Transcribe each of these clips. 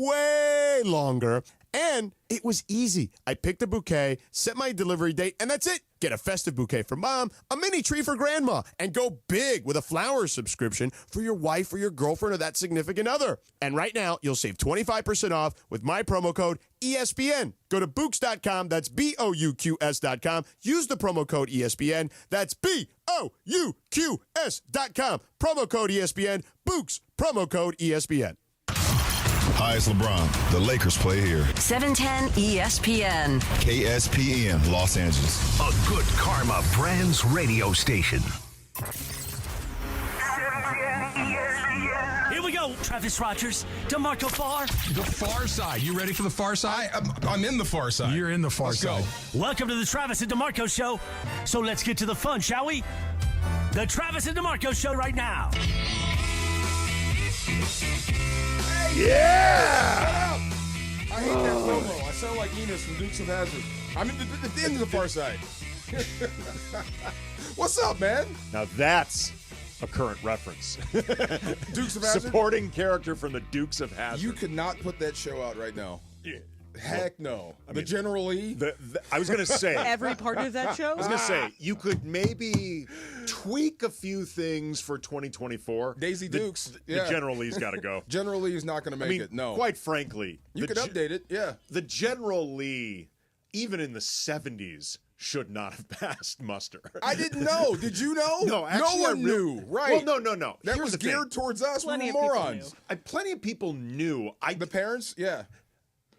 way longer. And it was easy. I picked a bouquet, set my delivery date, and that's it. Get a festive bouquet for mom, a mini tree for grandma, and go big with a flower subscription for your wife or your girlfriend or that significant other. And right now, you'll save 25% off with my promo code ESPN. Go to Bouqs.com. That's BOUQS.com. Use the promo code ESPN. That's BOUQS.com. Promo code ESPN. Bouqs. Promo code ESPN. Hi, it's LeBron. The Lakers play here. 710 ESPN. KSPN, Los Angeles. A good karma brands radio station. Here we go, Travis Rogers, DeMarco Farr. The far side. You ready for the far side? I'm in the far side. You're in the far side. Go. Welcome to the Travis and DeMarco Show. So let's get to the fun, shall we? The Travis and DeMarco Show right now. Yeah! I hate that promo. I sound like Enos from Dukes of Hazzard. I'm at the end of the far side. What's up, man? Now that's a current reference. Dukes of Hazzard? Supporting character from the Dukes of Hazzard. You could not put that show out right now. Yeah. Heck no. The General Lee? I was going to say. Every part of that show? I was going to say, you could maybe tweak a few things for 2024. Daisy Dukes. The General Lee's got to go. General Lee is not going to make it, no. Quite frankly. You could update it, yeah. The General Lee, even in the 70s, should not have passed muster. I didn't know. Did you know? No, actually, no one knew. Right. Well, no. That Here's was the geared thing. towards us. Plenty we were of people morons. Plenty of people knew. The parents? Yeah.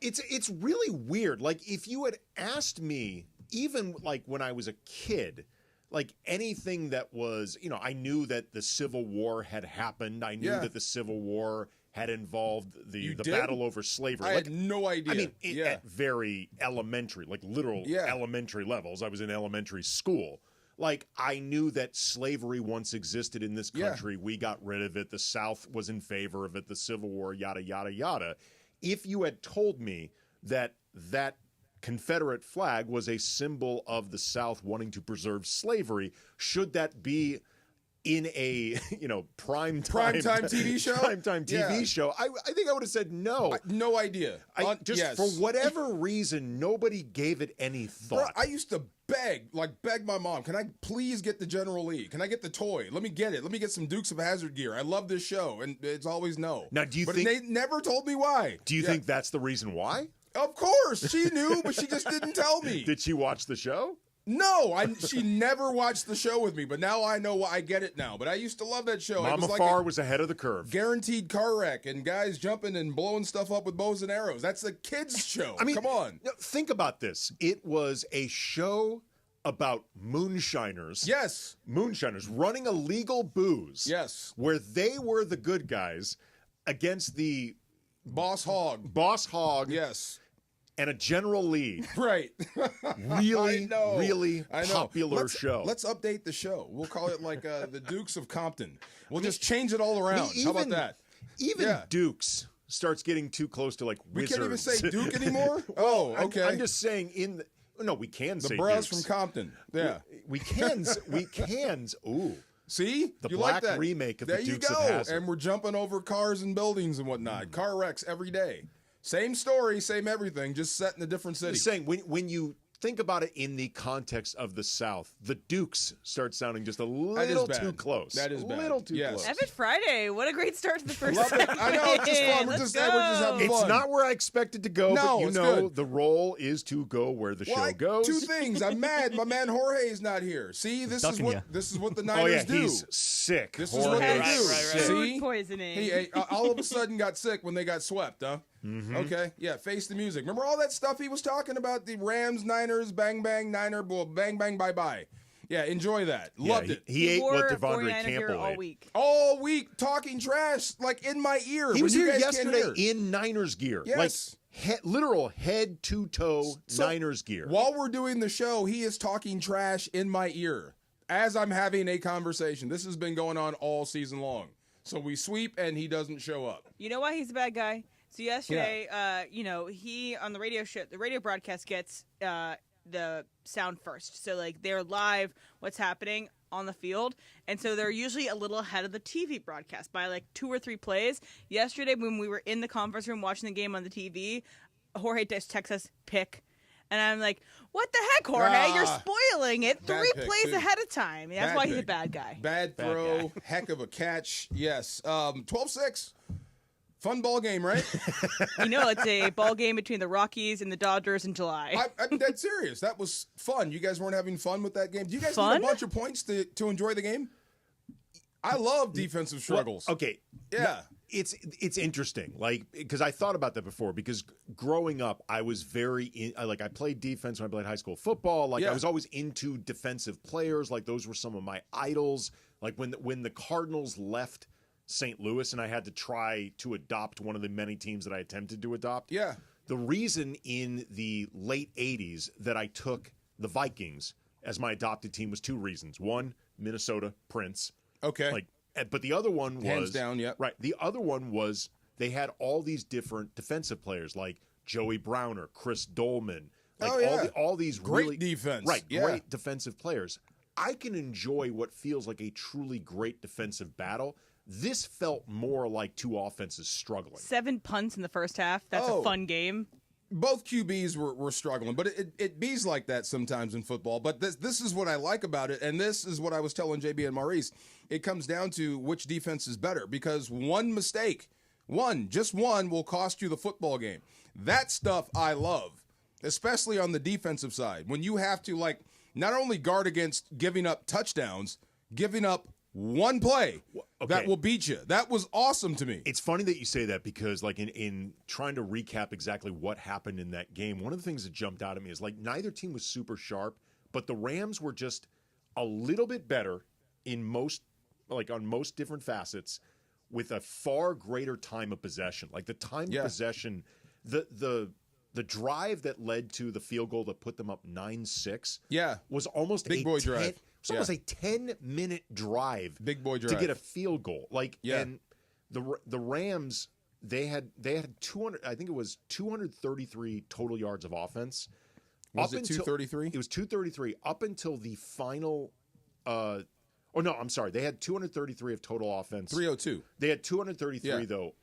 It's really weird. Like, if you had asked me, even like when I was a kid, like anything that was, I knew that the Civil War had happened. I knew that the Civil War had involved the battle over slavery. I had no idea. I mean, at very elementary, like literal elementary levels. I was in elementary school. Like, I knew that slavery once existed in this country. We got rid of it. The South was in favor of it. The Civil War, yada, yada, yada. If you had told me that Confederate flag was a symbol of the South wanting to preserve slavery, should that be in a primetime TV show? Primetime TV show. I think I would have said no. No idea. For whatever reason, nobody gave it any thought. Bro, I used to beg my mom, can I please get the General Lee? Can I get the toy? Let me get it. Let me get some Dukes of Hazzard gear. I love this show. And it's always no. Now, do you but think they never told me why? Do you think that's the reason why? Of course. She knew, but she just didn't tell me. Did she watch the show? No, she never watched the show with me, but now I know why. I get it now. But I used to love that show. Mama Farr was ahead of the curve. Guaranteed car wreck and guys jumping and blowing stuff up with bows and arrows. That's a kid's show. I mean, come on. Think about this. It was a show about moonshiners. Yes. Moonshiners running illegal booze. Yes. Where they were the good guys against the Boss Hog. Boss Hog. Yes. And a General Lee. Right. Really popular show. Let's update the show. We'll call it like the Dukes of Compton. We'll just change it all around. How about that? Even Dukes starts getting too close to like wizards. We can't even say Duke anymore? Oh, okay. I'm just saying no, we can say the bros Dukes. from Compton. Yeah. We can. Ooh. See? The you black like that? remake of there the Dukes you of go. Hazzard. And we're jumping over cars and buildings and whatnot. Car wrecks every day. Same story, same everything, just set in a different city. Just saying, when you think about it in the context of the South, the Dukes start sounding just a little too close. That is bad. A little too close. Epic Friday. What a great start to the first Love it. segment. I know, it's just fun. We're just having fun. It's not where I expected to go, No, but it's good. the role is to go where the show goes. Two things. I'm mad. My man Jorge is not here. See, this is what the Niners do. He's sick. This is what they do. Right. See? Food poisoning. He all of a sudden got sick when they got swept, huh? Mm-hmm. Okay, yeah, face the music. Remember all that stuff he was talking about? The Rams, Niners, bang, bang, Niner, bull, bang, bang, bye-bye. Yeah, enjoy that. Loved it. He ate what Devondre Devondre Campbell all ate. week. All week, talking trash, like in my ear. He was when you here guys can't yesterday hear. in Niners gear. Yes. Like literal head-to-toe So, Niners gear. While we're doing the show, he is talking trash in my ear as I'm having a conversation. This has been going on all season long. So we sweep, and he doesn't show up. You know why he's a bad guy? So yesterday, he on the radio show, the radio broadcast gets the sound first. So like they're live, what's happening on the field, and so they're usually a little ahead of the TV broadcast by like 2 or 3 plays. Yesterday, when we were in the conference room watching the game on the TV, Jorge just texts us, pick. And I'm like, what the heck, Jorge? You're spoiling it 3 plays ahead of time. That's why he's a bad guy. Bad throw, heck of a catch. Yes. 12-6. Fun ball game, right? It's a ball game between the Rockies and the Dodgers in July. I'm dead serious. That was fun. You guys weren't having fun with that game? Do you guys need a bunch of points to enjoy the game? I love defensive struggles. Well, okay. Yeah. It's interesting, because I thought about that before. Because growing up, I was I played defense when I played high school football. I was always into defensive players. Those were some of my idols. When the Cardinals left St. Louis and I had to try to adopt one of the many teams that I attempted to adopt. Yeah. The reason in the late 80s that I took the Vikings as my adopted team was 2 reasons. One, Minnesota, Prince. Okay. But the other one was hands down, yeah. Right. The other one was they had all these different defensive players like Joey Browner, Chris Dolman, all these great really defense. Right, great defensive players. I can enjoy what feels like a truly great defensive battle. This felt more like 2 offenses struggling. 7 punts in the first half. That's a fun game. Both QBs were struggling, but it bees like that sometimes in football. But this is what I like about it, and this is what I was telling JB and Maurice. It comes down to which defense is better, because one mistake, just one, will cost you the football game. That stuff I love, especially on the defensive side. When you have to, not only guard against giving up touchdowns, giving up one play that will beat you. That was awesome to me. It's funny that you say that because, in trying to recap exactly what happened in that game, one of the things that jumped out at me is, neither team was super sharp, but the Rams were just a little bit better in on most different facets with a far greater time of possession. The time of possession, the drive that led to the field goal that put them up 9-6 was almost big boy drive. It was almost a 10-minute drive, big boy drive, to get a field goal. And the Rams, they had 200. I think it was 233 total yards of offense. Was it 233? It was 233 up until the final. I'm sorry. They had 233 of total offense. 302. They had 233 though,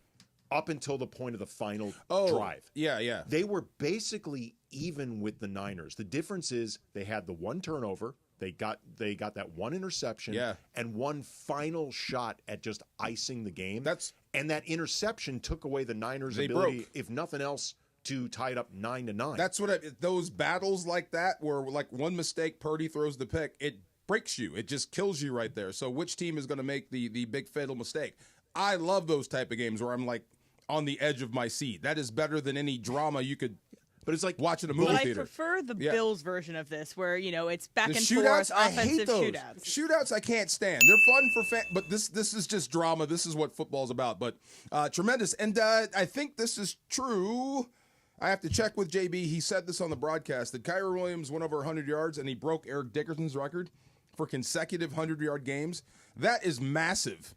up until the point of the final drive. Yeah. They were basically even with the Niners. The difference is they had the one turnover. They got that one interception and one final shot at just icing the game. And that interception took away the Niners' ability, if nothing else, to tie it up 9-9. That's what those battles like that, where one mistake, Purdy throws the pick, it breaks you. It just kills you right there. So which team is going to make the big fatal mistake? I love those type of games where I'm on the edge of my seat. That is better than any drama you could. But it's like watching a movie theater. I prefer the Bills version of this, where it's back and shootouts, forth, offensive shootouts. Shootouts I can't stand. They're fun for but this is just drama. This is what football's about. But tremendous, and I think this is true. I have to check with JB. He said this on the broadcast that Kyrie Williams went over 100 yards and he broke Eric Dickerson's record for consecutive 100-yard games. That is massive.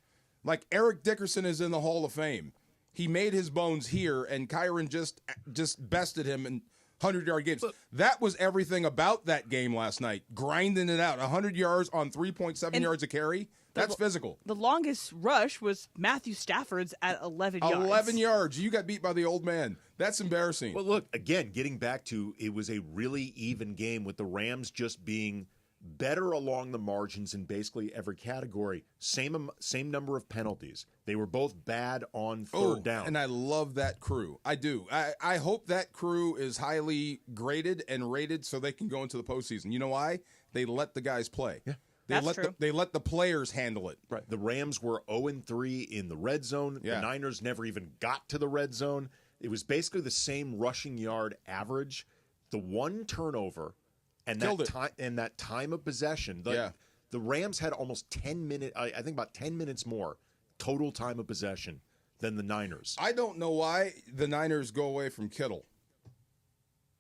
Eric Dickerson is in the Hall of Fame. He made his bones here, and Kyron just bested him in 100-yard games. That was everything about that game last night. Grinding it out. 100 yards on 3.7 yards a carry. That's physical. The longest rush was Matthew Stafford's at 11 yards. 11 yards. You got beat by the old man. That's embarrassing. Well, look, again, getting back to it was a really even game with the Rams just being better along the margins in basically every category. Same number of penalties. They were both bad on third down. And I love that crew. I do. I hope that crew is highly graded and rated so they can go into the postseason. You know why? They let the guys play. Yeah. They let the players handle it. Right. The Rams were 0-3 in the red zone. Yeah. The Niners never even got to the red zone. It was basically the same rushing yard average. The one turnover and that time of possession. The Rams had almost 10 minutes, I think about 10 minutes more total time of possession than the Niners. I don't know why the Niners go away from Kittle.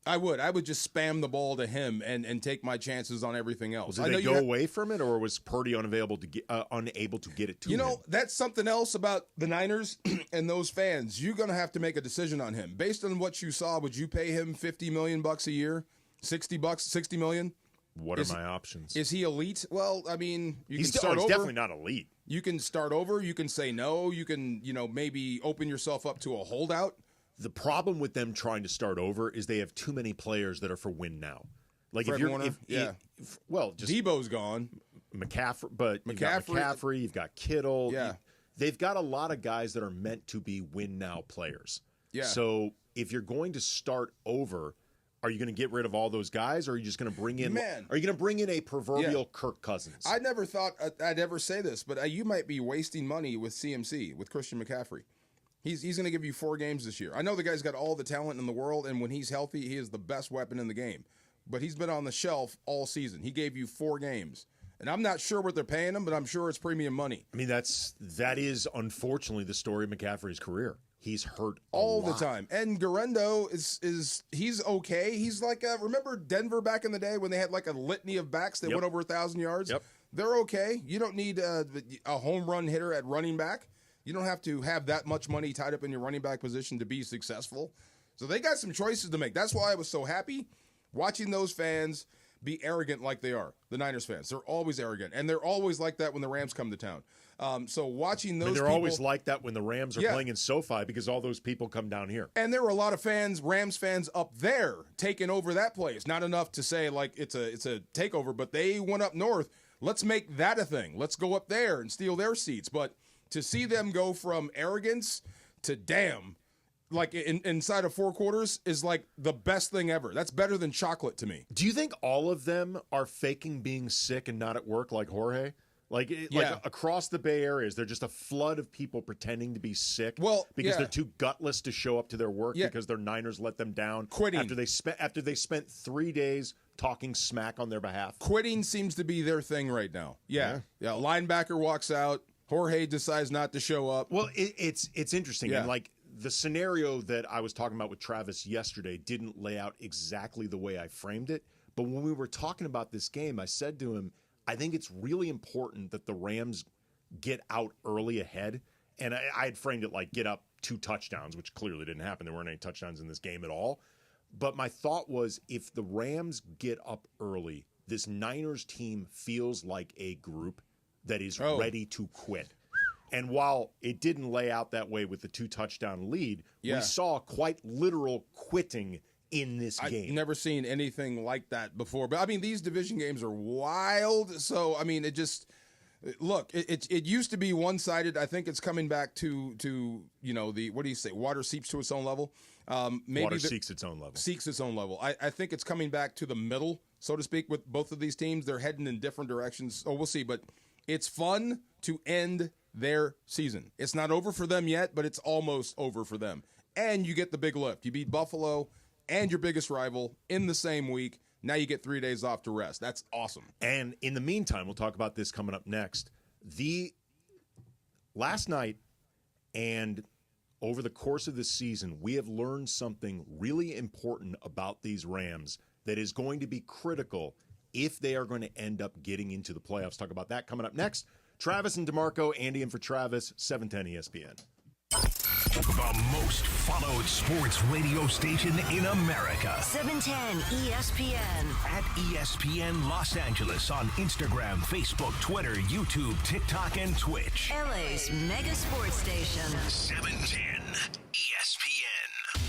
I would just spam the ball to him and take my chances on everything else. Did they go away from it, or was Purdy unable to get it to him? That's something else about the Niners and those fans. You're going to have to make a decision on him. Based on what you saw, would you pay him $50 million a year? $60 million? What are my options? Is he elite? Well, I mean, he's definitely not elite. You can start over. You can say no. You can, maybe open yourself up to a holdout. The problem with them trying to start over is they have too many players that are for win now. Like Fred Warner, just Debo's gone. McCaffrey, but you've got McCaffrey, you've got Kittle. Yeah. They've got a lot of guys that are meant to be win now players. Yeah. So if you're going to start over, are you going to get rid of all those guys, or are you just going to bring in? Are you going to bring in a proverbial Kirk Cousins? I never thought I'd ever say this, but you might be wasting money with CMC, with Christian McCaffrey. He's going to give you 4 games this year. I know the guy's got all the talent in the world, and when he's healthy, he is the best weapon in the game. But he's been on the shelf all season. He gave you 4 games. And I'm not sure what they're paying him, but I'm sure it's premium money. I mean, that is unfortunately the story of McCaffrey's career. He's hurt all the time. And Garendo he's okay. He's like remember Denver back in the day when they had like a litany of backs that went over 1,000 yards? Yep. They're okay. You don't need a home run hitter at running back. You don't have to have that much money tied up in your running back position to be successful. So they got some choices to make. That's why I was so happy watching those fans be arrogant like they are, the Niners fans. They're always arrogant, and they're always like that when the Rams come to town. So watching those they're always like that when the Rams are playing in SoFi because all those people come down here. And there were a lot of Rams fans up there taking over that place. Not enough to say like it's a takeover, but they went up north. Let's make that a thing. Let's go up there and steal their seats. But to see them go from arrogance to damn, like inside of 4 quarters, is like the best thing ever. That's better than chocolate to me. Do you think all of them are faking being sick and not at work like Jorge? Like across the Bay Area, is there just a flood of people pretending to be sick? Because they're too gutless to show up to their work because their Niners let them down. Quitting after they spent 3 days talking smack on their behalf. Quitting seems to be their thing right now. Yeah. Linebacker walks out. Jorge decides not to show up. Well, it's interesting. And like the scenario that I was talking about with Travis yesterday didn't lay out exactly the way I framed it. But when we were talking about this game, I said to him, I think it's really important that the Rams get out early ahead. And I had framed it like get up 2 touchdowns, which clearly didn't happen. There weren't any touchdowns in this game at all. But my thought was if the Rams get up early, this Niners team feels like a group that is ready to quit. And while it didn't lay out that way with the 2 touchdown lead, we saw quite literal quitting in this game. I've never seen anything like that before. But I mean, these division games are wild. So I mean, it just it used to be one-sided. I think it's coming back to the what do you say? Water seeps to its own level. Maybe water seeks its own level. Seeks its own level. I think it's coming back to the middle, so to speak, with both of these teams. They're heading in different directions. Oh, we'll see. But it's fun to end their season. It's not over for them yet, but it's almost over for them. And you get the big lift. You beat Buffalo and your biggest rival in the same week. Now you get 3 days off to rest. That's awesome. And in the meantime, we'll talk about this coming up next. Last night and over the course of the season, we have learned something really important about these Rams that is going to be critical if they are going to end up getting into the playoffs. Talk about that coming up next. Travis and DeMarco, Andy in for Travis, 710 ESPN. The most followed sports radio station in America. 710 ESPN. At ESPN Los Angeles on Instagram, Facebook, Twitter, YouTube, TikTok, and Twitch. LA's mega sports station. 710 ESPN.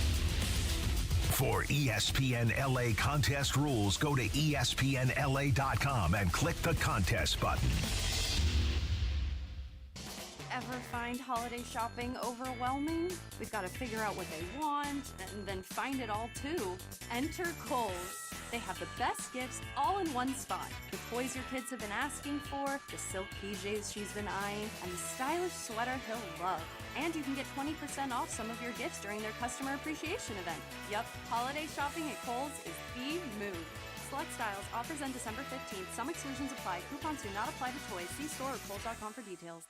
For ESPN LA contest rules, go to ESPNLA.com and click the contest button. Ever find holiday shopping overwhelming? We've got to figure out what they want and then find it all too. Enter Kohl's. They have the best gifts all in one spot. The toys your kids have been asking for, the silk PJs she's been eyeing, and the stylish sweater he'll love. And you can get 20% off some of your gifts during their customer appreciation event. Yup, holiday shopping at Kohl's is the move. Select styles, offers end December 15th. Some exclusions apply. Coupons do not apply to toys. See store or Kohl's.com for details.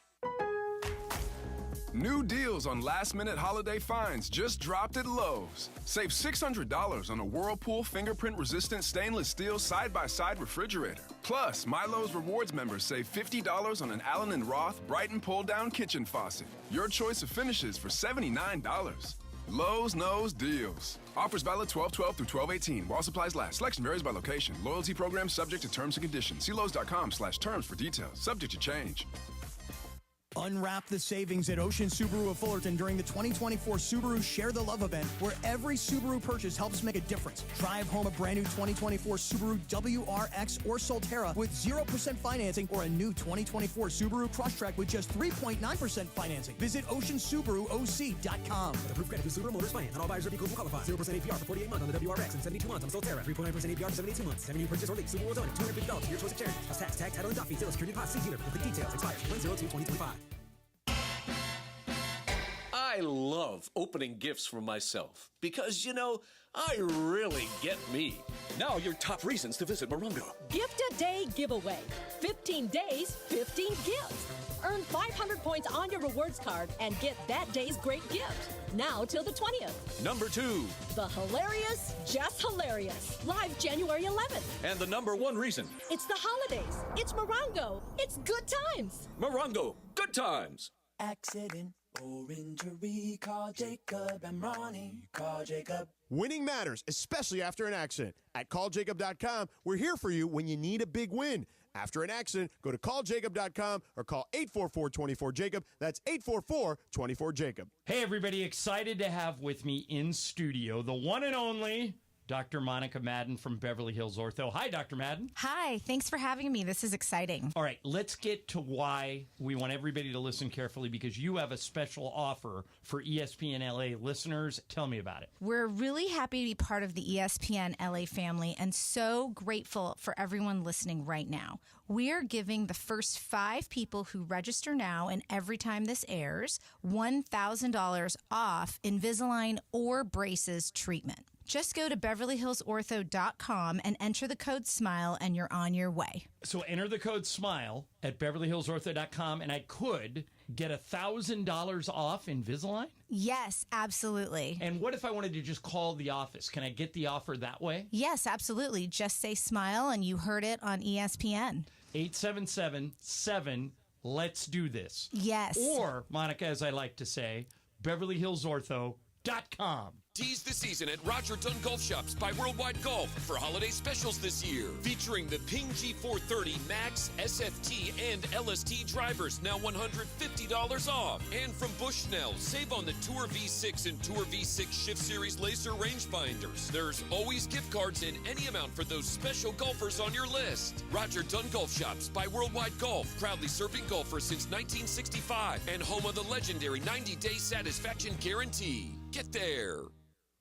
New deals on last-minute holiday finds just dropped at Lowe's. Save $600 on a Whirlpool fingerprint-resistant stainless steel side-by-side refrigerator. Plus, My Lowe's Rewards members save $50 on an Allen + Roth Brighton pull-down kitchen faucet. Your choice of finishes for $79. Lowe's knows deals. Offers valid 12/12 through 12/18 while supplies last. Selection varies by location. Loyalty program subject to terms and conditions. See Lowe's.com/terms for details. Subject to change. Unwrap the savings at Ocean Subaru of Fullerton during the 2024 Subaru Share the Love event, where every Subaru purchase helps make a difference. Drive home a brand new 2024 Subaru WRX or Solterra with 0% financing, or a new 2024 Subaru Crosstrek with just 3.9% financing. Visit OceanSubaruOC.com. With approved credit through Subaru Motors Finance, and all buyers or vehicles will qualify. 0% APR for 48 months on the WRX and 72 months on the Solterra. 3.9% APR for 72 months. 7 new purchase or lease. Subaru will donate $250 to your choice of charity. Plus tax, tag, title, and dock fees. Sales security deposit. See dealer for complete details. Expires 1/02/2025. I love opening gifts for myself because, I really get me. Now your top reasons to visit Morongo. Gift a Day giveaway. 15 days, 15 gifts. Earn 500 points on your rewards card and get that day's great gift. Now till the 20th. Number 2. The Hilarious, Just Hilarious. Live January 11th. And the number 1 reason. It's the holidays. It's Morongo. It's good times. Morongo. Good times. Accident or injury, call Jacob and Ronnie. Call Jacob. Winning matters, especially after an accident. At calljacob.com, we're here for you when you need a big win. After an accident, go to calljacob.com or call 844-24-JACOB. That's 844-24-JACOB. Hey, everybody. Excited to have with me in studio the one and only Dr. Monica Madden from Beverly Hills Ortho. Hi, Dr. Madden. Hi. Thanks for having me. This is exciting. All right. Let's get to why we want everybody to listen carefully, because you have a special offer for ESPN LA listeners. Tell me about it. We're really happy to be part of the ESPN LA family and so grateful for everyone listening right now. We are giving the first 5 people who register now and every time this airs $1,000 off Invisalign or braces treatment. Just go to BeverlyHillsOrtho.com and enter the code SMILE and you're on your way. So enter the code SMILE at BeverlyHillsOrtho.com and I could get $1,000 off Invisalign? Yes, absolutely. And what if I wanted to just call the office? Can I get the offer that way? Yes, absolutely. Just say SMILE and you heard it on ESPN. 877-7 Let's Do This. Yes. Or, Monica, as I like to say, BeverlyHillsOrtho.com. Tease the season at Roger Dunn Golf Shops by Worldwide Golf for holiday specials this year. Featuring the Ping G430 Max, SFT, and LST drivers, now $150 off. And from Bushnell, save on the Tour V6 and Tour V6 Shift Series laser rangefinders. There's always gift cards in any amount for those special golfers on your list. Roger Dunn Golf Shops by Worldwide Golf, proudly serving golfers since 1965 and home of the legendary 90-day satisfaction guarantee. Get there.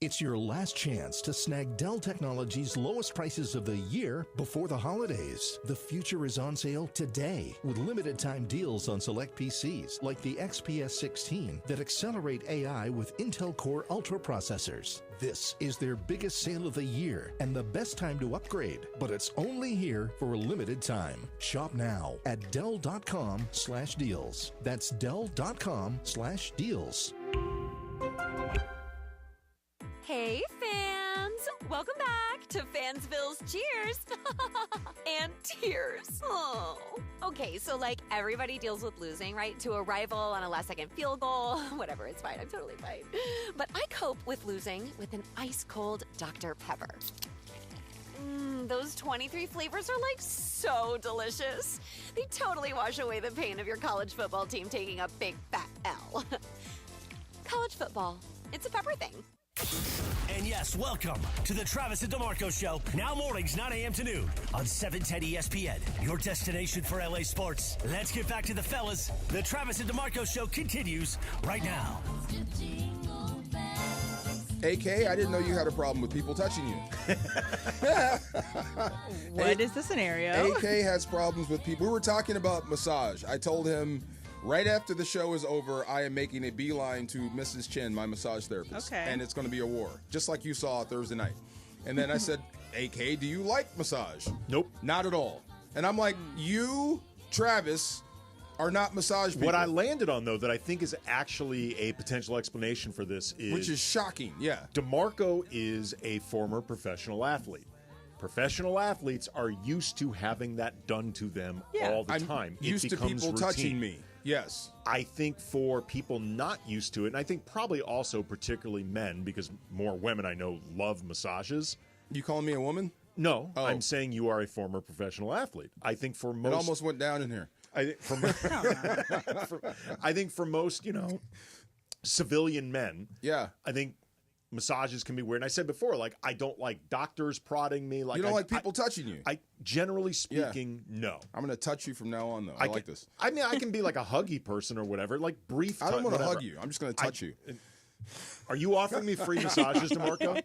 It's your last chance to snag Dell Technologies' lowest prices of the year before the holidays. The future is on sale today with limited time deals on select PCs like the XPS 16 that accelerate AI with Intel Core Ultra processors. This is their biggest sale of the year and the best time to upgrade, but it's only here for a limited time. Shop now at Dell.com/deals. That's Dell.com/deals. Hey, fans! Welcome back to Fansville's Cheers and Tears. Oh. Okay, so everybody deals with losing, right? To a rival on a last-second field goal. Whatever, it's fine. I'm totally fine. But I cope with losing with an ice-cold Dr. Pepper. Those 23 flavors are so delicious. They totally wash away the pain of your college football team taking a big fat L. College football, it's a pepper thing. And yes, welcome to the Travis and DeMarco Show. Now mornings, 9 a.m. to noon on 710 ESPN, your destination for LA sports. Let's get back to the fellas. The Travis and DeMarco Show continues right now. AK, I didn't know you had a problem with people touching you. What is the scenario? AK has problems with people. We were talking about massage. I told him right after the show is over, I am making a beeline to Mrs. Chin, my massage therapist. Okay. And it's going to be a war, just like you saw Thursday night. And then I said, AK, do you like massage? Nope. Not at all. And I'm like, you, Travis, are not massage people. What I landed on, though, that I think is actually a potential explanation for this is... Which is shocking, yeah. DeMarco is a former professional athlete. Professional athletes are used to having that done to them all the time. I'm used to people touching me. Yes. I think for people not used to it, and I think probably also particularly men, because more women I know love massages. You calling me a woman? No, I'm saying you are a former professional athlete. I think for most... It almost went down in here. I think for most, civilian men, I think massages can be weird. And I said before, like, I don't like doctors prodding me. Like, you don't like people touching you? Generally speaking, no. I'm going to touch you from now on, though. I like this. I mean, I can be like a huggy person or whatever, like brief. I don't want to hug you. I'm just going to touch you. Are you offering me free massages, DeMarco?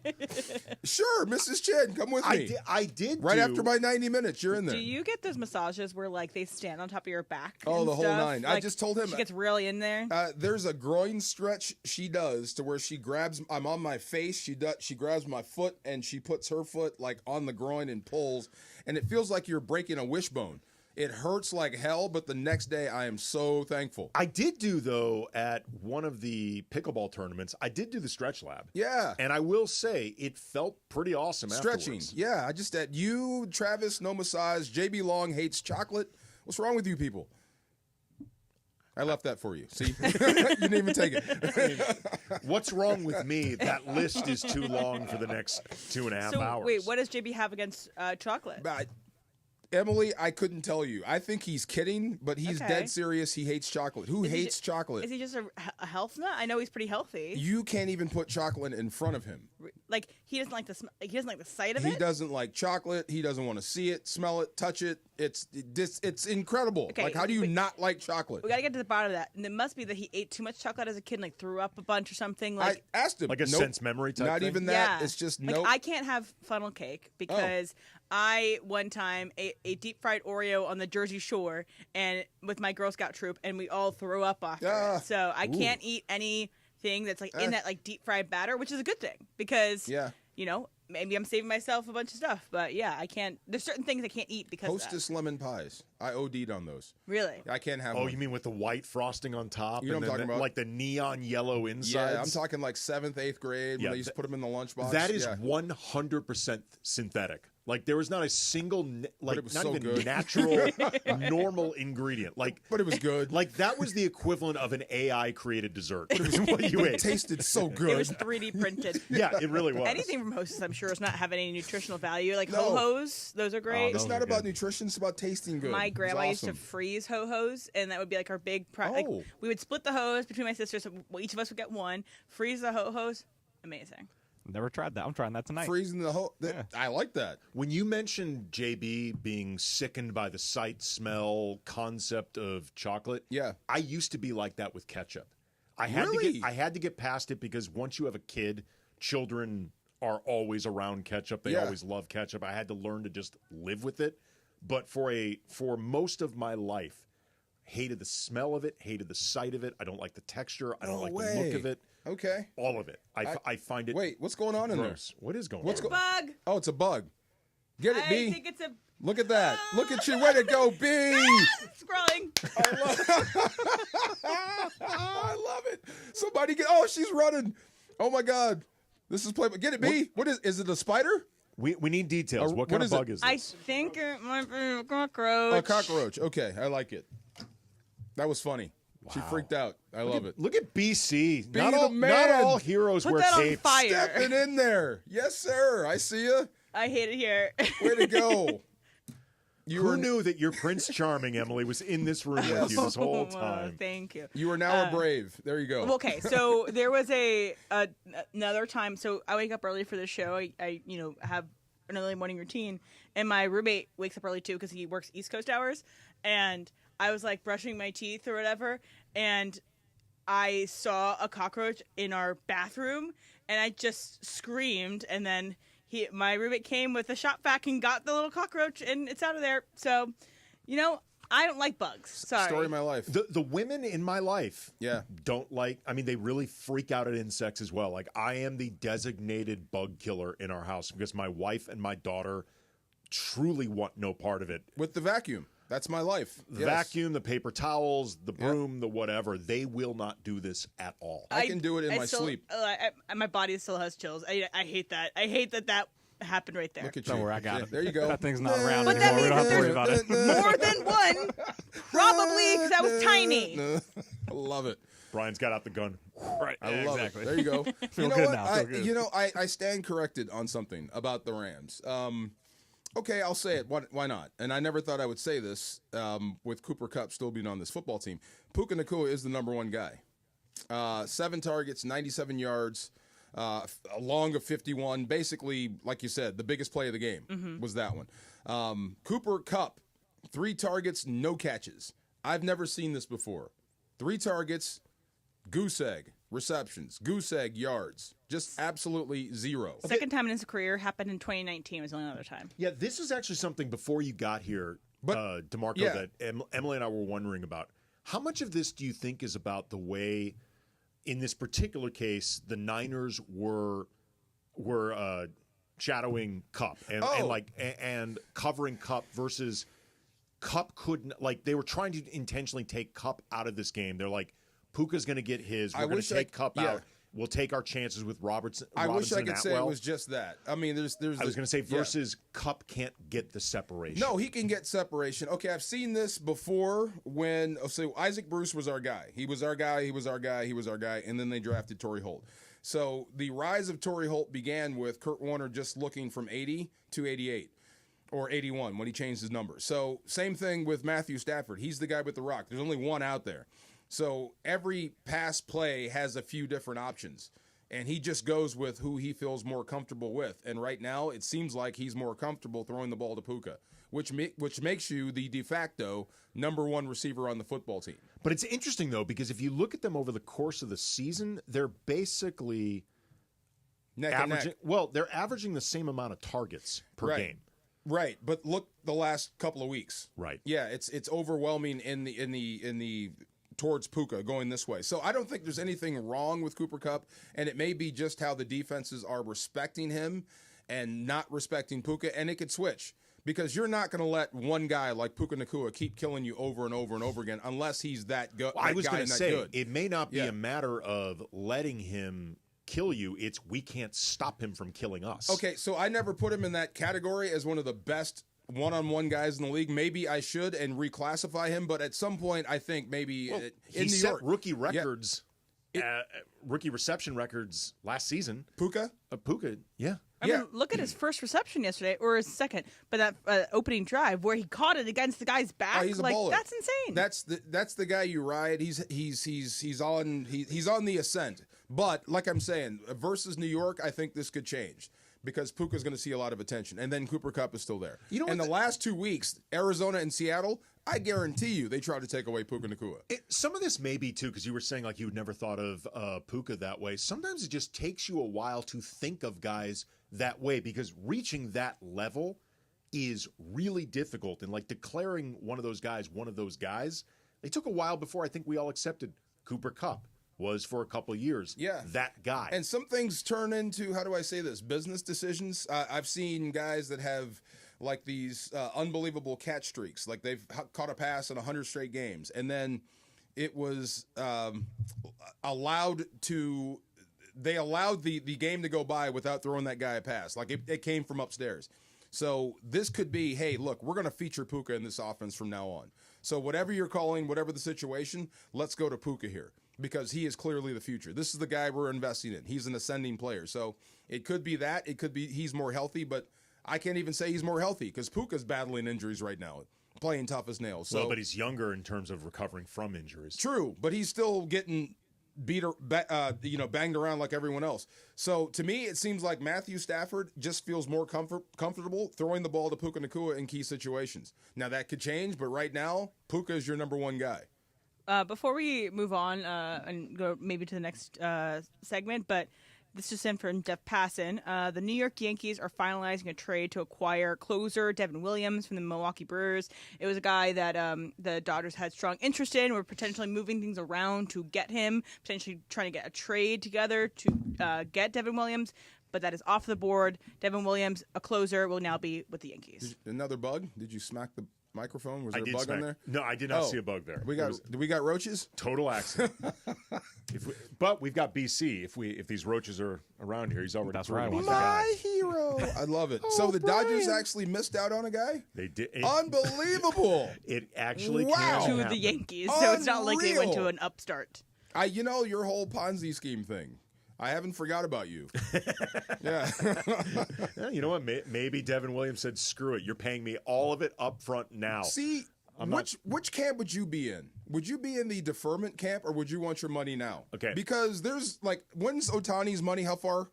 Sure, Mrs. Chin, come with me. I did. Right after my 90 minutes, you're in there. Do you get those massages where like they stand on top of your back? Oh, the whole nine. Like, I just told him she gets really in there. There's a groin stretch she does to where she grabs. I'm on my face. She grabs my foot and she puts her foot like on the groin and pulls, and it feels like you're breaking a wishbone. It hurts like hell, but the next day I am so thankful. I did do, though, at one of the pickleball tournaments, I did do the stretch lab. Yeah. And I will say, it felt pretty awesome Stretching. afterwards. Yeah, I just, you, Travis, no massage. JB Long hates chocolate. What's wrong with you people? I left that for you. See? You didn't even take it. What's wrong with me? That list is too long for the next 2.5 hours. Wait, what does JB have against chocolate? Emily, I couldn't tell you. I think he's kidding, but he's dead serious. He hates chocolate. Who hates chocolate? Is he just a health nut? I know he's pretty healthy. You can't even put chocolate in front of him. Like he doesn't like the he doesn't like the sight of it. He doesn't like chocolate. He doesn't want to see it, smell it, touch it. It's incredible. Okay, like, how do you not like chocolate? We gotta get to the bottom of that. And it must be that he ate too much chocolate as a kid, and like threw up a bunch or something. Like I asked him, like a sense memory type. Not thing? even that. Yeah. It's just like, I can't have funnel cake because I one time ate a deep fried Oreo on the Jersey Shore and with my Girl Scout troop, and we all threw up after it. So I can't eat anything that's like in that like deep fried batter, which is a good thing because maybe I'm saving myself a bunch of stuff. But yeah, I can't. There's certain things I can't eat because Hostess lemon pies. I OD'd on those. Really? I can't have. Oh, one. you mean with the white frosting on top? You know and what I'm talking about? Like the neon yellow insides? Yeah, I'm talking like 7th, 8th grade when they used to put them in the lunchbox. That is 100% synthetic. Like there was not a single, but it was not so even good. natural, normal ingredient. Like, but it was good. Like that was the equivalent of an AI created dessert. It was what you ate. It tasted so good. It was 3D printed. Yeah, it really was. Anything from Hostess, I'm sure, is not having any nutritional value. Like Ho-Hos, those are great. It's not about nutrition; it's about tasting good. My grandma used to freeze Ho-Hos, and that would be like our big. Like, we would split the Ho-Hos between my sisters. So each of us would get one. Freeze the Ho-Hos. Amazing. Never tried that. I'm trying that tonight. Freezing the whole. I like that. When you mentioned JB being sickened by the sight, smell, concept of chocolate, I used to be like that with ketchup. I had to get past it because once you have a kid, children are always around ketchup. They always love ketchup. I had to learn to just live with it. But for most of my life, hated the smell of it, hated the sight of it. I don't like the texture. I don't like the look of it. Okay. All of it. I find it. Wait, what's going on in there? What is going on? Bug. Oh, it's a bug. Get it, B. I think it's a. Look at that. Look at you. Way to go, B. Scrolling. I love it. Somebody get. Oh, she's running. Oh my God. This is play. Get it, B. What is it? A spider? We need details. What kind of bug is this? I think it might be a cockroach. A cockroach. Okay, I like it. That was funny. Wow. She freaked out. I love it. Look at BC. Not all heroes Put wear that capes. on fire. Stepping in there. Yes, sir. I see you. I hate it here. Way to go. Who knew that your Prince Charming, Emily, was in this room with you this whole time? Thank you. You are now a brave. There you go. Okay, so there was another time. So I wake up early for the show. I have an early morning routine, and my roommate wakes up early too because he works East Coast hours. And I was like brushing my teeth or whatever, and I saw a cockroach in our bathroom, and I just screamed, and then my roommate came with a shop vac and got the little cockroach, and it's out of there. So, I don't like bugs. Sorry. Story of my life. The women in my life don't like, they really freak out at insects as well. Like, I am the designated bug killer in our house because my wife and my daughter truly want no part of it. With the vacuum. That's my life. The vacuum, the paper towels, the broom, the whatever. They will not do this at all. I can do it in my sleep. My body still has chills. I hate that. I hate that happened right there. Look at you. Don't worry, I got it. There you go. That thing's not around But that anymore. We don't have to worry means about it. more than one, probably because that was tiny. I love it. Brian's got out the gun. Right. I love exactly. it. There you go. Feel you know good what? now. Feel good. I stand corrected on something about the Rams. Okay, I'll say it. Why not? And I never thought I would say this with Cooper Kupp still being on this football team. Puka Nacua is the number one guy. 7 targets, 97 yards, a long of 51. Basically, like you said, the biggest play of the game was that one. Cooper Kupp, 3 targets, no catches. I've never seen this before. 3 targets, goose egg receptions, goose egg yards, just absolutely zero. Second time in his career, happened in 2019. Was the only other time. Yeah, this is actually something before you got here, DeMarco, that Emily and I were wondering about. How much of this do you think is about the way, in this particular case, the Niners were shadowing Kupp and covering Kupp versus Kupp couldn't, like, they were trying to intentionally take Kupp out of this game. They're like, Puka's going to get his. We're going to take Kupp out. We'll take our chances with Robinson. I wish I could and say it was just that. I mean, there's. I was going to say versus Kupp can't get the separation. No, he can get separation. Okay, I've seen this before when Isaac Bruce was our guy. He was our guy. And then they drafted Torrey Holt. So the rise of Torrey Holt began with Kurt Warner just looking from 80 to 88. Or 81 when he changed his number. So same thing with Matthew Stafford. He's the guy with the rock. There's only one out there. So every pass play has a few different options. And he just goes with who he feels more comfortable with. And right now, it seems like he's more comfortable throwing the ball to Puka, which makes you the de facto number 1 receiver on the football team. But it's interesting, though, because if you look at them over the course of the season, they're basically averaging the same amount of targets per game. Right, but look the last couple of weeks. Right. Yeah, it's overwhelming in the towards Puka going this way. So I don't think there's anything wrong with Cooper Kupp, and it may be just how the defenses are respecting him and not respecting Puka, and it could switch. Because you're not going to let one guy like Puka Nacua keep killing you over and over and over again unless he's that good. Well, I was going to say, it may not be a matter of letting him kill you. It's we can't stop him from killing us. Okay, so I never put him in that category as one of the best one-on-one guys in the league. Maybe I should and reclassify him, but at some point I think maybe in New set York. Rookie records, rookie reception records last season. Puka? Puka, yeah. I mean, look at his first reception yesterday, or his second, but that opening drive where he caught it against the guy's back. He's a like baller. That's insane. That's the guy you ride. He's on the ascent. But like I'm saying, versus New York, I think this could change because Puka's going to see a lot of attention, and then Cooper Kupp is still there. You know, in the last 2 weeks, Arizona and Seattle, I guarantee you they tried to take away Puka Nacua. Some of this may be too because you were saying like you would never thought of Puka that way. Sometimes it just takes you a while to think of guys that way because reaching that level is really difficult, and like declaring one of those guys, they took a while before I think we all accepted Cooper Kupp was for a couple of years that guy. And some things turn into, how do I say this, business decisions. I've seen guys that have like these unbelievable catch streaks, like they've caught a pass in 100 straight games, and then it was allowed the game to go by without throwing that guy a pass. Like it came from upstairs. So this could be, hey, look, we're going to feature Puka in this offense from now on. So whatever you're calling, whatever the situation, let's go to Puka here because he is clearly the future. This is the guy we're investing in. He's an ascending player. So it could be that. It could be he's more healthy, but I can't even say he's more healthy because Puka's battling injuries right now, playing tough as nails. So, well, but he's younger in terms of recovering from injuries. True, but he's still getting banged around like everyone else. So to me, it seems like Matthew Stafford just feels more comfortable throwing the ball to Puka Nacua in key situations. Now that could change, but right now, Puka is your number 1 guy. Before we move on and go maybe to the next segment, but this is in for Jeff Passan. The New York Yankees are finalizing a trade to acquire closer Devin Williams from the Milwaukee Brewers. It was a guy that the Dodgers had strong interest in. We're potentially moving things around to get him, potentially trying to get a trade together to get Devin Williams, but that is off the board. Devin Williams, a closer, will now be with the Yankees. Another bug? Did you smack the microphone? Was there a bug on there? No, I did not see a bug there. Do we got roaches? Total accident. But we've got BC. If these roaches are around here, he's already. That's right. My hero. I love it. So the Dodgers actually missed out on a guy? They did. Unbelievable. It actually can to the Yankees. So it's not like they went to an upstart. Your whole Ponzi scheme thing. I haven't forgot about you. Yeah. You know what? Maybe Devin Williams said, "Screw it. You're paying me all of it up front now." See, which camp would you be in? Would you be in the deferment camp, or would you want your money now? Okay. Because there's when's Ohtani's money? How far?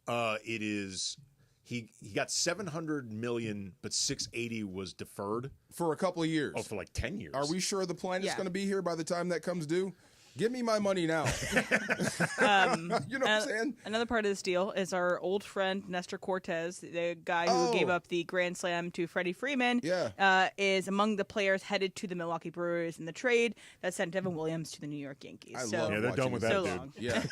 It is. He got $700 million, but $680 was deferred for a couple of years. Oh, for 10 years. Are we sure the plan is going to be here by the time that comes due? Give me my money now. You know what I'm saying? Another part of this deal is our old friend Nestor Cortez, the guy who gave up the Grand Slam to Freddie Freeman, is among the players headed to the Milwaukee Brewers in the trade that sent Devin Williams to the New York Yankees. They're done with that, dude. Long. Yeah.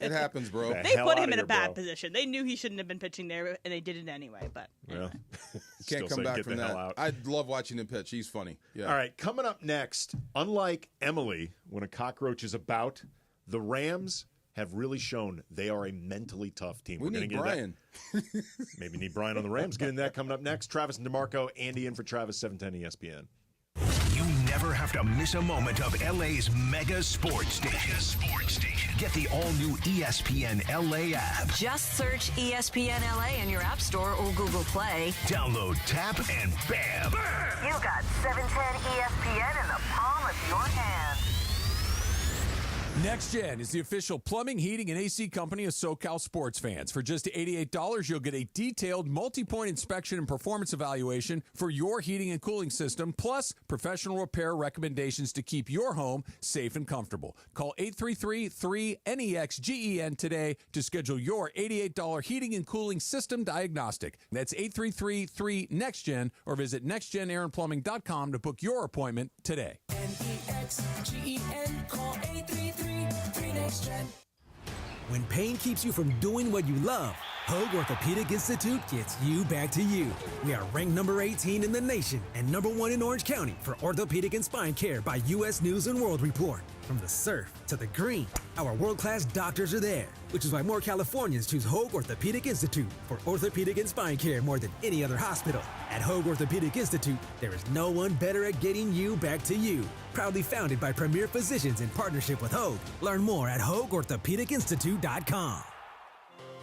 It happens, bro. They put him in a bad position. They knew he shouldn't have been pitching there, and they did it anyway. But anyway. Can't come back from that. I love watching him pitch. He's funny. Yeah. All right, coming up next, unlike Emily, when a cockroach is about, the Rams have really shown they are a mentally tough team. We need Brian. Maybe need Brian on the Rams. Getting that coming up next. Travis and DeMarco, Andy in for Travis, 710 ESPN. You never have to miss a moment of LA's mega sports station. Get the all-new ESPN LA app. Just search ESPN LA in your App Store or Google Play. Download, tap, and bam! You got 710 ESPN in the palm of your hand. Next Gen is the official plumbing, heating, and AC company of SoCal sports fans. For just $88, you'll get a detailed multi-point inspection and performance evaluation for your heating and cooling system, plus professional repair recommendations to keep your home safe and comfortable. Call 833-3-NEXGEN today to schedule your $88 heating and cooling system diagnostic. That's 833-3-NEXTGEN or visit nextgenaironplumbing.com to book your appointment today. NEXGEN, call 833-3-NEXTGEN. When pain keeps you from doing what you love, Hoag Orthopedic Institute gets you back to you. We are ranked number 18 in the nation and number 1 in Orange County for orthopedic and spine care by U.S. News & World Report. From the surf to the green, our world-class doctors are there, which is why more Californians choose Hoag Orthopedic Institute for orthopedic and spine care more than any other hospital. At Hoag Orthopedic Institute, there is no one better at getting you back to you. Proudly founded by premier physicians in partnership with Hoag. Learn more at HoagOrthopedicInstitute.com.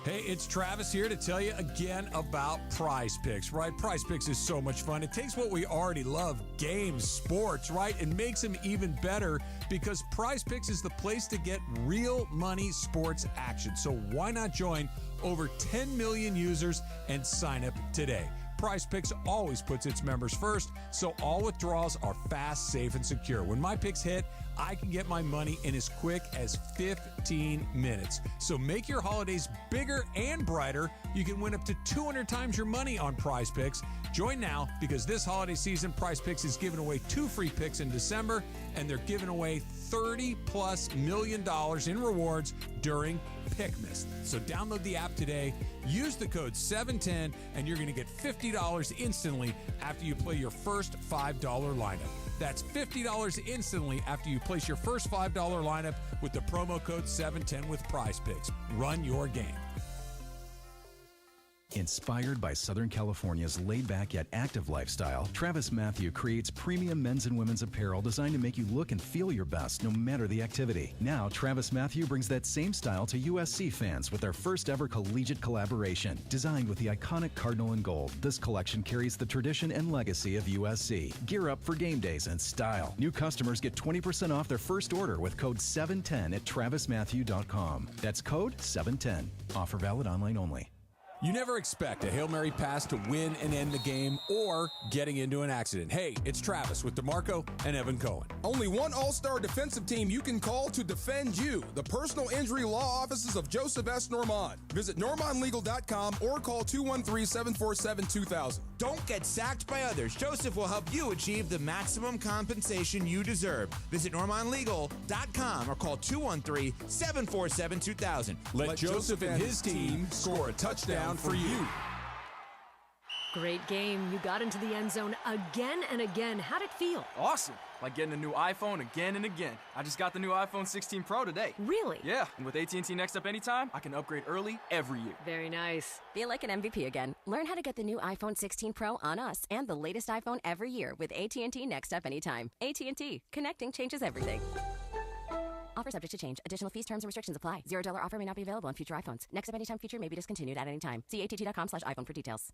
Hey, it's Travis here to tell you again about Prize Picks, right? Prize Picks is so much fun. It takes what we already love, games, sports, right, and makes them even better because Prize Picks is the place to get real money sports action. So why not join over 10 million users and sign up today? Prize Picks always puts its members first, so all withdrawals are fast, safe, and secure. When my picks hit, I can get my money in as quick as 15 minutes. So make your holidays bigger and brighter. You can win up to 200 times your money on Prize Picks. Join now because this holiday season, Prize Picks is giving away 2 free picks in December, and they're giving away $30+ million in rewards during Pickmas. So download the app today, use the code 710, and you're going to get $50 instantly after you play your first $5 lineup. That's $50 instantly after you place your first $5 lineup with the promo code 710 with Prize Picks. Run your game. Inspired by Southern California's laid-back yet active lifestyle, TravisMathew creates premium men's and women's apparel designed to make you look and feel your best no matter the activity. Now, TravisMathew brings that same style to USC fans with their first ever collegiate collaboration. Designed with the iconic Cardinal and Gold, this collection carries the tradition and legacy of USC. Gear up for game days and style. New customers get 20% off their first order with code 710 at TravisMathew.com. That's code 710. Offer valid online only. You never expect a Hail Mary pass to win and end the game or getting into an accident. Hey, it's Travis with DeMarco and Evan Cohen. Only one all-star defensive team you can call to defend you. The personal injury law offices of Joseph S. Normand. Visit normandlegal.com or call 213-747-2000. Don't get sacked by others. Joseph will help you achieve the maximum compensation you deserve. Visit normandlegal.com or call 213-747-2000. Let Joseph and his team score a touchdown for you. Great game. You got into the end zone again and again. How'd it feel? Awesome. Like getting a new iPhone again and again. I just got the new iPhone 16 Pro today. Really? Yeah, and with AT&T Next Up Anytime, I can upgrade early every year. Very nice. Feel like an MVP again. Learn how to get the new iPhone 16 Pro on us and the latest iPhone every year with AT&T Next Up Anytime. AT&T. Connecting changes everything. Offer subject to change. Additional fees, terms, and restrictions apply. $0 offer may not be available on future iPhones. Next Up Anytime feature may be discontinued at any time. See att.com/iPhone for details.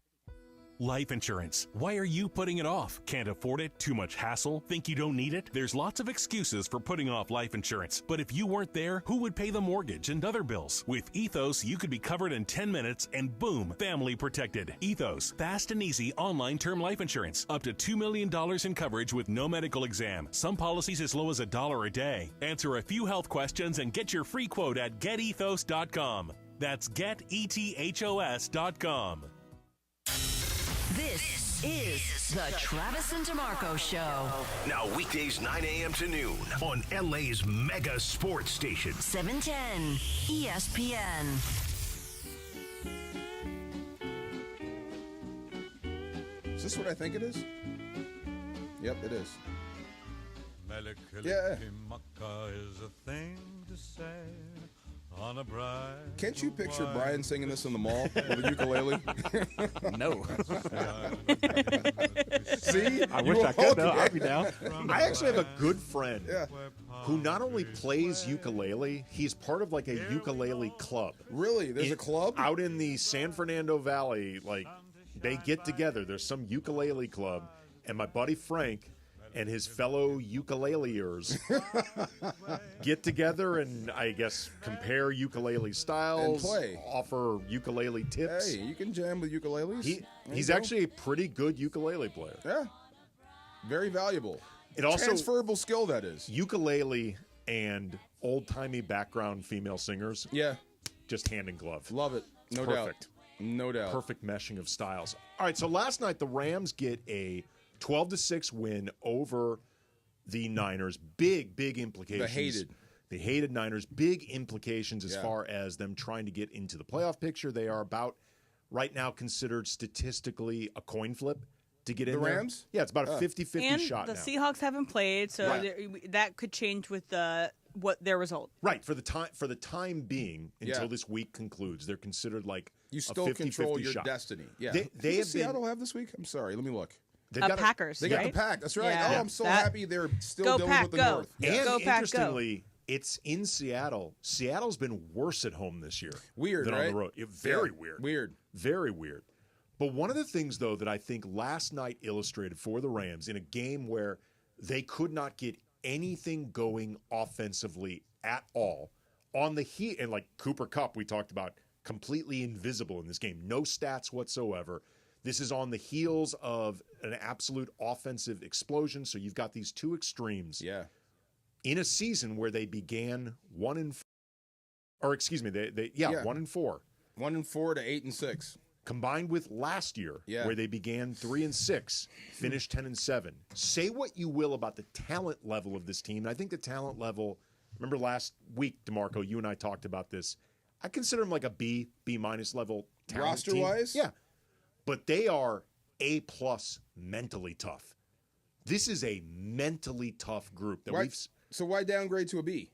Life insurance. Why are you putting it off? Can't afford it? Too much hassle? Think you don't need it? There's lots of excuses for putting off life insurance. But if you weren't there, who would pay the mortgage and other bills? With Ethos, you could be covered in 10 minutes and boom, family protected. Ethos, fast and easy online term life insurance. Up to $2 million in coverage with no medical exam. Some policies as low as $1 a day. Answer a few health questions and get your free quote at getethos.com. That's getethos.com. This is the Travis and DeMarco Show. Now weekdays 9 a.m. to noon on LA's mega sports station. 710 ESPN. Is this what I think it is? Yep, it is. Yeah. Is a thing to say on a bright. Can't you picture Brian singing this in the mall with a ukulele? No. See? I wish I could, though. I'd be down. I actually have a good friend who not only plays ukulele, he's part of like a ukulele club. Really? There's a club? Out in the San Fernando Valley, like, they get together. There's some ukulele club, and my buddy Frank and his fellow ukuleleers get together and, I guess, compare ukulele styles, and play, offer ukulele tips. Hey, you can jam with ukuleles. He's actually a pretty good ukulele player. Yeah, very valuable. It also transferable skill, that is. Ukulele and old-timey background female singers. Yeah, just hand in glove. Love it. No Perfect. doubt. No doubt. Perfect meshing of styles. All right, so last night the Rams get a 12-6 win over the Niners. Big implications. The hated Niners. Big implications as far as them trying to get into the playoff picture. They are about, right now, considered statistically a coin flip to get in the there. Rams? Yeah, it's about a 50-50 shot the now. Seahawks haven't played, so that could change with what their result. Right, for the time being, until this week concludes, they're considered like you still a 50-50 control your shot. destiny. Yeah. They have Seattle have this week? I'm sorry, let me look. They've got Packers. They got the Pack. That's right. Yeah. Oh, I'm so happy they're still Go dealing Pack, with the go. North. And Go Pack, interestingly, it's in Seattle. Seattle's been worse at home this year. Weird, than right? on the road. Very weird. Weird. Very weird. But one of the things, though, that I think last night illustrated for the Rams in a game where they could not get anything going offensively at all on the heat, and like Cooper Kupp, we talked about, completely invisible in this game. No stats whatsoever. This is on the heels of an absolute offensive explosion. So you've got these two extremes. Yeah. In a season where they began 1-4, or excuse me, 1-4. 1-4 to 8-6. Combined with last year, where they began 3-6, finished 10-7. Say what you will about the talent level of this team. And I think the talent level, remember last week, DeMarco, you and I talked about this. I consider them like a B minus level talent roster-wise? Yeah. But they are A+ mentally tough. This is a mentally tough group. So why downgrade to a B?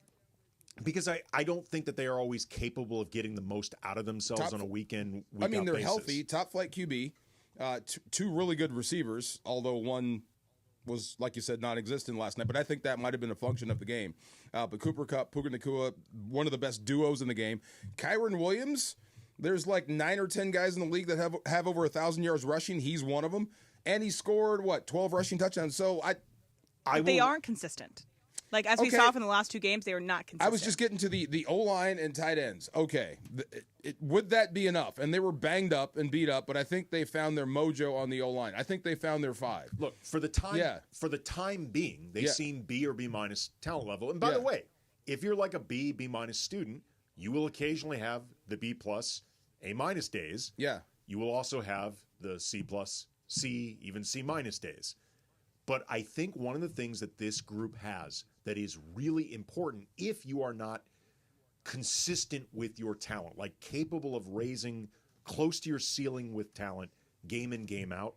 Because I don't think that they are always capable of getting the most out of themselves on a week they're basis. Healthy, top flight QB, two really good receivers, although one was, like you said, non-existent last night. But I think that might have been a function of the game. But Cooper Kupp, Puka Nacua, one of the best duos in the game. Kyron Williams, there's like 9 or 10 guys in the league that have over 1,000 yards rushing. He's one of them. And he scored, 12 rushing touchdowns. So they aren't consistent. Like, as we saw from the last two games, they were not consistent. I was just getting to the O-line and tight ends. Okay. Would that be enough? And they were banged up and beat up, but I think they found their mojo on the O-line. I think they found their 5. Look, for the time being, they seem B or B minus talent level. And by the way, if you're like a B minus student, you will occasionally have the B+, A- days. Yeah. You will also have the C+, C, even C- days. But I think one of the things that this group has that is really important, if you are not consistent with your talent, like capable of raising close to your ceiling with talent, game in, game out,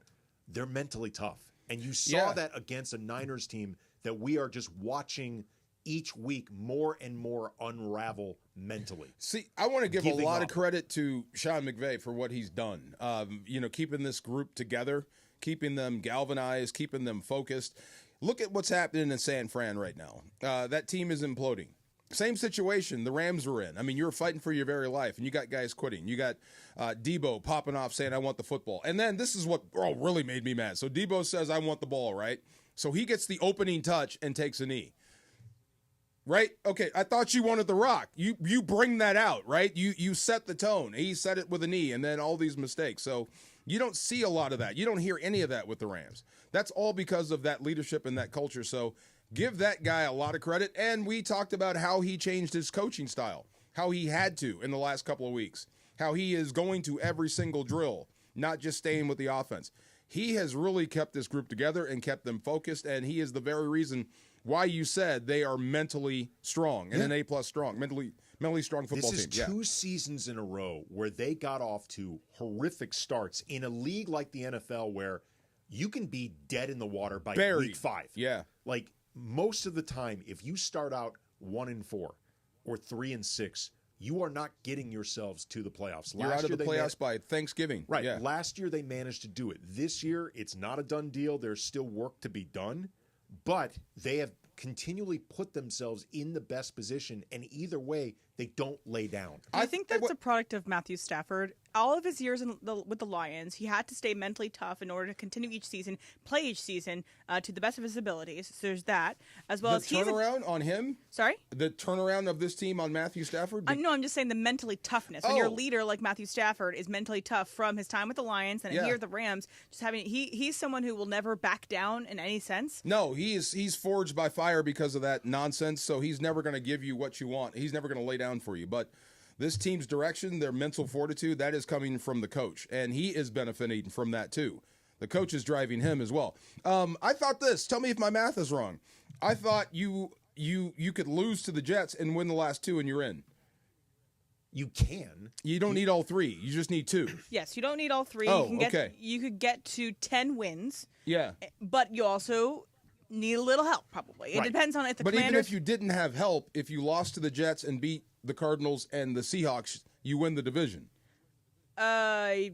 they're mentally tough. And you saw that against a Niners team that we are just watching each week more and more unravel mentally. See, I want to give a lot of credit to Sean McVay for what he's done. Keeping this group together, keeping them galvanized, keeping them focused. Look at what's happening in San Fran right now. That team is imploding. Same situation the Rams were in. I mean, you're fighting for your very life, and you got guys quitting. You got Debo popping off saying, I want the football. And then this is what really made me mad. So Debo says, I want the ball, right? So he gets the opening touch and takes a knee. Right? Okay, I thought you wanted the rock. You bring that out, right? You set the tone. He set it with a knee, and then all these mistakes. So you don't see a lot of that. You don't hear any of that with the Rams. That's all because of that leadership and that culture. So give that guy a lot of credit. And we talked about how he changed his coaching style, how he had to in the last couple of weeks, how he is going to every single drill, not just staying with the offense. He has really kept this group together and kept them focused, and he is the very reason why you said they are mentally strong and an A+ strong, mentally strong football team. This is 2 seasons in a row where they got off to horrific starts in a league like the NFL where you can be dead in the water by week 5. Yeah. Like most of the time, if you start out 1-4 or 3-6, you are not getting yourselves to the playoffs. You're out of the playoffs by Thanksgiving. Right. Yeah. Last year they managed to do it. This year it's not a done deal. There's still work to be done, but they have continually put themselves in the best position, and either way, they don't lay down. I think that's a product of Matthew Stafford. All of his years with the Lions, he had to stay mentally tough in order to continue each season, play each season to the best of his abilities. So there's that, as well as the turnaround on him. Sorry, the turnaround of this team on Matthew Stafford. No, I'm just saying the mentally toughness. When your leader like Matthew Stafford is mentally tough from his time with the Lions and here at the Rams, just having he's someone who will never back down in any sense. No, he's forged by fire because of that nonsense. So he's never going to give you what you want. He's never going to lay down for you, but this team's direction, their mental fortitude, that is coming from the coach, and he is benefiting from that too. The coach is driving him as well. I thought this. Tell me if my math is wrong. I thought you could lose to the Jets and win the last 2, and you're in. You can. You don't need all 3. You just need 2. Yes, you don't need all 3. Oh, okay. You could get to 10 wins. Yeah, but you also need a little help, probably. It depends on if the Commanders... Commanders... even if you didn't have help, if you lost to the Jets and beat the Cardinals and the Seahawks, you win the division. I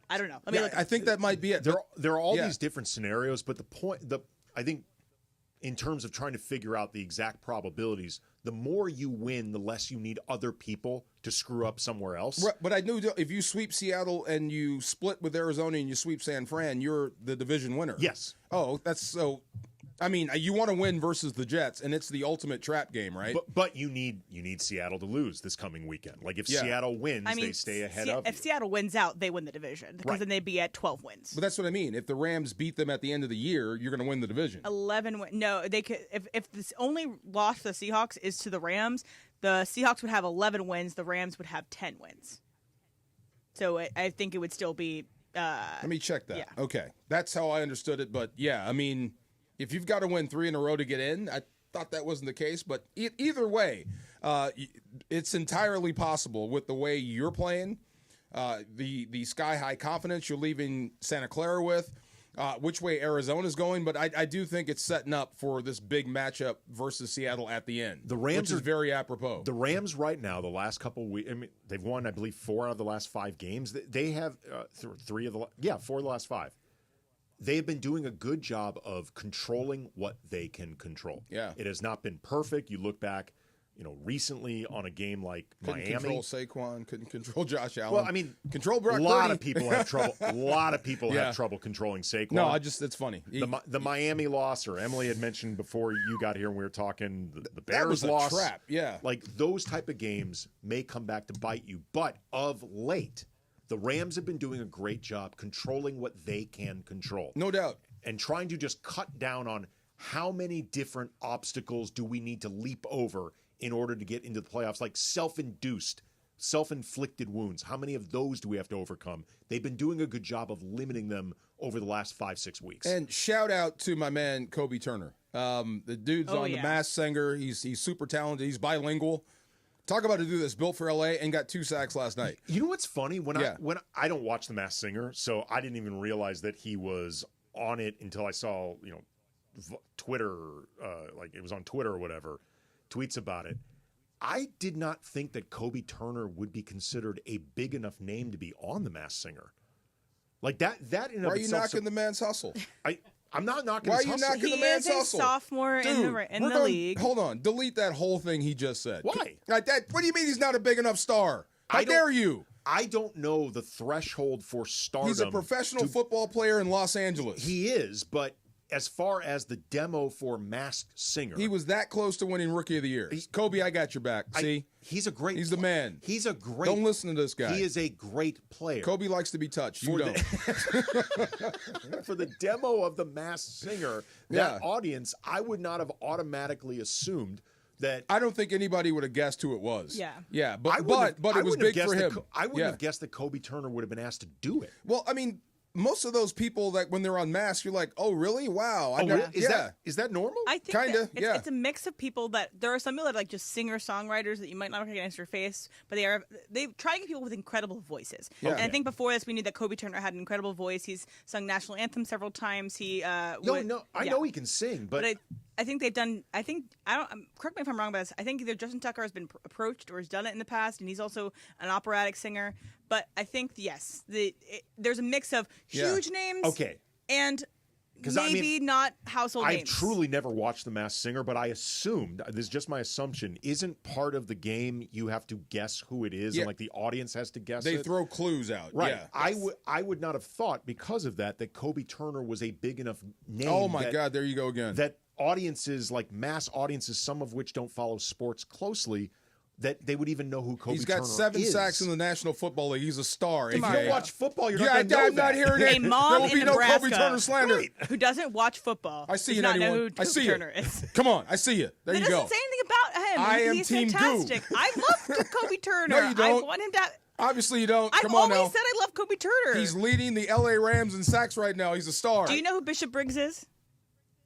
don't know. I think that might be it. There are all these different scenarios, but I think in terms of trying to figure out the exact probabilities, the more you win, the less you need other people to screw up somewhere else. Right, but I knew if you sweep Seattle and you split with Arizona and you sweep San Fran, you're the division winner. Yes. Oh, that's so. I mean, you want to win versus the Jets, and it's the ultimate trap game, right? But you need Seattle to lose this coming weekend. Like if Seattle wins, they stay ahead of you. If Seattle wins out, they win the division because then they'd be at 12 wins. But that's what I mean. If the Rams beat them at the end of the year, you're going to win the division. 11 wins. No, they could. If this only loss to the Seahawks is to the Rams, the Seahawks would have 11 wins. The Rams would have 10 wins. So I think it would still be. Let me check that. Yeah. Okay, that's how I understood it. But yeah, I mean. If you've got to win 3 in a row to get in, I thought that wasn't the case. But either way, it's entirely possible with the way you're playing, the sky-high confidence you're leaving Santa Clara with, which way Arizona's going. But I do think it's setting up for this big matchup versus Seattle at the end. The Rams which is very apropos. The Rams right now, the last couple of weeks, I mean, they've won, I believe, 4 out of the last 5 games. They have 4 of the last 5. They've been doing a good job of controlling what they can control. Yeah. It has not been perfect. You look back, recently on a game like couldn't Miami. Control Saquon, couldn't control Josh Allen. Well, I mean, control Brock A lot Purdy. of people have trouble. A lot of people have trouble controlling Saquon. No, it's funny. The Miami loss, or Emily had mentioned before you got here and we were talking, the Bears that was loss. A trap, yeah. Like those type of games may come back to bite you, but of late, the Rams have been doing a great job controlling what they can control. No doubt. And trying to just cut down on how many different obstacles do we need to leap over in order to get into the playoffs, like self-induced, self-inflicted wounds. How many of those do we have to overcome? They've been doing a good job of limiting them over the last 5-6 weeks. And shout out to my man, Kobe Turner. The dude's on The Masked Singer. He's super talented. He's bilingual. Talk about to do this. Built for L.A. and got 2 sacks last night. You know what's funny? When I don't watch The Masked Singer, so I didn't even realize that he was on it until I saw, Twitter, like it was on Twitter or whatever, tweets about it. I did not think that Kobe Turner would be considered a big enough name to be on The Masked Singer. Like that in Why of are you itself. knocking the man's hustle? I'm not knocking Why his are you hustle. knocking the man's hustle? He is a sophomore in the league. Hold on. Delete that whole thing he just said. Why? Like that. What do you mean he's not a big enough star? How dare you? I don't know the threshold for stardom. He's a professional football player in Los Angeles. He is, but as far as the demo for Masked Singer, He was that close to winning Rookie of the Year. Kobe, I got your back. See? He's a great He's the man. He's a great Don't listen to this guy. He is a great player. Kobe likes to be touched. You don't. For the demo of the Masked Singer, that audience, I would not have automatically assumed that. I don't think anybody would have guessed who it was. Yeah. Yeah, but it was big for him. I wouldn't have guessed that Kobe Turner would have been asked to do it. Well, I mean, most of those people that when they're on Mask, you're like, oh, really? Wow. Is that normal? I think Kinda, it's a mix of people that there are some people that are like just singer-songwriters that you might not recognize their face, but they try to get people with incredible voices. Yeah. And I think before this we knew that Kobe Turner had an incredible voice. He's sung national anthem several times. He I know he can sing, but I think they've done. Correct me if I'm wrong about this. I think either Justin Tucker has been approached or has done it in the past, and he's also an operatic singer. But I think there's a mix of huge names, and maybe not household names. I've truly never watched The Masked Singer, but I assumed, this is just my assumption, isn't part of the game you have to guess who it is, and like the audience has to guess They it? throw clues out. Right. Yeah. I would not have thought because of that Kobe Turner was a big enough name. Oh my God, there you go again. That audiences, like mass audiences, some of which don't follow sports closely, that they would even know who Kobe Turner is. He's got 7 sacks in the National Football League. He's a star. If you don't watch football, you're not going to know I'm not hearing it. A mom There will be in no Nebraska Kobe Turner slander. who doesn't watch football. I see does you, not know 91. who I see Kobe Turner you. is. Come on, I see you. There That you go. doesn't say anything about him. I am He's Team fantastic. Goo. I love Kobe Turner. No, you don't. I want him to. Obviously, you don't. I've Come on always now. said I love Kobe Turner. He's leading the L.A. Rams in sacks right now. He's a star. Do you know who Bishop Briggs is?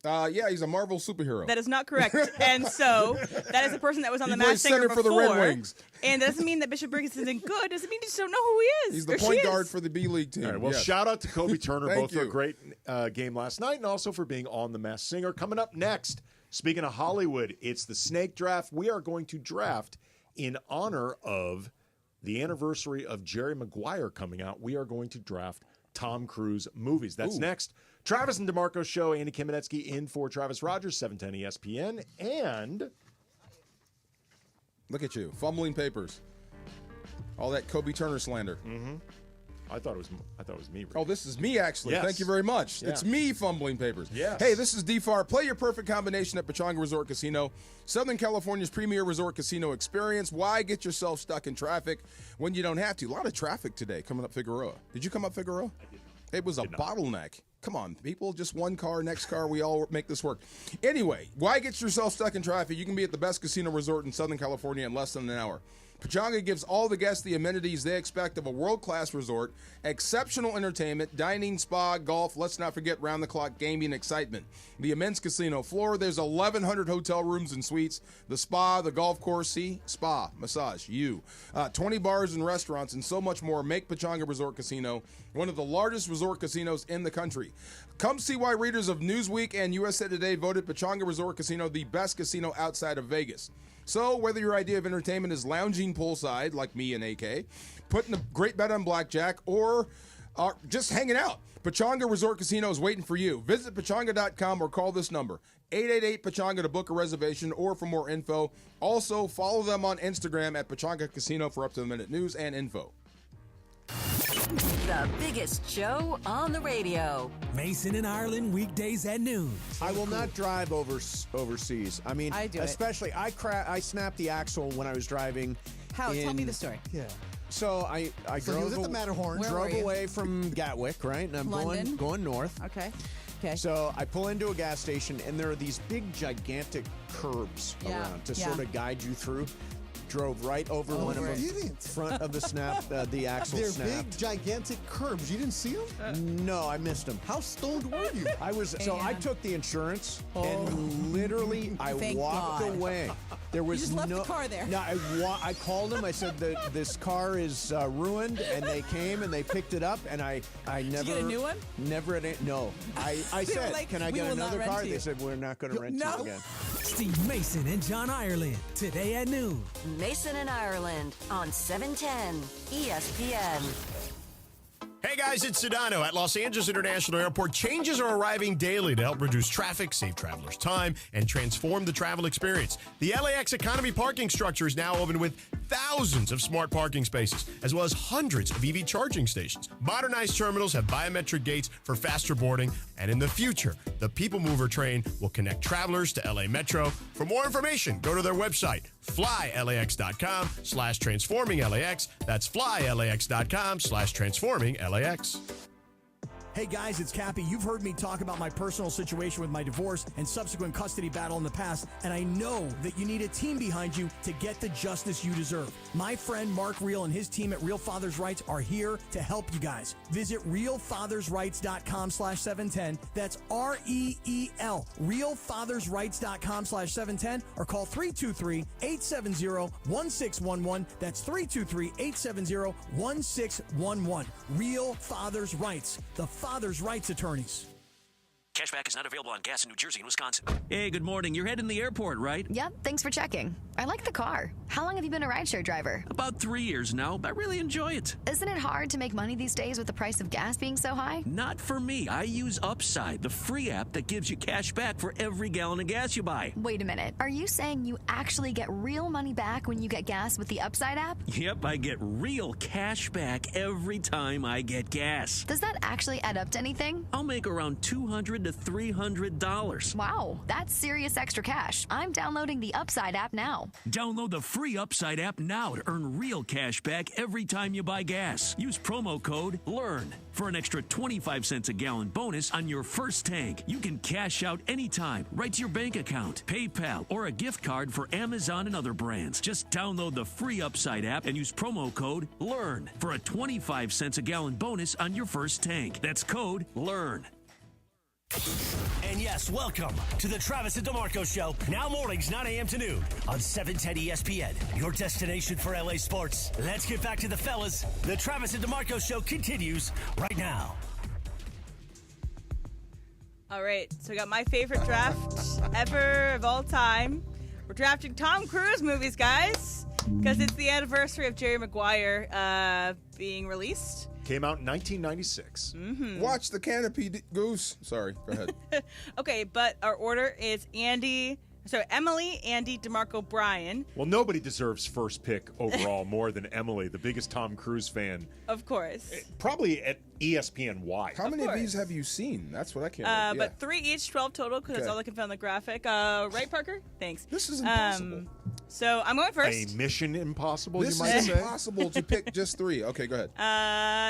Yeah, he's a Marvel superhero. That is not correct. And so that is the person that was on the Masked Singer center before. for the Red Wings. And that doesn't mean that Bishop Briggs isn't good. It doesn't mean you just don't know who he is. He's the point guard for the B-League team. All right, well, yes. shout out to Kobe Turner, Thank both for a you. great game last night and also for being on The Masked Singer. Coming up next, speaking of Hollywood, it's the Snake Draft. We are going to draft in honor of the anniversary of Jerry Maguire coming out. We are going to draft Tom Cruise movies. That's next. Travis and DeMarco Show. Andy Kamenetsky in for Travis Rogers, 710 ESPN. And look at you, fumbling papers. All that Kobe Turner slander. Mm-hmm. I thought it was me. Rick. Oh, this is me, actually. Yes. Thank you very much. Yeah. It's me fumbling papers. Yes. Hey, this is DFAR. Play your perfect combination at Pechanga Resort Casino, Southern California's premier resort casino experience. Why get yourself stuck in traffic when you don't have to? A lot of traffic today coming up Figueroa. Did you come up Figueroa? I did not. It was a bottleneck. Come on, people, just one car, next car, we all make this work. Anyway, why get yourself stuck in traffic? You can be at the best casino resort in Southern California in less than an hour. Pechanga gives all the guests the amenities they expect of a world-class resort, exceptional entertainment, dining, spa, golf, let's not forget round-the-clock gaming excitement. The immense casino floor, there's 1,100 hotel rooms and suites, the spa, the golf course, spa, massage, 20 bars and restaurants, and so much more make Pechanga Resort Casino one of the largest resort casinos in the country. Come see why readers of Newsweek and USA Today voted Pechanga Resort Casino the best casino outside of Vegas. So whether your idea of entertainment is lounging poolside, like me and AK, putting a great bet on blackjack, or just hanging out, Pechanga Resort Casino is waiting for you. Visit Pechanga.com or call this number, 888-PECHANGA, to book a reservation or for more info. Also, follow them on Instagram at Pechanga Casino for up-to-the-minute news and info. The biggest show on the radio. Mason in Ireland, weekdays at noon. I will not drive overseas. I mean, I do it. especially I snapped the axle when I was driving. How? Tell me the story. Yeah. So I So he was at the Matterhorn. Where were drove you? away from Gatwick, right? And I'm London? going north. Okay. So I pull into a gas station, and there are these big, gigantic curbs around to sort of guide you through. drove right over one of them. Front of the snap, the axle They're snapped. big, gigantic curbs. You didn't see them? No, I missed them. How stoned were you? I took the insurance and literally I Thank walked God. away. There was You just left the car there. No, I called them. I said that this car is ruined, and they came and they picked it up, and I never. Did you get a new one? Never. No. I They said, were like, can I "We get will not another rent car? to They you." said we're not going to rent No. you again. Steve Mason and John Ireland, today at noon. Mason and Ireland on 710 ESPN. Hey guys, it's Sedano at Los Angeles International Airport. Changes are arriving daily to help reduce traffic, save travelers time, and transform the travel experience. The LAX Economy parking structure is now open with thousands of smart parking spaces, as well as hundreds of EV charging stations. Modernized terminals have biometric gates for faster boarding, and in the future, the People Mover train will connect travelers to LA Metro. For more information, go to their website, flylax.com/transforming-LAX. That's flylax.com/transforming-LAX. Hey guys, it's Cappy. You've heard me talk about my personal situation with my divorce and subsequent custody battle in the past, and I know that you need a team behind you to get the justice you deserve. My friend Mark Reel and his team at Real Fathers Rights are here to help you guys. Visit realfathersrights.com/710. That's REEL, realfathersrights.com/710, or call 323-870-1611. That's 323-870-1611. Real Fathers Rights, the Father's Rights Attorneys. Cashback is not available on gas in New Jersey and Wisconsin. Hey, good morning. You're heading to the airport, right? Yep, thanks for checking. I like the car. How long have you been a rideshare driver? About 3 years now. I really enjoy it. Isn't it hard to make money these days with the price of gas being so high? Not for me. I use Upside, the free app that gives you cash back for every gallon of gas you buy. Wait a minute. Are you saying you actually get real money back when you get gas with the Upside app? Yep, I get real cash back every time I get gas. Does that actually add up to anything? I'll make around $200 to $300. Wow, that's serious extra cash. I'm downloading the Upside app now. Download the free Upside app now to earn real cash back every time you buy gas. Use promo code LEARN for an extra 25 cents a gallon bonus on your first tank. You can cash out anytime, right to your bank account, PayPal, or a gift card for Amazon and other brands. Just download the free Upside app and use promo code LEARN for a 25 cents a gallon bonus on your first tank. That's code LEARN. And yes, welcome to the Travis and DeMarco Show. Now mornings, 9 a.m. to noon on 710 ESPN, your destination for LA sports. Let's get back to the fellas. The Travis and DeMarco Show continues right now. All right, so I got my favorite draft ever of all time. We're drafting Tom Cruise movies, guys, because it's the anniversary of Jerry Maguire being released. Came out in 1996. Mm-hmm. Watch the Canopy Goose. Sorry, go ahead. Okay, but our order is Emily, Andy, DeMarco, Brian. Well, nobody deserves first pick overall more than Emily, the biggest Tom Cruise fan. Of course. Probably at ESPN-wide. How many of these have you seen? That's what I can't But 3 each, 12 total, because that's all I can find on the graphic. Right, Parker? Thanks. This is impossible. So I'm going first. A mission impossible, This you might is say? impossible to pick just 3. Okay, go ahead.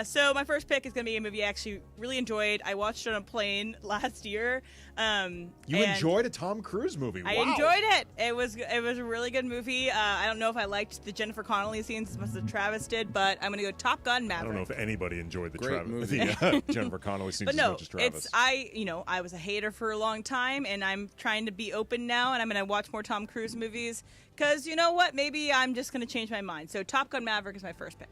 So my first pick is going to be a movie I actually really enjoyed. I watched it on a plane last year. You enjoyed a Tom Cruise movie? Wow. I enjoyed it. It was a really good movie. I don't know if I liked the Jennifer Connelly scenes as much as Travis did, but I'm going to go Top Gun Maverick. I don't know if anybody enjoyed the movie. Jennifer Connelly scenes but no, as much as Travis. I was a hater for a long time, and I'm trying to be open now, and I'm going to watch more Tom Cruise movies because you know what? Maybe I'm just going to change my mind. So Top Gun Maverick is my first pick.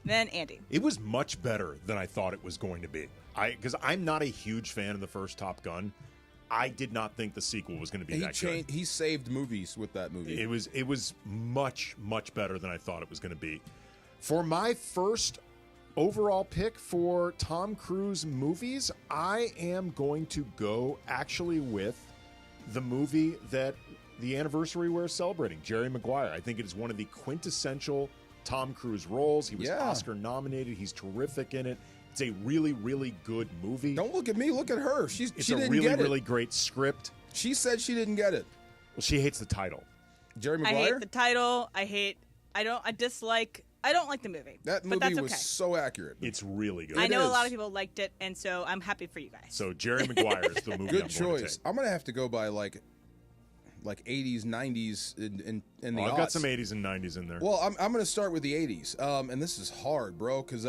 Then Andy. It was much better than I thought it was going to be. Because I'm not a huge fan of the first Top Gun. I did not think the sequel was going to be that good. He saved movies with that movie. It was much, much better than I thought it was going to be. For my first overall pick for Tom Cruise movies, I am going to go actually with the movie that the anniversary we're celebrating, Jerry Maguire. I think it is one of the quintessential Tom Cruise roles. He was Oscar nominated. He's terrific in it. It's a really, really good movie. Don't look at me. Look at her. She it's didn't a really, get it. really great script. She said she didn't get it. Well, she hates the title. Jerry Maguire? I hate the title. I don't like the movie. That but that's movie okay. was so accurate. It's really good. I know a lot of people liked it, and so I'm happy for you guys. So Jerry Maguire is the movie Good I'm choice. going to take. I'm going to have to go by like like 80s, 90s in the I've aughts. got some 80s and 90s in there. Well, I'm going to start with the 80s, and this is hard, bro, because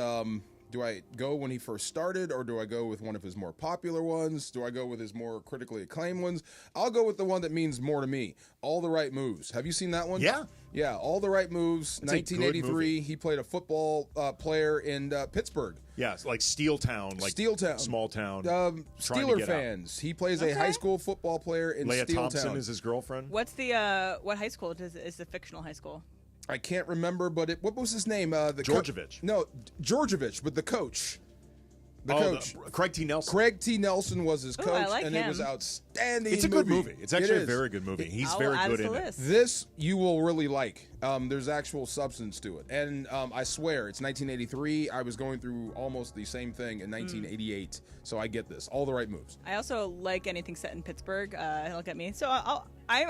do I go when he first started, or do I go with one of his more popular ones? Do I go with his more critically acclaimed ones? I'll go with the one that means more to me, All the Right Moves. Have you seen that one? Yeah. Yeah, All the Right Moves, It's a good 1983. movie. He played a football player in Pittsburgh. Yeah, it's like Steel Town, like Steel Town. small town. Steeler to get fans. He plays a high school football player in Leah Steel Thompson Town. is his girlfriend. What's the what high school is the fictional high school? I can't remember, but what was his name? Georgievich. No, Georgievich, but the coach. The coach. Craig T. Nelson. Craig T. Nelson was his Ooh, coach, I like and him. it was outstanding. It's a good movie. It's actually It a is. very good movie. He's I'll very add good it to in the it. list. This you will really like. There's actual substance to it, and I swear it's 1983. I was going through almost the same thing in 1988, so I get this. All the right moves. I also like anything set in Pittsburgh. Look at me. So I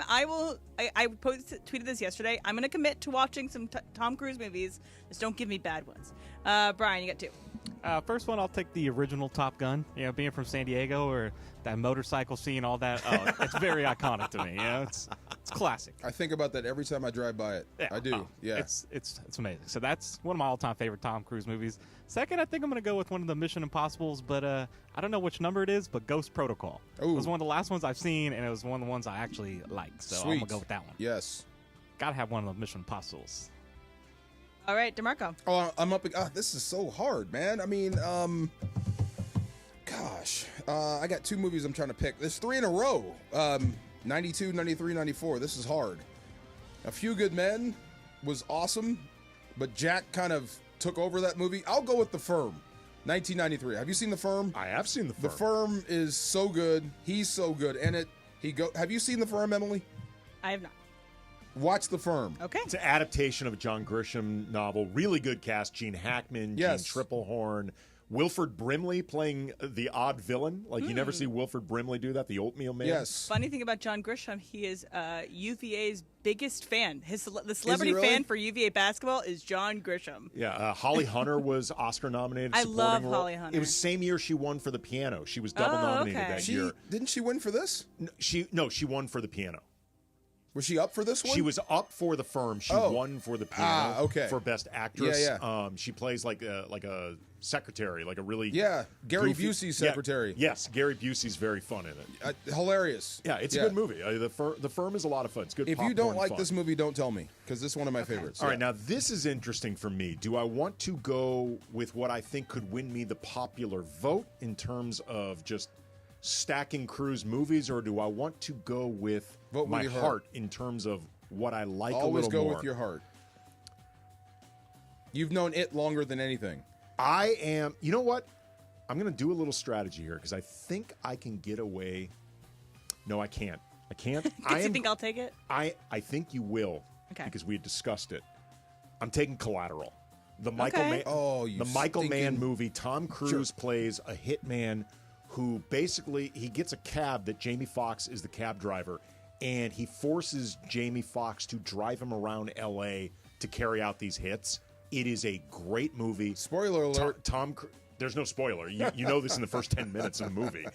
tweeted this yesterday. I'm going to commit to watching some Tom Cruise movies. Just don't give me bad ones. Brian, you got two. First one, I'll take the original Top Gun. You know, being from San Diego, or that motorcycle scene, all that. Oh, it's very iconic to me. You know, it's classic. I think about that every time I drive by it. Yeah, I do. oh, Yeah. It's amazing. So that's one of my all-time favorite Tom Cruise movies. Second, I think I'm going to go with one of the Mission Impossibles, but I don't know which number it is, but Ghost Protocol. Ooh. It was one of the last ones I've seen, and it was one of the ones I actually liked. So I'm going to go with that one. Yes. Got to have one of the Mission Impossibles. All right, DeMarco. Oh, I'm up. This is so hard, man. I mean, gosh, I got two movies I'm trying to pick. There's three in a row. 92, 93, 94. This is hard. A Few Good Men was awesome, but Jack kind of took over that movie. I'll go with The Firm, 1993. Have you seen The Firm? I have seen The Firm. The Firm is so good. He's so good. And have you seen The Firm, Emily? I have not. Watch The Firm. Okay. It's an adaptation of a John Grisham novel. Really good cast. Gene Hackman, Yes. Gene Triplehorn, Wilford Brimley playing the odd villain. Like, you never see Wilford Brimley do that, the Oatmeal Man. Yes. Funny thing about John Grisham, he is UVA's biggest fan. The celebrity really? fan for UVA basketball is John Grisham. Yeah, Holly Hunter was Oscar nominated. I supporting love role. Holly Hunter. It was the same year she won for The Piano. She was double nominated okay. that year. Didn't she win for this? She won for The Piano. Was she up for this one? She was up for The Firm. She won for The Piano okay. for Best Actress. Yeah. She plays like a secretary, like a really Gary goofy- Busey's secretary. Yes, Gary Busey's very fun in it. Hilarious. Yeah, it's a good movie. The Firm is a lot of fun. It's good. If you don't popcorn like fun. this movie, don't tell me, because this is one of my favorites. All right, now this is interesting for me. Do I want to go with what I think could win me the popular vote in terms of just stacking Cruise movies, or do I want to go with Vote with my your heart. heart in terms of what I like Always a little go more? with your heart. You've known it longer than anything. I am. You know what? I'm going to do a little strategy here because I think I can get away. No, I can't. I can't. Because you think I'll take it? I think you will. Okay. Because we had discussed it. I'm taking Collateral. The Michael Okay. Mann. Oh, you the Michael Mann stinking- movie. Tom Cruise plays a hitman who basically he gets a cab that Jamie Foxx is the cab driver, and he forces Jamie Foxx to drive him around L.A. to carry out these hits. It is a great movie. Spoiler alert. There's no spoiler. You know this in the first 10 minutes of the movie.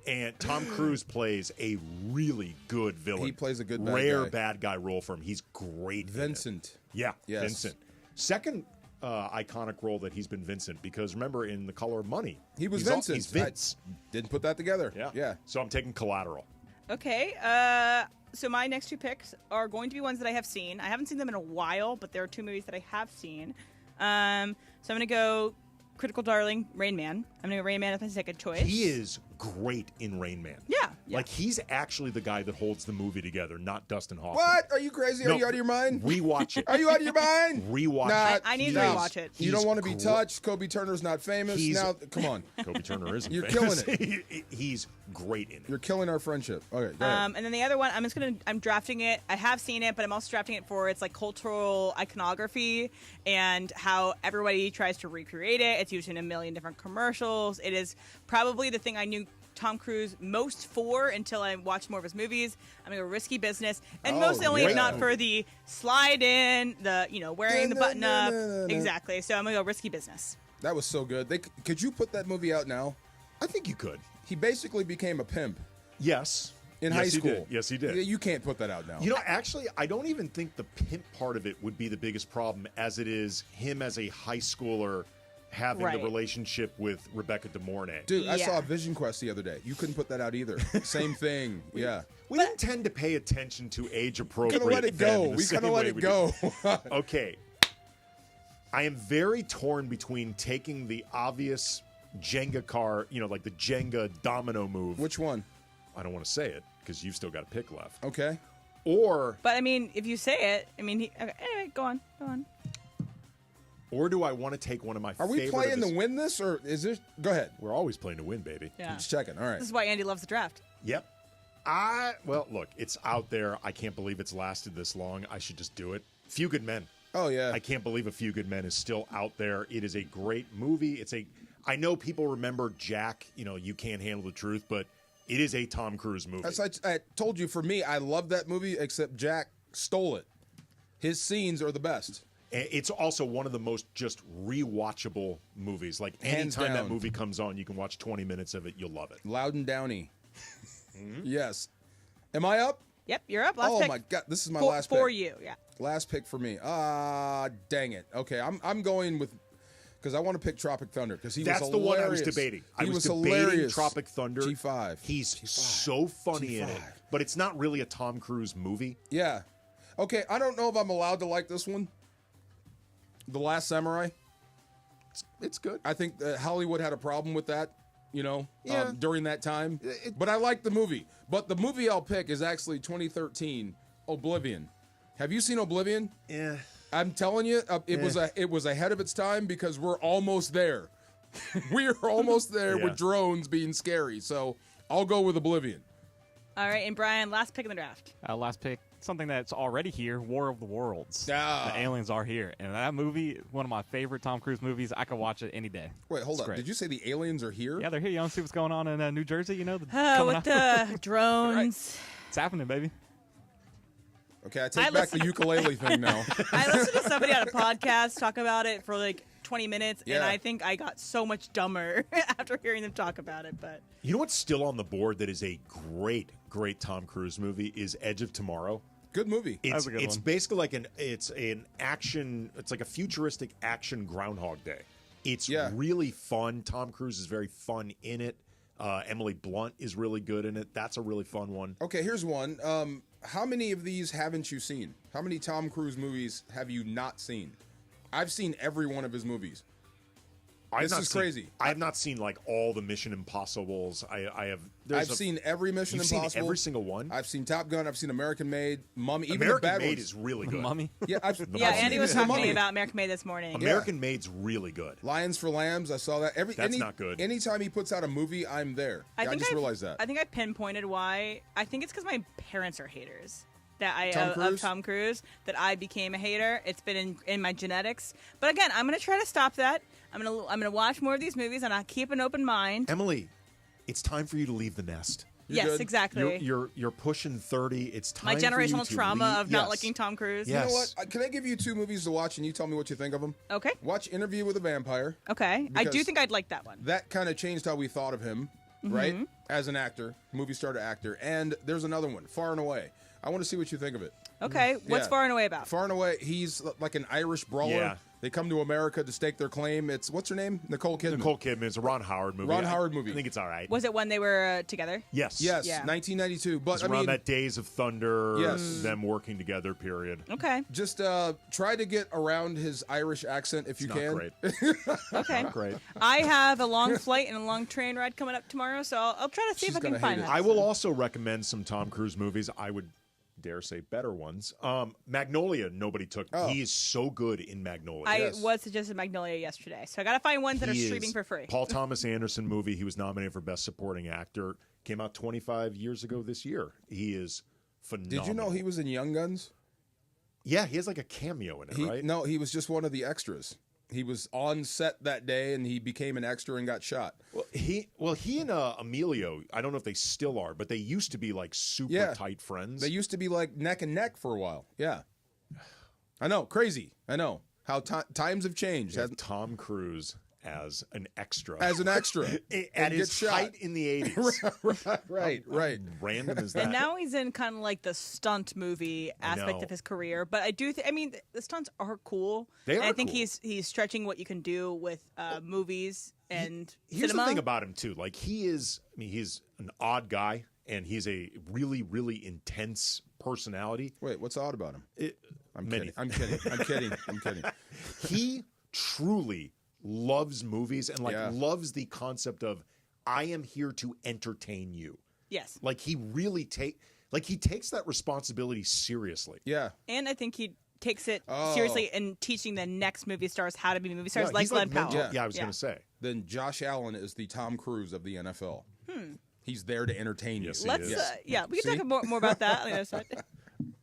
And Tom Cruise plays a really good villain. He plays a good bad rare guy. bad guy role for him. He's great. in it. Vincent. Yeah, Yes. Vincent. Second iconic role that he's been Vincent, because remember in The Color of Money, He was he's Vincent. He's Vince. I didn't put that together. Yeah. So I'm taking Collateral. Okay. So my next two picks are going to be ones that I have seen. I haven't seen them in a while, but there are two movies that I have seen. So I'm going to go Critical Darling, Rain Man. I'm going to go Rain Man as my second choice. He is great in Rain Man. Yeah. Like, he's actually the guy that holds the movie together, not Dustin Hoffman. What? Are you crazy? No, Are you out of your mind? Rewatch it. Are you out of your mind? Rewatch Nah, it. I need to no. rewatch it. You don't He's want to be gr- touched. Kobe Turner's not famous. Now, come on. Kobe Turner isn't You're famous. killing He's great in it. You're killing our friendship. Okay, go ahead. And then the other one, I'm drafting it. I have seen it, but I'm also drafting it for its like cultural iconography and how everybody tries to recreate it. It's used in a million different commercials. It is probably the thing I knew Tom Cruise most for until I watched more of his movies. I'm gonna go Risky Business, and mostly only if not for the slide in, the wearing the button up. Exactly. So I'm gonna go Risky Business. That was so good. Could you put that movie out now? I think you could. He basically became a pimp. Yes. in high school. Yes, he did. You can't put that out now. You know, actually, I don't even think the pimp part of it would be the biggest problem, as it is him as a high schooler having the relationship with Rebecca De Mornay. Dude, I saw Vision Quest the other day. You couldn't put that out either. Same thing. Yeah. We didn't tend to pay attention to age-appropriate. We kind of let it go. We kind of let it go. Okay. I am very torn between taking the obvious Jenga car, like the Jenga domino move. Which one? I don't want to say it because you've still got a pick left. Okay. Or. But, I mean, if you say it, okay, anyway, go on. Or do I want to take one of my Are we playing to win this, or is this? Go ahead. We're always playing to win, baby. Yeah. Just checking. All right. This is why Andy loves the draft. Yep. Well, look, it's out there. I can't believe it's lasted this long. I should just do it. Few Good Men. Oh, yeah. I can't believe A Few Good Men is still out there. It is a great movie. I know people remember Jack, You Can't Handle the Truth, but it is a Tom Cruise movie. As I told you, for me, I love that movie, except Jack stole it. His scenes are the best. It's also one of the most just rewatchable movies. Like, anytime that movie comes on, you can watch 20 minutes of it. You'll love it. Loud and Downey. Yes. Am I up? Yep, you're up. Last pick. Oh, my God. This is my last pick. For you, yeah. Last pick for me. Dang it. Okay, I'm going with... Because I want to pick Tropic Thunder. Because he was hilarious. That's the one I was debating. I was debating hilarious. Tropic Thunder. G5. He's so funny in it. But it's not really a Tom Cruise movie. Yeah. Okay, I don't know if I'm allowed to like this one. The Last Samurai. It's good. I think Hollywood had a problem with that, during that time. But I like the movie. But the movie I'll pick is actually 2013, Oblivion. Have you seen Oblivion? Yeah. I'm telling you, it was ahead of its time because we're almost there. We're almost there with drones being scary. So I'll go with Oblivion. All right, and Brian, last pick in the draft. Last pick, something that's already here, War of the Worlds. Ah. The aliens are here. And that movie, one of my favorite Tom Cruise movies. I could watch it any day. Wait, hold on. Great. Did you say the aliens are here? Yeah, they're here. You want to see what's going on in New Jersey? With the drones. It's happening, baby. Okay, I take back the ukulele thing now. I listened to somebody on a podcast talk about it for like 20 minutes, and I think I got so much dumber after hearing them talk about it. But you know what's still on the board that is a great Tom Cruise movie is Edge of Tomorrow. Good movie. It's basically like an action. It's like a futuristic action Groundhog Day. It's really fun. Tom Cruise is very fun in it. Emily Blunt is really good in it. That's a really fun one. Okay, here's one. How many of these haven't you seen? How many Tom Cruise movies have you not seen? I've seen every one of his movies. This is crazy. I have not seen like all the Mission Impossibles. I've seen every Mission Impossible. Seen every single one. I've seen Top Gun. I've seen American Made, Mummy. Even American the bad Made ones. is really good. Mummy. Yeah, Andy was talking to me about American Made this morning. American Made's really good. Lions for Lambs. I saw that. That's not good. Anytime he puts out a movie, I'm there. I just realized that. I think I pinpointed why. I think it's because my parents are haters. Of Tom Cruise, that I became a hater. It's been in my genetics. But again, I'm going to try to stop that. I'm going to watch more of these movies, and I'll keep an open mind. Emily, it's time for you to leave the nest. Yes, exactly. You're pushing 30. It's time. My generational for you to trauma leave. of not liking Tom Cruise. Yes. You know what? Can I give you 2 movies to watch, and you tell me what you think of them? Okay. Watch Interview with a Vampire. Okay. I do think I'd like that one. That kind of changed how we thought of him, right? As an actor, movie star to actor. And there's another one, Far and Away. I want to see what you think of it. Okay. What's Far and Away about? Far and Away, he's like an Irish brawler. Yeah. They come to America to stake their claim. It's, what's her name? Nicole Kidman. Nicole Kidman. It's a Ron Howard movie. Ron Howard movie. I think it's all right. Was it when they were together? Yes. Yes, Yeah. 1992. But It's around that Days of Thunder, Yes. them working together period. Okay. Just try to get around his Irish accent if you can. Great. Okay. Not great. I have a long flight and a long train ride coming up tomorrow, so I'll try to see if I can find that. I will also recommend some Tom Cruise movies. I would dare say better ones. Magnolia, nobody took. He is so good in Magnolia. I was suggested Magnolia yesterday, so I got to find ones that are streaming for free. Paul Thomas Anderson movie. He was nominated for Best Supporting Actor. Came out 25 years ago this year. He is phenomenal. Did you know he was in Young Guns? Yeah, he has like a cameo in it, right? No, he was just one of the extras. He was on set that day, and he became an extra and got shot. Well, he and Emilio, I don't know if they still are, but they used to be like super tight friends. They used to be like neck and neck for a while. Yeah. I know. Crazy. I know. How times have changed. Yeah, Tom Cruise as an extra. As an extra. At his height in the 80s. Right. How random is that? And now he's in kind of like the stunt movie aspect of his career. But I do the stunts are cool. They are I think cool. he's stretching what you can do with movies and Here's cinema. the thing about him, too. Like, he's an odd guy, and he's a really, really intense personality. Wait, what's odd about him? I'm kidding. He truly loves movies and loves the concept of, I am here to entertain you. Yes. Like, he really takes that responsibility seriously. Yeah. And I think he takes it seriously in teaching the next movie stars how to be movie stars, like Glenn Powell. Yeah, I was going to say. Then Josh Allen is the Tom Cruise of the NFL. He's there to entertain you. Yes, Let's, we can talk more about that on the other side.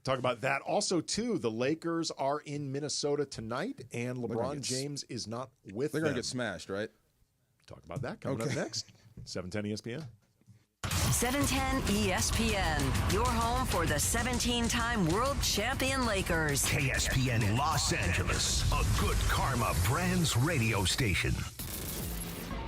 Talk about that. Also, too, the Lakers are in Minnesota tonight, and LeBron James is not with them. They're going to get smashed, right? Talk about that coming up next. 710 ESPN. 710 ESPN, your home for the 17-time world champion Lakers. KSPN Los Angeles, a Good Karma Brands radio station.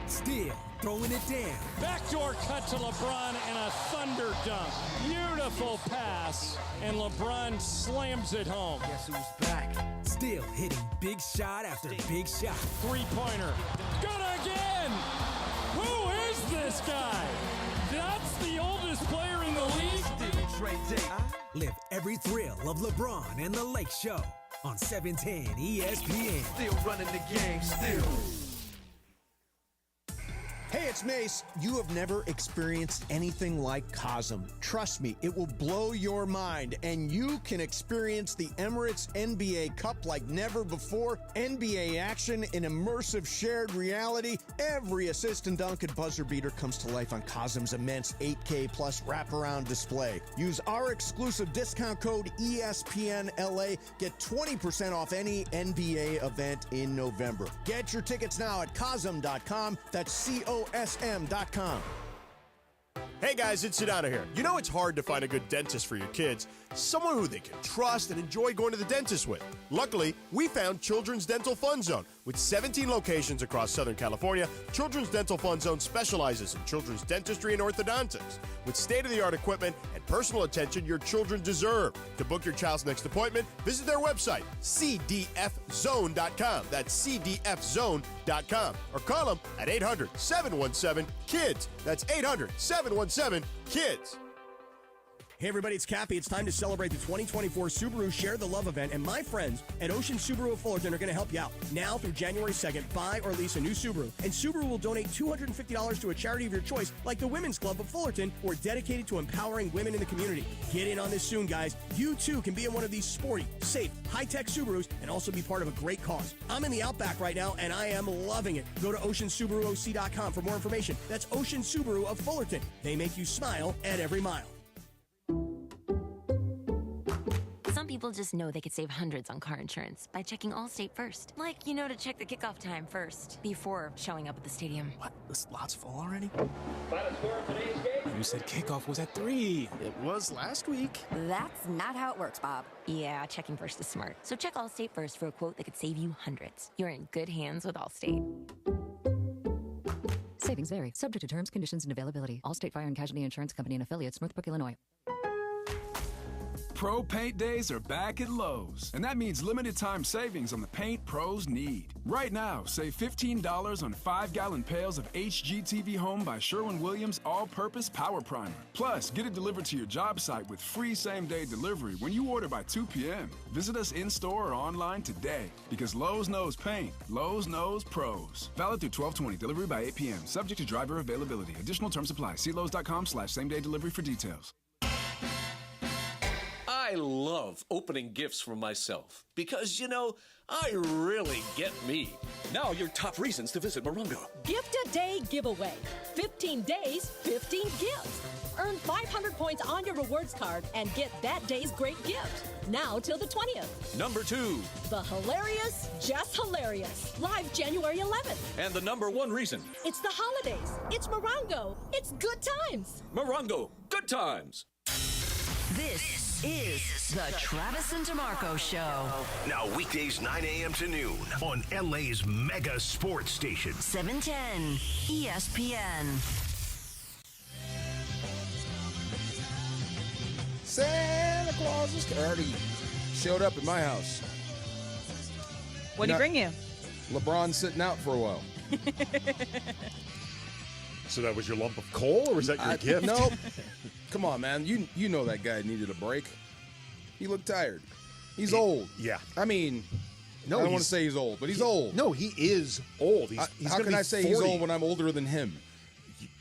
Still throwing it down. Backdoor cut to LeBron and a thunder dunk. Beautiful pass, and LeBron slams it home. Guess who's back? Still hitting big shot after big shot. Three-pointer. Good again! Who is this guy? That's the oldest player in the league. Live every thrill of LeBron and the Lake Show on 710 ESPN. Still running the game, still. Hey, it's Mace. You have never experienced anything like Cosm. Trust me, it will blow your mind, and you can experience the Emirates NBA Cup like never before. NBA action in immersive shared reality. Every assist and dunk and buzzer beater comes to life on Cosm's immense 8K plus wraparound display. Use our exclusive discount code ESPNLA. Get 20% off any NBA event in November. Get your tickets now at Cosm.com. That's COSM.com. Hey guys, it's Sedano here. You know it's hard to find a good dentist for your kids, someone who they can trust and enjoy going to the dentist with. Luckily, we found Children's Dental Fun Zone. With 17 locations across Southern California, Children's Dental Fun Zone specializes in children's dentistry and orthodontics. With state-of-the-art equipment and personal attention your children deserve. To book your child's next appointment, visit their website, cdfzone.com. That's cdfzone.com. Or call them at 800-717-KIDS. That's 800-717-KIDS. Hey everybody, it's Cappy. It's time to celebrate the 2024 Subaru Share the Love event, and my friends at Ocean Subaru of Fullerton are going to help you out. Now through January 2nd, buy or lease a new Subaru, and Subaru will donate $250 to a charity of your choice, like the Women's Club of Fullerton, who are dedicated to empowering women in the community. Get in on this soon, guys. You too can be in one of these sporty, safe, high-tech Subarus and also be part of a great cause. I'm in the Outback right now, and I am loving it. Go to OceanSubaruOC.com for more information. That's Ocean Subaru of Fullerton. They make you smile at every mile. Some people just know they could save hundreds on car insurance by checking Allstate first. Like, to check the kickoff time first before showing up at the stadium. What? The slot's full already? Final score of today's game? You said kickoff was at 3. It was last week. That's not how it works, Bob. Yeah, checking first is smart. So check Allstate first for a quote that could save you hundreds. You're in good hands with Allstate. Savings vary. Subject to terms, conditions, and availability. Allstate Fire and Casualty Insurance Company and affiliates, Northbrook, Illinois. Pro Paint Days are back at Lowe's, and that means limited time savings on the paint pros need. Right now, save $15 on 5-gallon pails of HGTV Home by Sherwin-Williams All-Purpose Power Primer. Plus, get it delivered to your job site with free same-day delivery when you order by 2 p.m. Visit us in-store or online today, because Lowe's knows paint. Lowe's knows pros. Valid through 12/20. Delivery by 8 p.m. Subject to driver availability. Additional terms apply. See Lowe's.com/same-day delivery for details. I love opening gifts for myself because, I really get me. Now your top reasons to visit Morongo. Gift a Day giveaway. 15 days, 15 gifts. Earn 500 points on your rewards card and get that day's great gift. Now till the 20th. Number 2. The Hilarious, Just Hilarious. Live January 11th. And the number 1 reason. It's the holidays. It's Morongo. It's good times. Morongo. Good times. This is the Travis and DeMarco Show. Now weekdays 9 a.m. to noon on LA's mega sports station. 710 ESPN. Santa Claus already showed up at my house. What did he bring you? LeBron sitting out for a while. So that was your lump of coal, or was that your gift? Nope. Come on, man. You know that guy needed a break. He looked tired. He's old. Yeah. I mean, no, I don't want to say he's old, but he's old. No, he is old. He's how can I say 40. He's old when I'm older than him?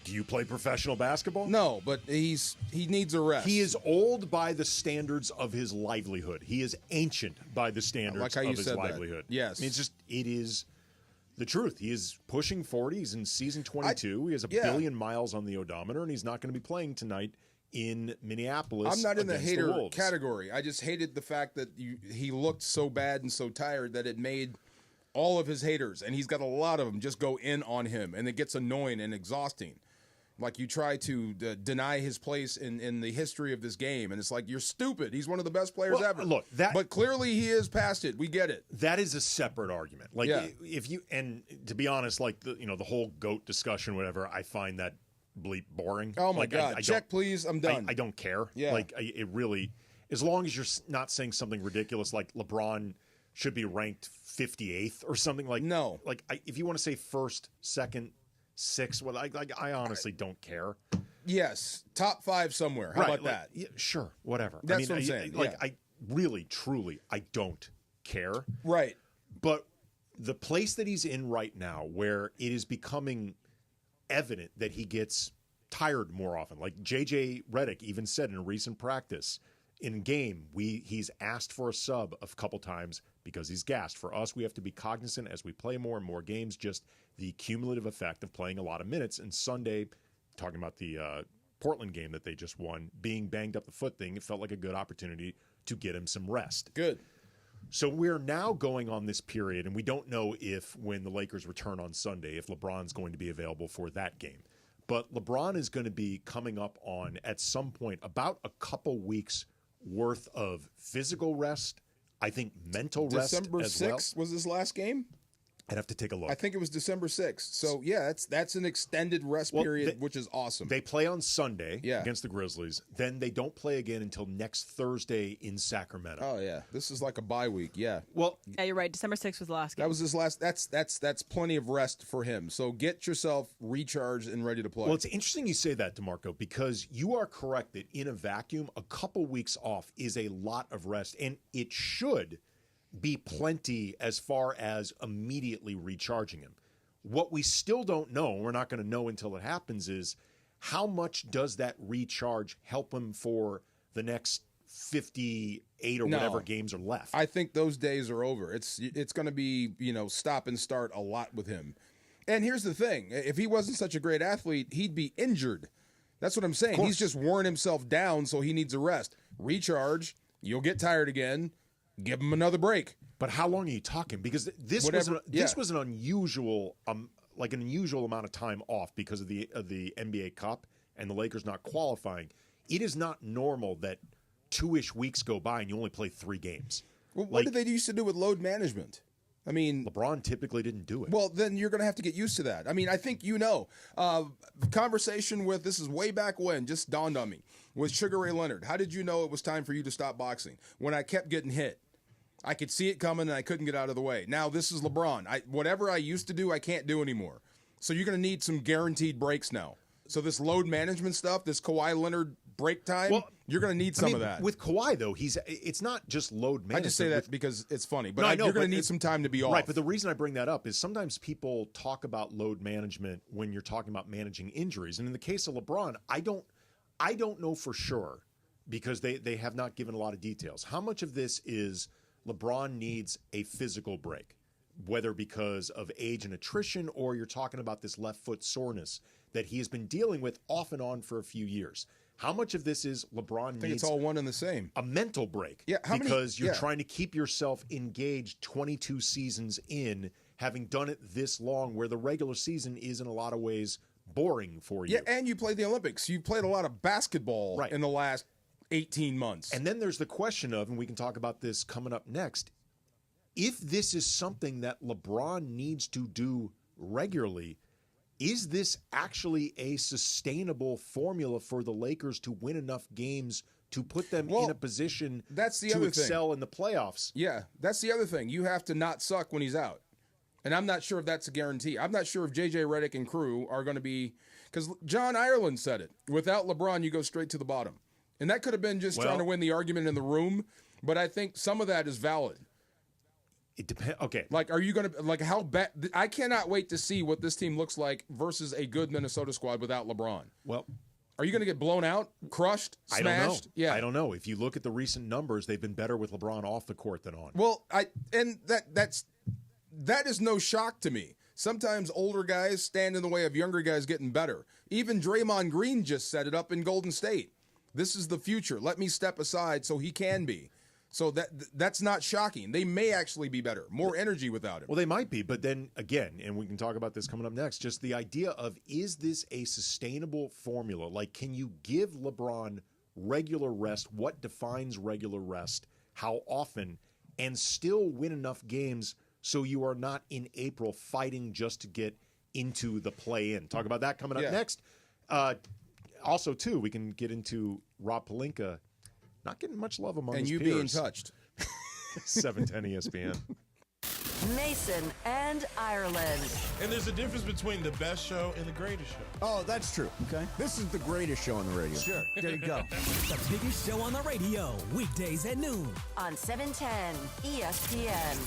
Do you play professional basketball? No, but he needs a rest. He is old by the standards of his livelihood. He is ancient by the standards of his livelihood. That. Yes. I mean, it is the truth. He is pushing 40. He's in season 22. He has a billion miles on the odometer, and he's not going to be playing tonight in Minneapolis. I'm not in the hater Wolves category. I just hated the fact that he looked so bad and so tired that it made all of his haters, and he's got a lot of them, just go in on him, and it gets annoying and exhausting. Like, you try to deny his place in the history of this game, and it's like, you're stupid. He's one of the best players ever. Look, but clearly he is past it. We get it. That is a separate argument. Like, if you, and to be honest, like the whole GOAT discussion, whatever, I find that bleep boring. Oh my like, God! I Check, please. I'm done. I don't care. Yeah. Like, it really, as long as you're not saying something ridiculous like LeBron should be ranked 58th or something like. No. Like, if you want to say first, second, sixth, well, I honestly don't care. Yes, top 5 somewhere. How about that? Yeah, sure, whatever. That's what I'm saying. I really, truly, I don't care. Right. But the place that he's in right now, where it is becoming evident that he gets tired more often. Like JJ Redick even said in a recent practice, in game, he's asked for a sub a couple times because he's gassed. For us, we have to be cognizant as we play more and more games, just the cumulative effect of playing a lot of minutes. And Sunday, talking about the Portland game that they just won, being banged up the foot thing, it felt like a good opportunity to get him some rest. Good. So we're now going on this period, and we don't know if when the Lakers return on Sunday, if LeBron's going to be available for that game. But LeBron is going to be coming up on, at some point, about a couple weeks worth of physical rest, I think mental rest December as 6th well. was his last game? I'd have to take a look. I think it was December 6th. So, yeah, that's an extended rest period, which is awesome. They play on Sunday against the Grizzlies. Then they don't play again until next Thursday in Sacramento. Oh, yeah. This is like a bye week, yeah. Well, yeah, you're right. December 6th was the last game. That was his last. That's plenty of rest for him. So get yourself recharged and ready to play. Well, it's interesting you say that, DeMarco, because you are correct that in a vacuum, a couple weeks off is a lot of rest, and it should be plenty as far as immediately recharging him. What we still don't know, and we're not going to know until it happens, is how much does that recharge help him for the next 58 or whatever games are left? I think those days are over. It's going to be, stop and start a lot with him. And here's the thing. If he wasn't such a great athlete, he'd be injured. That's what I'm saying. He's just worn himself down, so he needs a rest. Recharge. You'll get tired again. Give him another break. But how long are you talking? Because this was an unusual, an unusual amount of time off because of the NBA Cup and the Lakers not qualifying. It is not normal that 2-ish weeks go by and you only play 3 games. Well, what did they used to do with load management? I mean, LeBron typically didn't do it. Well, then you're going to have to get used to that. I mean, I think conversation with, this is way back when, just dawned on me, with Sugar Ray Leonard. How did you know it was time for you to stop boxing? When I kept getting hit. I could see it coming and I couldn't get out of the way. Now this is LeBron. Whatever I used to do, I can't do anymore. So you're going to need some guaranteed breaks now. So this load management stuff, this Kawhi Leonard break time, you're going to need some of that. With Kawhi, though, it's not just load management. I just say that because it's funny, but you're going to need some time to be off. Right, but the reason I bring that up is sometimes people talk about load management when you're talking about managing injuries. And in the case of LeBron, I don't know for sure because they have not given a lot of details. How much of this is LeBron needs a physical break, whether because of age and attrition or you're talking about this left foot soreness that he has been dealing with off and on for a few years. How much of this is LeBron needs it's all one and the same. A mental break. Yeah, because you're trying to keep yourself engaged 22 seasons in, having done it this long, where the regular season is in a lot of ways boring for you. Yeah, and you played the Olympics. You played a lot of basketball in the last 18 months. And then there's the question of, and we can talk about this coming up next, if this is something that LeBron needs to do regularly, is this actually a sustainable formula for the Lakers to win enough games to put them in a position to excel in the playoffs? Yeah, that's the other thing. You have to not suck when he's out. And I'm not sure if that's a guarantee. I'm not sure if J.J. Redick and crew are going to be – because John Ireland said it. Without LeBron, you go straight to the bottom. And that could have been just trying to win the argument in the room, but I think some of that is valid. It depends. Okay. Like, are you going to – like, how bad – I cannot wait to see what this team looks like versus a good Minnesota squad without LeBron. Well – are you going to get blown out, crushed, smashed? I don't know. Yeah. I don't know. If you look at the recent numbers, they've been better with LeBron off the court than on. Well, that is no shock to me. Sometimes older guys stand in the way of younger guys getting better. Even Draymond Green just set it up in Golden State. This is the future. Let me step aside so he can be. So that's not shocking. They may actually be better, more energy without him. Well, they might be, but then again, and we can talk about this coming up next, just the idea of, is this a sustainable formula? Like, can you give LeBron regular rest? What defines regular rest? How often? And still win enough games so you are not in April fighting just to get into the play-in. Talk about that coming up next. Also, too, we can get into Rob Pelinka not getting much love among his peers. And you being touched. 710 ESPN. Mason and Ireland. And there's a difference between the best show and the greatest show. Oh, that's true. Okay. This is the greatest show on the radio. Sure. There you go. The biggest show on the radio, weekdays at noon. On 710 ESPN.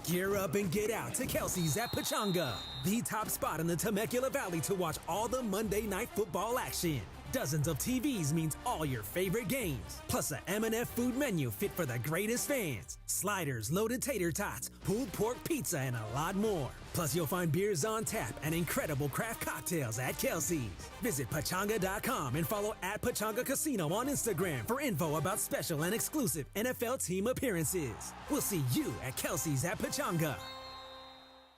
Gear up and get out to Kelsey's at Pachanga, the top spot in the Temecula Valley to watch all the Monday Night Football action. Dozens of TVs means all your favorite games, plus a M&F food menu fit for the greatest fans. Sliders, loaded tater tots, pulled pork pizza, and a lot more. Plus, you'll find beers on tap and incredible craft cocktails at Kelsey's. Visit Pachanga.com and follow at Pachanga Casino on Instagram for info about special and exclusive NFL team appearances. We'll see you at Kelsey's at Pachanga.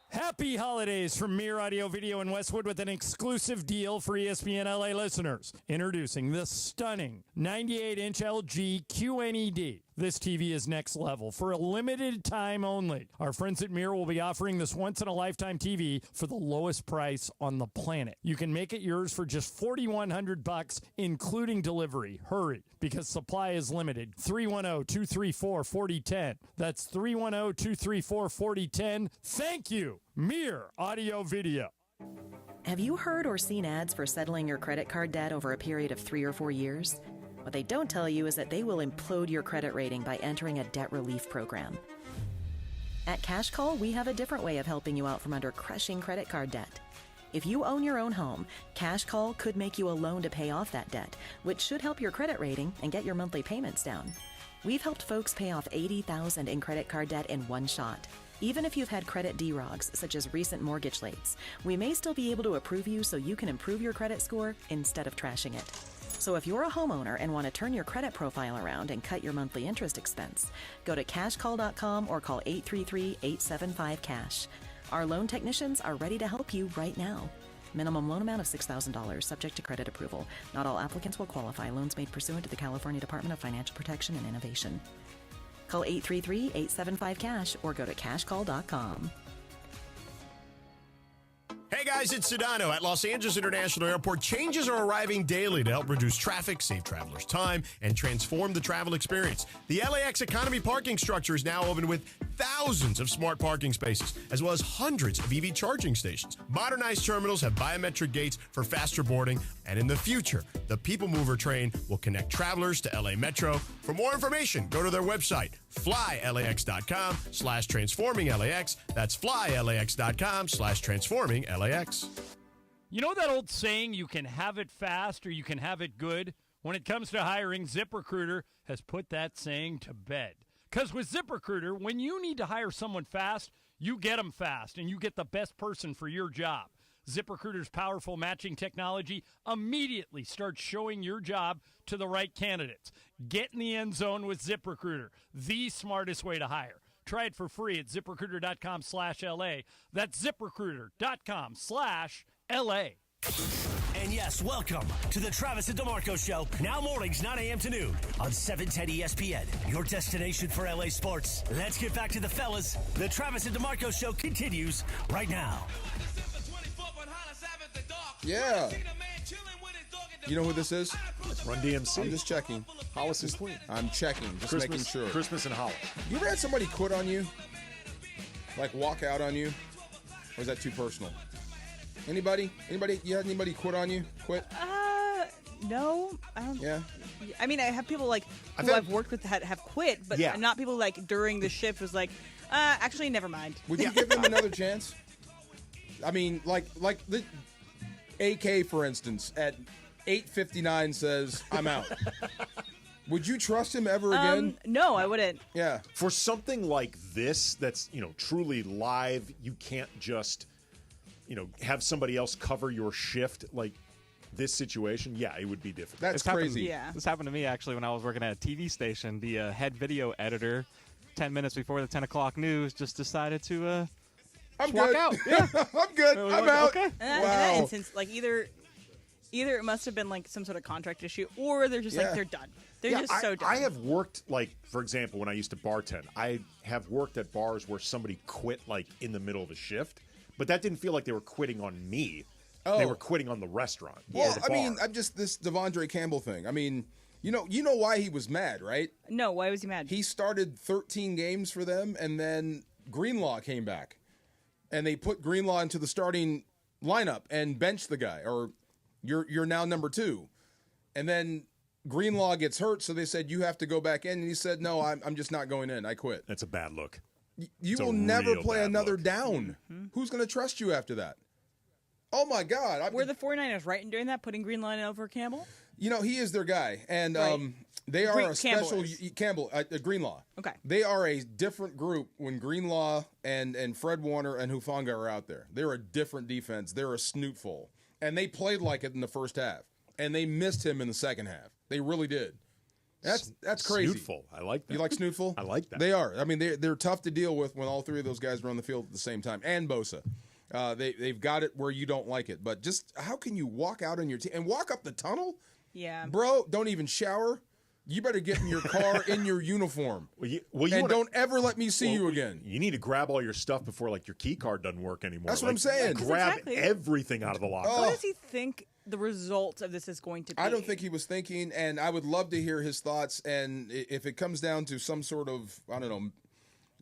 Happy holidays from Mir Audio Video in Westwood with an exclusive deal for ESPN LA listeners. Introducing the stunning 98-inch LG QNED. This TV is next level for a limited time only. Our friends at Mir will be offering this once-in-a-lifetime TV for the lowest price on the planet. You can make it yours for just $4,100, including delivery. Hurry, because supply is limited. 310-234-4010. That's 310-234-4010. Thank you, Mir Audio Video. Have you heard or seen ads for settling your credit card debt over a period of 3 or 4 years? What they don't tell you is that they will implode your credit rating by entering a debt relief program. At Cash Call, we have a different way of helping you out from under crushing credit card debt. If you own your own home, Cash Call could make you a loan to pay off that debt, which should help your credit rating and get your monthly payments down. We've helped folks pay off $80,000 in credit card debt in one shot. Even if you've had credit derogs, such as recent mortgage lates, we may still be able to approve you so you can improve your credit score instead of trashing it. So if you're a homeowner and want to turn your credit profile around and cut your monthly interest expense, go to cashcall.com or call 833-875-CASH. Our loan technicians are ready to help you right now. Minimum loan amount of $6,000, subject to credit approval. Not all applicants will qualify. Loans made pursuant to the California Department of Financial Protection and Innovation. Call 833-875-CASH or go to cashcall.com. Hey guys, it's Sedano. At Los Angeles International Airport, changes are arriving daily to help reduce traffic, save travelers time, and transform the travel experience. The LAX economy parking structure is now open with thousands of smart parking spaces, as well as hundreds of EV charging stations. Modernized terminals have biometric gates for faster boarding, and in the future, the People Mover train will connect travelers to LA Metro. For more information, go to their website, flylax.com/transforming-LAX. That's flylax.com/transforming-LAX. You know that old saying, you can have it fast or you can have it good? When it comes to hiring, ZipRecruiter has put that saying to bed. Because with ZipRecruiter, when you need to hire someone fast, you get them fast and you get the best person for your job. ZipRecruiter's powerful matching technology immediately starts showing your job to the right candidates. Get in the end zone with ZipRecruiter, the smartest way to hire. Try it for free at ZipRecruiter.com/LA. That's ZipRecruiter.com/LA. And yes, welcome to the Travis and DeMarco Show. Now mornings, 9 a.m. to noon on 710 ESPN, your destination for LA sports. Let's get back to the fellas. The Travis and DeMarco Show continues right now. Yeah. You know who this is? Run DMC. I'm just checking. Hollis is clean. I'm checking, just making sure. Christmas and Hollis. You ever had somebody quit on you? Like walk out on you? Or is that too personal? Anybody? You had anybody quit on you? Quit? No. I don't. Yeah. I mean, I have people like who I've worked with that have quit, but not people like during the shift was like, actually, never mind. Would you give them another chance? I mean, like the AK, for instance, at 8:59 says, I'm out. Would you trust him ever again? No, I wouldn't. Yeah. For something like this that's, truly live, you can't just, have somebody else cover your shift like this situation. Yeah, it would be different. That's crazy. This happened to me actually when I was working at a TV station. The head video editor, 10 minutes before the 10 o'clock news, just decided to I'm walk good. out. Yeah. I'm good. I'm out. Okay. In that instance, like either it must have been like some sort of contract issue, or they're just like they're done. They're just so done. I have worked, like, for example, when I used to bartend, I have worked at bars where somebody quit, like, in the middle of a shift, but that didn't feel like they were quitting on me. Oh. They were quitting on the restaurant. Well, or the bar. I mean, I'm just this Devondre Campbell thing. I mean, you know why he was mad, right? No, why was he mad? He started 13 games for them, and then Greenlaw came back, and they put Greenlaw into the starting lineup and benched the guy, or you're now number 2, and then Greenlaw gets hurt, so they said, you have to go back in. And he said, no, I'm just not going in. I quit. That's a bad look. You will never play another down. Mm-hmm. Who's going to trust you after that? Oh, my God. Were the 49ers right in doing that, putting Greenlaw over Campbell? He is their guy. And they are a special Greenlaw. Okay. They are a different group when Greenlaw and Fred Warner and Hufanga are out there. They're a different defense. They're a snootful. And they played like it in the first half. And they missed him in the second half. They really did. That's crazy. Snootful. I like that. You like Snootful? I like that. They are. I mean, they're tough to deal with when all three of those guys are on the field at the same time. And Bosa. They've got it where you don't like it. But just how can you walk out on your team and walk up the tunnel? Yeah. Bro, don't even shower. You better get in your car in your uniform. Don't ever let me see you again. You need to grab all your stuff before, like, your key card doesn't work anymore. That's what I'm saying. Grab everything out of the locker. What does he think the result of this is going to be? I don't think he was thinking, and I would love to hear his thoughts. And if it comes down to some sort of, I don't know,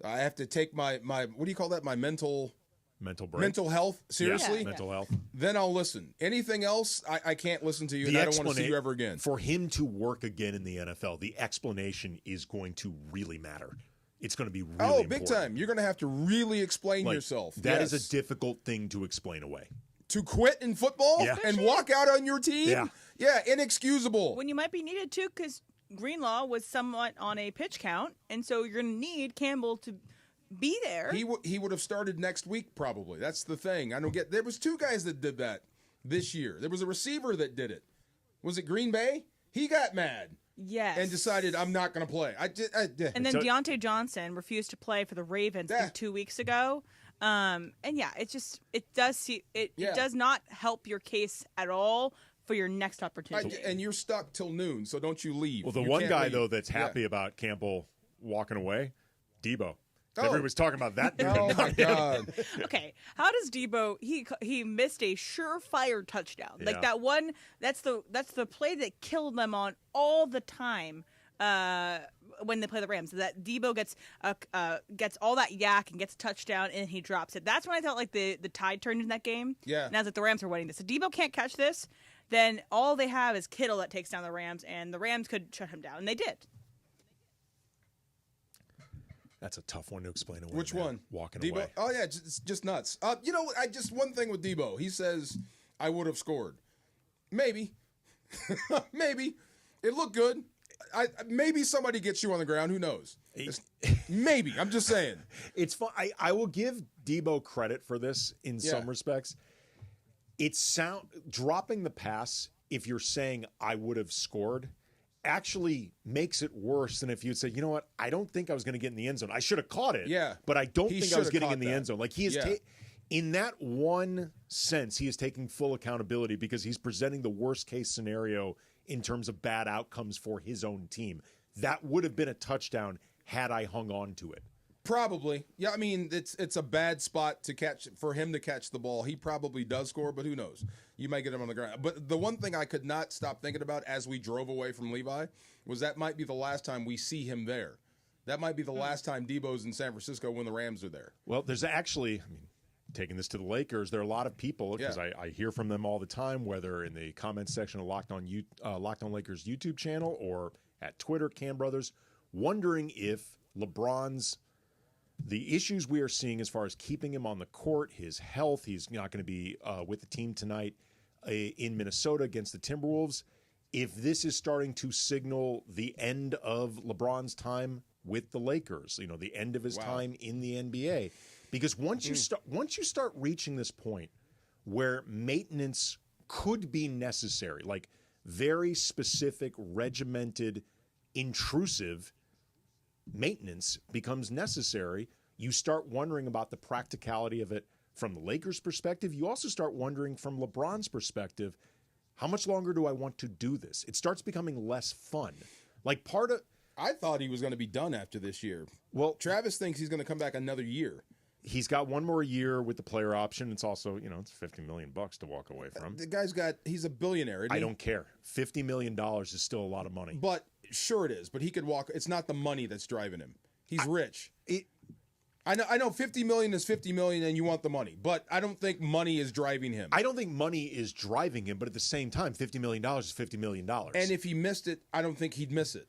I have to take my what do you call that? My mental break. Mental health? Seriously? Yeah. Mental health. Then I'll listen. Anything else, I can't listen to you, and I don't want to see you ever again. For him to work again in the NFL, the explanation is going to really matter. It's going to be really important. Big time. You're going to have to really explain yourself. That is a difficult thing to explain away. To quit in football and walk out on your team? Yeah, inexcusable. When you might be needed to, because Greenlaw was somewhat on a pitch count, and so you're going to need Campbell to be there. He would have started next week probably. That's the thing. I don't get. There was 2 guys that did that this year. There was a receiver that did it. Was it Green Bay? He got mad. Yes. And decided I'm not going to play. And then Deontay Johnson refused to play for the Ravens 2 weeks ago. And it does not help your case at all for your next opportunity. And you're stuck till noon, so don't you leave. Well, the one guy though that's happy about Campbell walking away, Debo. Everybody was talking about that dude. Oh, my God. Okay, how does Debo, he missed a surefire touchdown. Yeah. Like that one, that's the play that killed them on all the time when they play the Rams. That Debo gets all that yak and gets a touchdown and he drops it. That's when I felt like the tide turned in that game. Yeah. And I was like, the Rams are winning this. If Debo can't catch this, then all they have is Kittle that takes down the Rams, and the Rams could shut him down, and they did. That's a tough one to explain away. Which one? Walking Debo? away. Oh, yeah, it's just nuts. One thing with Debo. He says, I would have scored. Maybe. Maybe. It looked good. Maybe somebody gets you on the ground. Who knows? Maybe. I'm just saying. It's fun. I will give Debo credit for this in some respects. Dropping the pass, if you're saying I would have scored, actually makes it worse than if you'd say, you know what, I don't think I was going to get in the end zone. I should have caught it. Yeah. But I don't think I was getting in the end zone. Like In that one sense, he is taking full accountability because he's presenting the worst case scenario in terms of bad outcomes for his own team. That would have been a touchdown had I hung on to it. Probably. Yeah, I mean, it's a bad spot to catch for him to catch the ball. He probably does score, but who knows? You might get him on the ground. But the one thing I could not stop thinking about as we drove away from Levi was that might be the last time we see him there. That might be the last time Debo's in San Francisco when the Rams are there. Well, there's actually, taking this to the Lakers, there are a lot of people, because I hear from them all the time, whether in the comments section of Locked On Lakers YouTube channel or at Twitter, Cam Brothers, wondering if the issues we are seeing as far as keeping him on the court, his health, he's not going to be with the team tonight in Minnesota against the Timberwolves, if this is starting to signal the end of LeBron's time with the Lakers, the end of his time in the NBA. Because once you start reaching this point where maintenance could be necessary, like very specific, regimented, intrusive maintenance becomes necessary, you start wondering about the practicality of it from the Lakers' perspective. You also start wondering from LeBron's perspective, how much longer do I want to do this? It starts becoming less fun. I thought he was going to be done after this year. Well, Travis thinks he's going to come back another year. He's got one more year with the player option. It's also, it's $50 million to walk away from. The he's a billionaire. I don't care. $50 million is still a lot of money. But sure it is. But he could walk. It's not the money that's driving him. He's rich. I know $50 million is $50 million and you want the money, but I don't think money is driving him. I don't think money is driving him, but at the same time, $50 million is $50 million. And if he missed it, I don't think he'd miss it.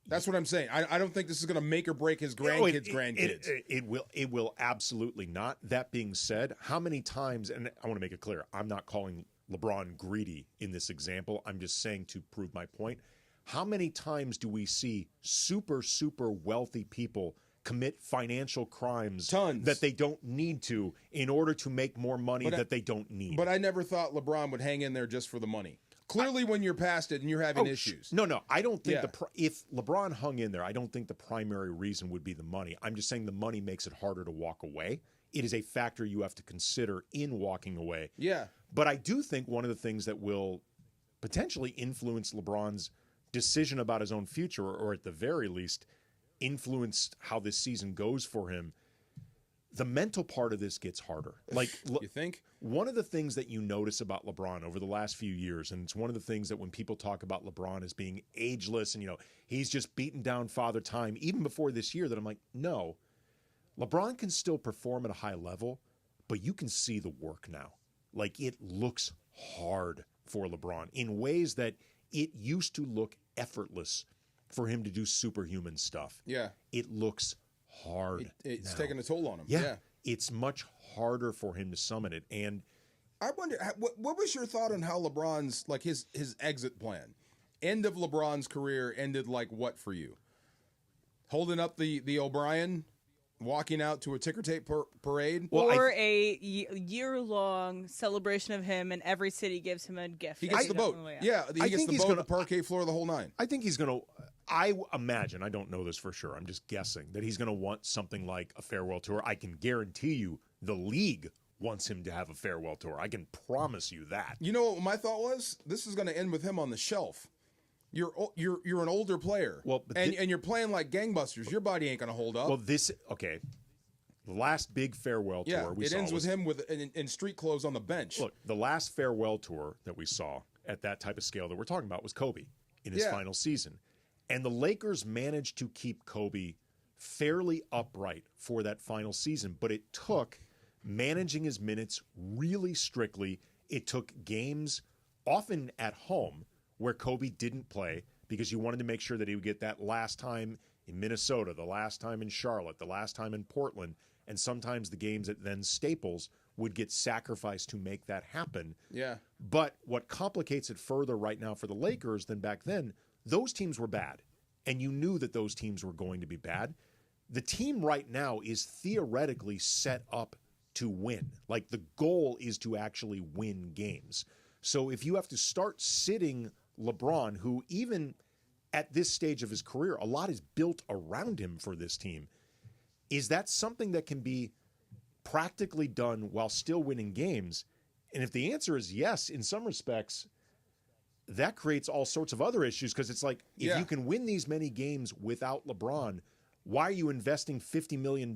That's what I'm saying. I don't think this is going to make or break his grandkids. It will absolutely not. That being said, how many times, and I want to make it clear, I'm not calling LeBron greedy in this example. I'm just saying to prove my point. How many times do we see super, super wealthy people commit financial crimes that they don't need to in order to make more money that they don't need? But I never thought LeBron would hang in there just for the money. Clearly, when you're past it and you're having issues. No, I don't think if LeBron hung in there, I don't think the primary reason would be the money. I'm just saying the money makes it harder to walk away. It is a factor you have to consider in walking away. Yeah. But I do think one of the things that will potentially influence LeBron's decision about his own future, or at the very least, influence how this season goes for him, the mental part of this gets harder. You think? One of the things that you notice about LeBron over the last few years, and it's one of the things that when people talk about LeBron as being ageless and, he's just beaten down Father Time, even before this year, that I'm like, no, LeBron can still perform at a high level, but you can see the work now. It looks hard for LeBron in ways that it used to look effortless for him to do superhuman stuff. Yeah. It looks hard. It's taking a toll on him. Yeah. It's much harder for him to summon it. And I wonder, what was your thought on how LeBron's, his exit plan? End of LeBron's career ended what for you? Holding up the O'Brien, walking out to a ticker tape parade? Or a year-long celebration of him, and every city gives him a gift. He gets the boat. Yeah, he gets the boat, the parquet floor, the whole nine. I think he's going to... I imagine, I don't know this for sure, I'm just guessing, that he's going to want something like a farewell tour. I can guarantee you the league wants him to have a farewell tour. I can promise you that. You know what my thought was? This is going to end with him on the shelf. You're an older player, and you're playing like gangbusters. Your body ain't going to hold up. Well, the last big farewell tour we saw. It ends with him in street clothes on the bench. Look, the last farewell tour that we saw at that type of scale that we're talking about was Kobe in his final season. And the Lakers managed to keep Kobe fairly upright for that final season, but it took managing his minutes really strictly. It took games, often at home, where Kobe didn't play because you wanted to make sure that he would get that last time in Minnesota, the last time in Charlotte, the last time in Portland, and sometimes the games at then Staples would get sacrificed to make that happen. Yeah. But what complicates it further right now for the Lakers than back then, those teams were bad, and you knew that those teams were going to be bad. The team right now is theoretically set up to win. The goal is to actually win games. So if you have to start sitting LeBron, who even at this stage of his career, a lot is built around him for this team, is that something that can be practically done while still winning games? And if the answer is yes, in some respects, that creates all sorts of other issues, because it's like, if you can win these many games without LeBron, why are you investing $50 million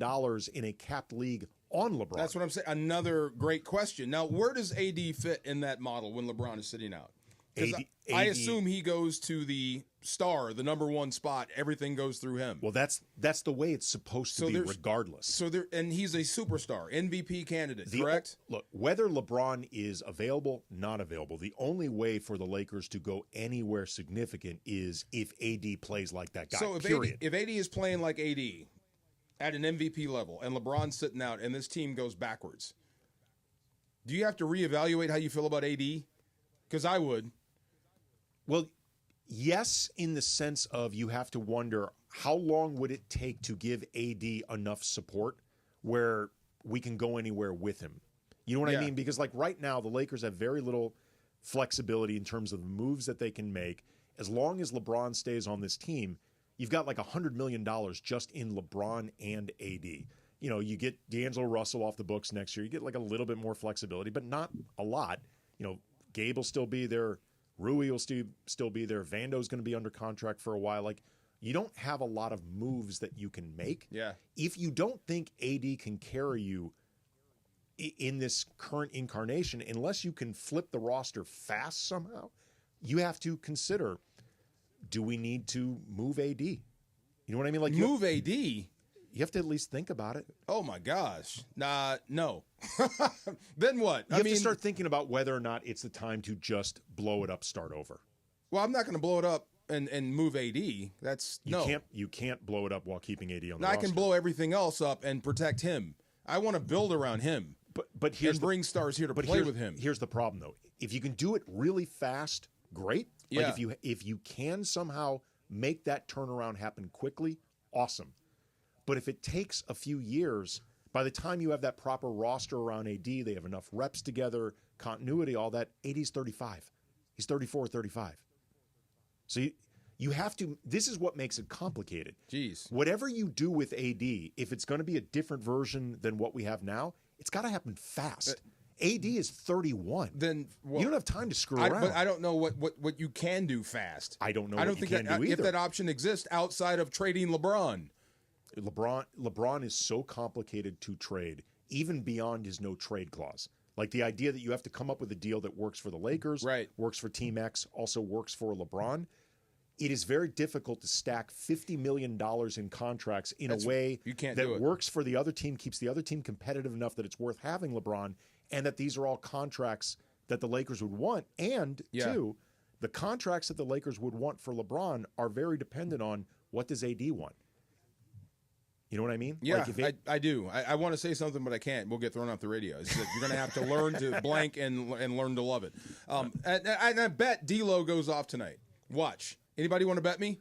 in a capped league on LeBron? That's what I'm saying. Another great question. Now, where does AD fit in that model when LeBron is sitting out? Because I assume he goes to the star, the number one spot. Everything goes through him. Well, that's the way it's supposed to be, regardless. And he's a superstar, MVP candidate, correct? Look, whether LeBron is available, not available, the only way for the Lakers to go anywhere significant is if AD plays like that guy. So if AD is playing like AD at an MVP level, and LeBron's sitting out, and this team goes backwards, do you have to reevaluate how you feel about AD? Because I would. Well, yes, in the sense of you have to wonder, how long would it take to give AD enough support where we can go anywhere with him? You know what I mean? Because like right now, the Lakers have very little flexibility in terms of the moves that they can make. As long as LeBron stays on this team, you've got like $100 million just in LeBron and AD. You know, you get D'Angelo Russell off the books next year. You get like a little bit more flexibility, but not a lot. You know, Gabe will still be there. Rui will still be there. Vando's going to be under contract for a while. Like, you don't have a lot of moves that you can make. Yeah. If you don't think AD can carry you in this current incarnation, unless you can flip the roster fast somehow, you have to consider, do we need to move AD? You know what I mean? Like, move AD? You have to at least think about it. Oh, my gosh. No. Then what? You have to start thinking about whether or not it's the time to just blow it up, start over. Well, I'm not going to blow it up and move AD. You can't blow it up while keeping AD on the roster. I can blow everything else up and protect him. I want to build around him. But here's bring stars here to play with him. Here's the problem, though. If you can do it really fast, great. Yeah. Like if you can somehow make that turnaround happen quickly, awesome. But if it takes a few years, by the time you have that proper roster around AD, they have enough reps together, continuity, all that, AD's 35. He's 34, 35. So you have to, this is what makes it complicated. Jeez. Whatever you do with AD, if it's going to be a different version than what we have now, it's got to happen fast. AD is 31. Then you don't have time to screw around. But I don't know what you can do fast. I don't know what you can do either. If that option exists outside of trading LeBron. LeBron is so complicated to trade, even beyond his no trade clause. Like the idea that you have to come up with a deal that works for the Lakers, works for Team X, also works for LeBron. It is very difficult to stack $50 million in contracts in a way that works for the other team, keeps the other team competitive enough that it's worth having LeBron, and that these are all contracts that the Lakers would want. And two, the contracts that the Lakers would want for LeBron are very dependent on what does AD want. You know what I mean? Yeah, I do. I want to say something, but I can't. We'll get thrown off the radio. It's that you're going to have to learn to blank and learn to love it. And I bet D'Lo goes off tonight. Watch. Anybody want to bet me?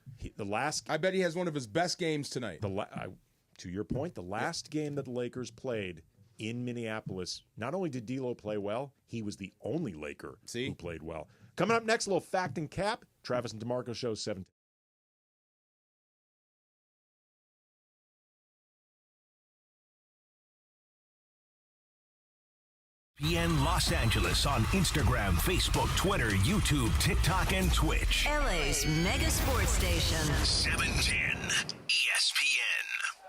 I bet he has one of his best games tonight. To your point, the last game that the Lakers played in Minneapolis, not only did D'Lo play well, he was the only Laker who played well. Coming up next, a little fact and cap. Travis and DeMarco Show 7. ESPN Los Angeles on Instagram, Facebook, Twitter, YouTube, TikTok, and Twitch. LA's mega sports station. 710 ESPN.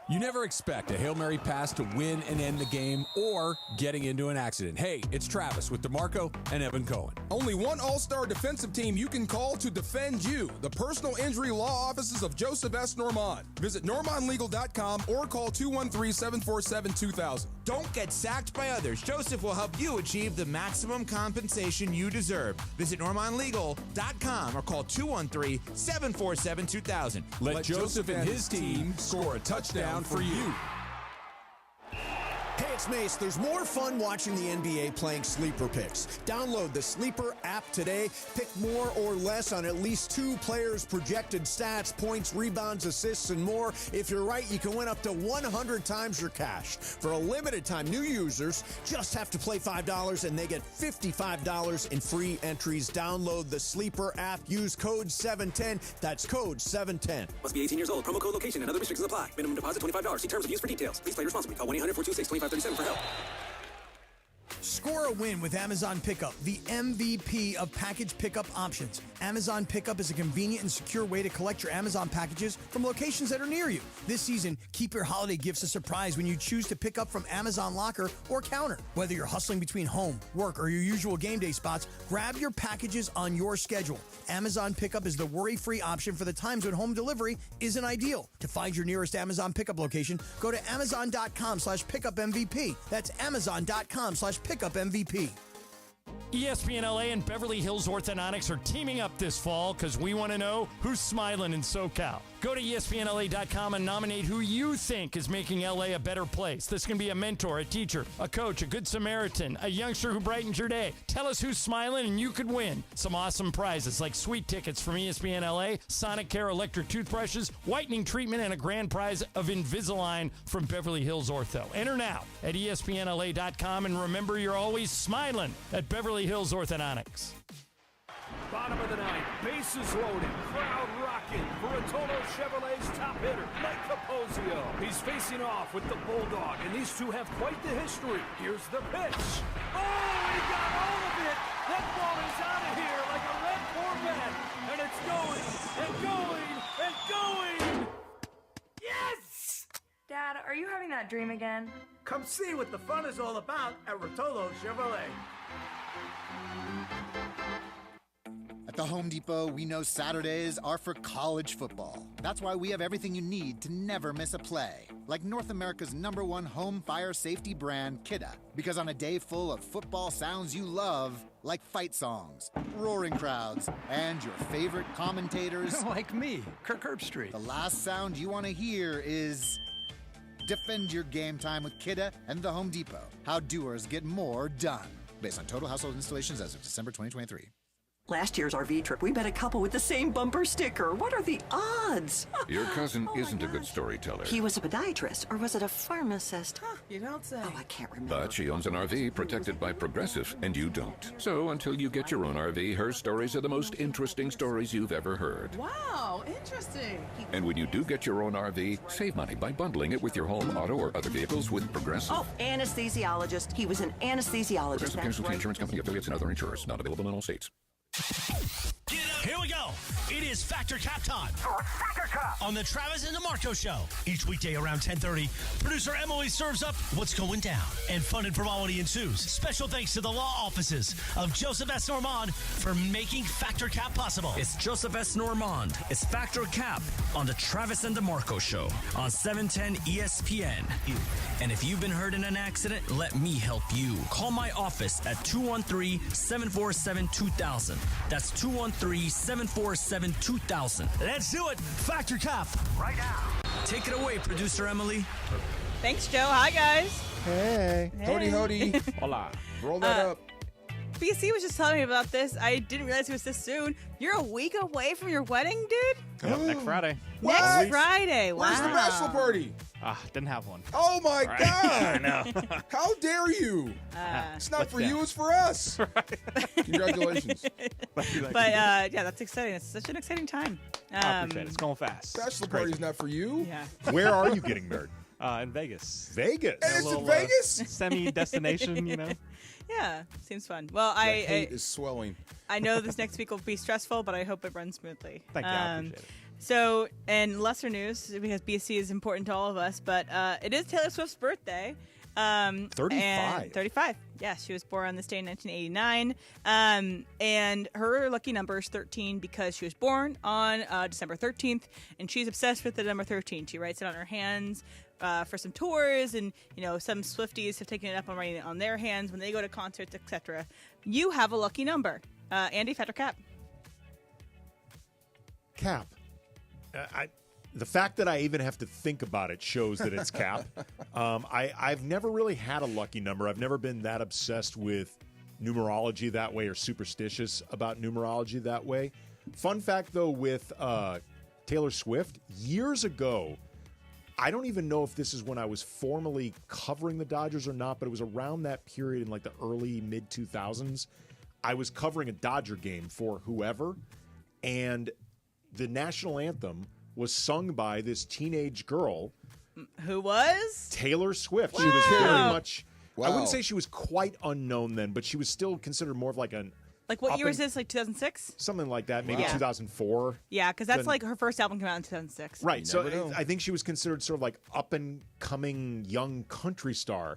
You never expect a Hail Mary pass to win and end the game or getting into an accident. Hey, it's Travis with DeMarco and Evan Cohen. Only one all-star defensive team you can call to defend you. The personal injury law offices of Joseph S. Normand. Visit normandlegal.com or call 213-747-2000. Don't get sacked by others. Joseph will help you achieve the maximum compensation you deserve. Visit normandlegal.com or call 213-747-2000. Let Joseph and his team score a touchdown for you. Hey, it's Mace. There's more fun watching the NBA playing Sleeper Picks. Download the Sleeper app today. Pick more or less on at least two players' projected stats, points, rebounds, assists, and more. If you're right, you can win up to 100 times your cash. For a limited time, new users just have to play $5 and they get $55 in free entries. Download the Sleeper app. Use code 710. That's code 710. Must be 18 years old. Promo code location and other restrictions apply. Minimum deposit $25. See terms of use for details. Please play responsibly. Call 1-800-426-2537 for help. Score a win with Amazon Pickup, the MVP of package pickup options. Amazon Pickup is a convenient and secure way to collect your Amazon packages from locations that are near you. This season, keep your holiday gifts a surprise when you choose to pick up from Amazon Locker or Counter. Whether you're hustling between home, work, or your usual game day spots, grab your packages on your schedule. Amazon Pickup is the worry-free option for the times when home delivery isn't ideal. To find your nearest Amazon Pickup location, go to amazon.com/pickupmvp. That's amazon.com/pickupmvp. ESPN LA and Beverly Hills Orthodontics are teaming up this fall because we want to know who's smiling in SoCal. Go to ESPNLA.com and nominate who you think is making LA a better place. This can be a mentor, a teacher, a coach, a good Samaritan, a youngster who brightens your day. Tell us who's smiling and you could win some awesome prizes like sweet tickets from ESPN LA, Sonic Care electric toothbrushes, whitening treatment, and a grand prize of Invisalign from Beverly Hills Ortho. Enter now at ESPNLA.com and remember you're always smiling at Beverly Hills Orthodontics. Bottom of the ninth, bases loaded, crowd rocking for Rotolo Chevrolet's top hitter, Mike Capozio. He's facing off with the Bulldog, and these two have quite the history. Here's the pitch. Oh, he got all of it. That ball is out of here like a red Corvette, and it's going, and going, and going. Yes! Dad, are you having that dream again? Come see what the fun is all about at Rotolo Chevrolet. At the Home Depot, we know Saturdays are for college football. That's why we have everything you need to never miss a play. Like North America's #1 home fire safety brand, Kidda. Because on a day full of football sounds you love, like fight songs, roaring crowds, and your favorite commentators... Like me, Kirk Herbstreit. The last sound you want to hear is... Defend your game time with Kidda and the Home Depot. How doers get more done. Based on total household installations as of December 2023. Last year's RV trip, we met a couple with the same bumper sticker. What are the odds? Your cousin isn't a good storyteller. He was a podiatrist, or was it a pharmacist? You don't say. Oh, I can't remember. But she owns an RV protected by Progressive, and you don't. So until you get your own RV, her stories are the most interesting stories you've ever heard. Wow, interesting. And when you do get your own RV, save money by bundling it with your home, auto, or other vehicles with Progressive. Oh, anesthesiologist. He was an anesthesiologist. Progressive Casualty Insurance Company, affiliates, and other insurers. Not available in all states. Here we go. It is Factor Cap time. Factor Cap on the Travis and DeMarco Show. Each weekday around 10:30, producer Emily serves up what's going down, and fun and frivolity ensues. Special thanks to the law offices of Joseph S. Normand for making Factor Cap possible. It's Joseph S. Normand. It's Factor Cap on the Travis and DeMarco Show on 710 ESPN. And if you've been hurt in an accident, let me help you. Call my office at 213-747-2000. That's 213-747-2000. Let's do it. Factor Cap right now. Take it away, producer Emily. Thanks, Joe. Hi, guys. Hey. Howdy, howdy. Hola. Roll that up. BC was just telling me about this. I didn't realize it was this soon. You're a week away from your wedding, dude? Yep, next Friday. Next Friday. Wow. Where's the bachelor party? Didn't have one. Oh, my Right. God. I know. How dare you? It's not for you, it's for us. Congratulations. But yeah, that's exciting. It's such an exciting time. I appreciate it. It's going fast. Bachelor party's not for you. Yeah. Where are you getting married? In Vegas. Vegas? And it's in Vegas? Semi-destination, you know? Yeah, seems fun. Well, The hate is swelling. I know this next week will be stressful, but I hope it runs smoothly. Thank you. I appreciate it. So, and lesser news, because BC is important to all of us, but it is Taylor Swift's birthday. 35. 35. Yeah, she was born on this day in 1989. And her lucky number is 13 because she was born on December 13th, and she's obsessed with the number 13. She writes it on her hands for some tours, and some Swifties have taken it up on writing it on their hands when they go to concerts, etc. You have a lucky number. Andy, Factor Cap. Cap. The fact that I even have to think about it shows that it's Cap. I've never really had a lucky number. I've never been that obsessed with numerology that way or superstitious about numerology that way. Fun fact, though, with Taylor Swift, years ago, I don't even know if this is when I was formally covering the Dodgers or not, but it was around that period in like the early, mid-2000s. I was covering a Dodger game for whoever, and the national anthem was sung by this teenage girl Who was? Taylor Swift. Wow. She was very much. Wow. I wouldn't say she was quite unknown then, but she was still considered more of like an. Like what year is this? Like 2006? Something like that. Maybe Wow. 2004. Yeah, because that's Then- like her first album came out in 2006. Right. So I think she was considered sort of like up and coming young country star,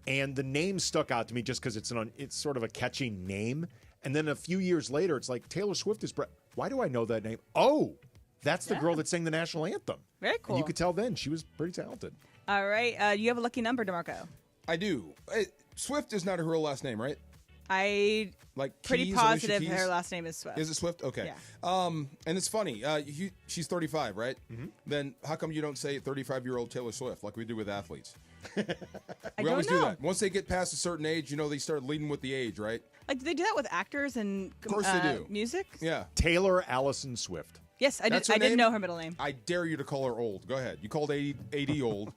and the name stuck out to me just because it's sort of a catchy name. And then a few years later, it's like Taylor Swift is. Why do I know that name? Oh, that's the girl that sang the national anthem. Very cool. And you could tell then she was pretty talented. All right. You have a lucky number, DeMarco. I do. Swift is not her real last name, right? I like pretty Keys, positive Alicia Keys? her last name is Swift. Is it Swift? Okay. Yeah. And it's funny. She's 35, right? Mm-hmm. Then how come you don't say 35-year-old Taylor Swift like we do with athletes? We always do that. Once they get past a certain age, they start leading with the age, right? Like, do they do that with actors and Of course they do. music? Yeah. Taylor Allison Swift. Yes, I That's did. her I didn't name? know her middle name. I dare you to call her old. Go ahead. You called AD old.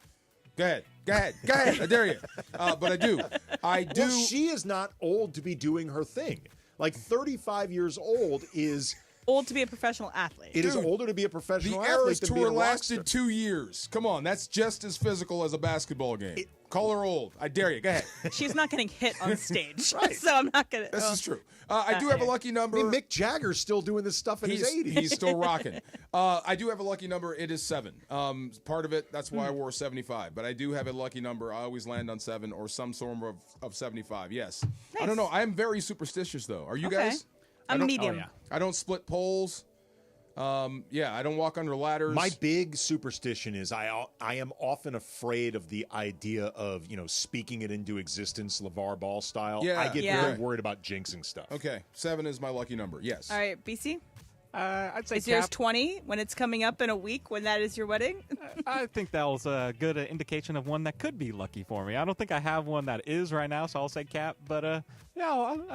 Go ahead. I dare you. But I do. Well, she is not old to be doing her thing. Like 35 years old is old to be a professional athlete. It is older to be a professional The athlete Eras than being Tour a lasted rockstar. 2 years. Come on, that's just as physical as a basketball game. Call her old. I dare you. Go ahead. She's not getting hit on stage, Right. so I'm not gonna. This is true. I do have a lucky number. I mean, Mick Jagger's still doing this stuff in his 80s. He's still rocking. I do have a lucky number. It is 7. Part of it, that's why I wore 75. But I do have a lucky number. I always land on 7 or some form of 75. Yes. I don't know. I am very superstitious, though. Are you guys? I'm medium. I don't split poles. I don't walk under ladders. My big superstition is I am often afraid of the idea of, speaking it into existence, LeVar Ball style. Yeah. I get Yeah. very worried about jinxing stuff. Okay, 7 is my lucky number. Yes. All right, BC. I'd say Is yours Cap. 20 when it's coming up in a week when that is your wedding? I think that was a good indication of one that could be lucky for me. I don't think I have one that is right now, so I'll say Cap. But I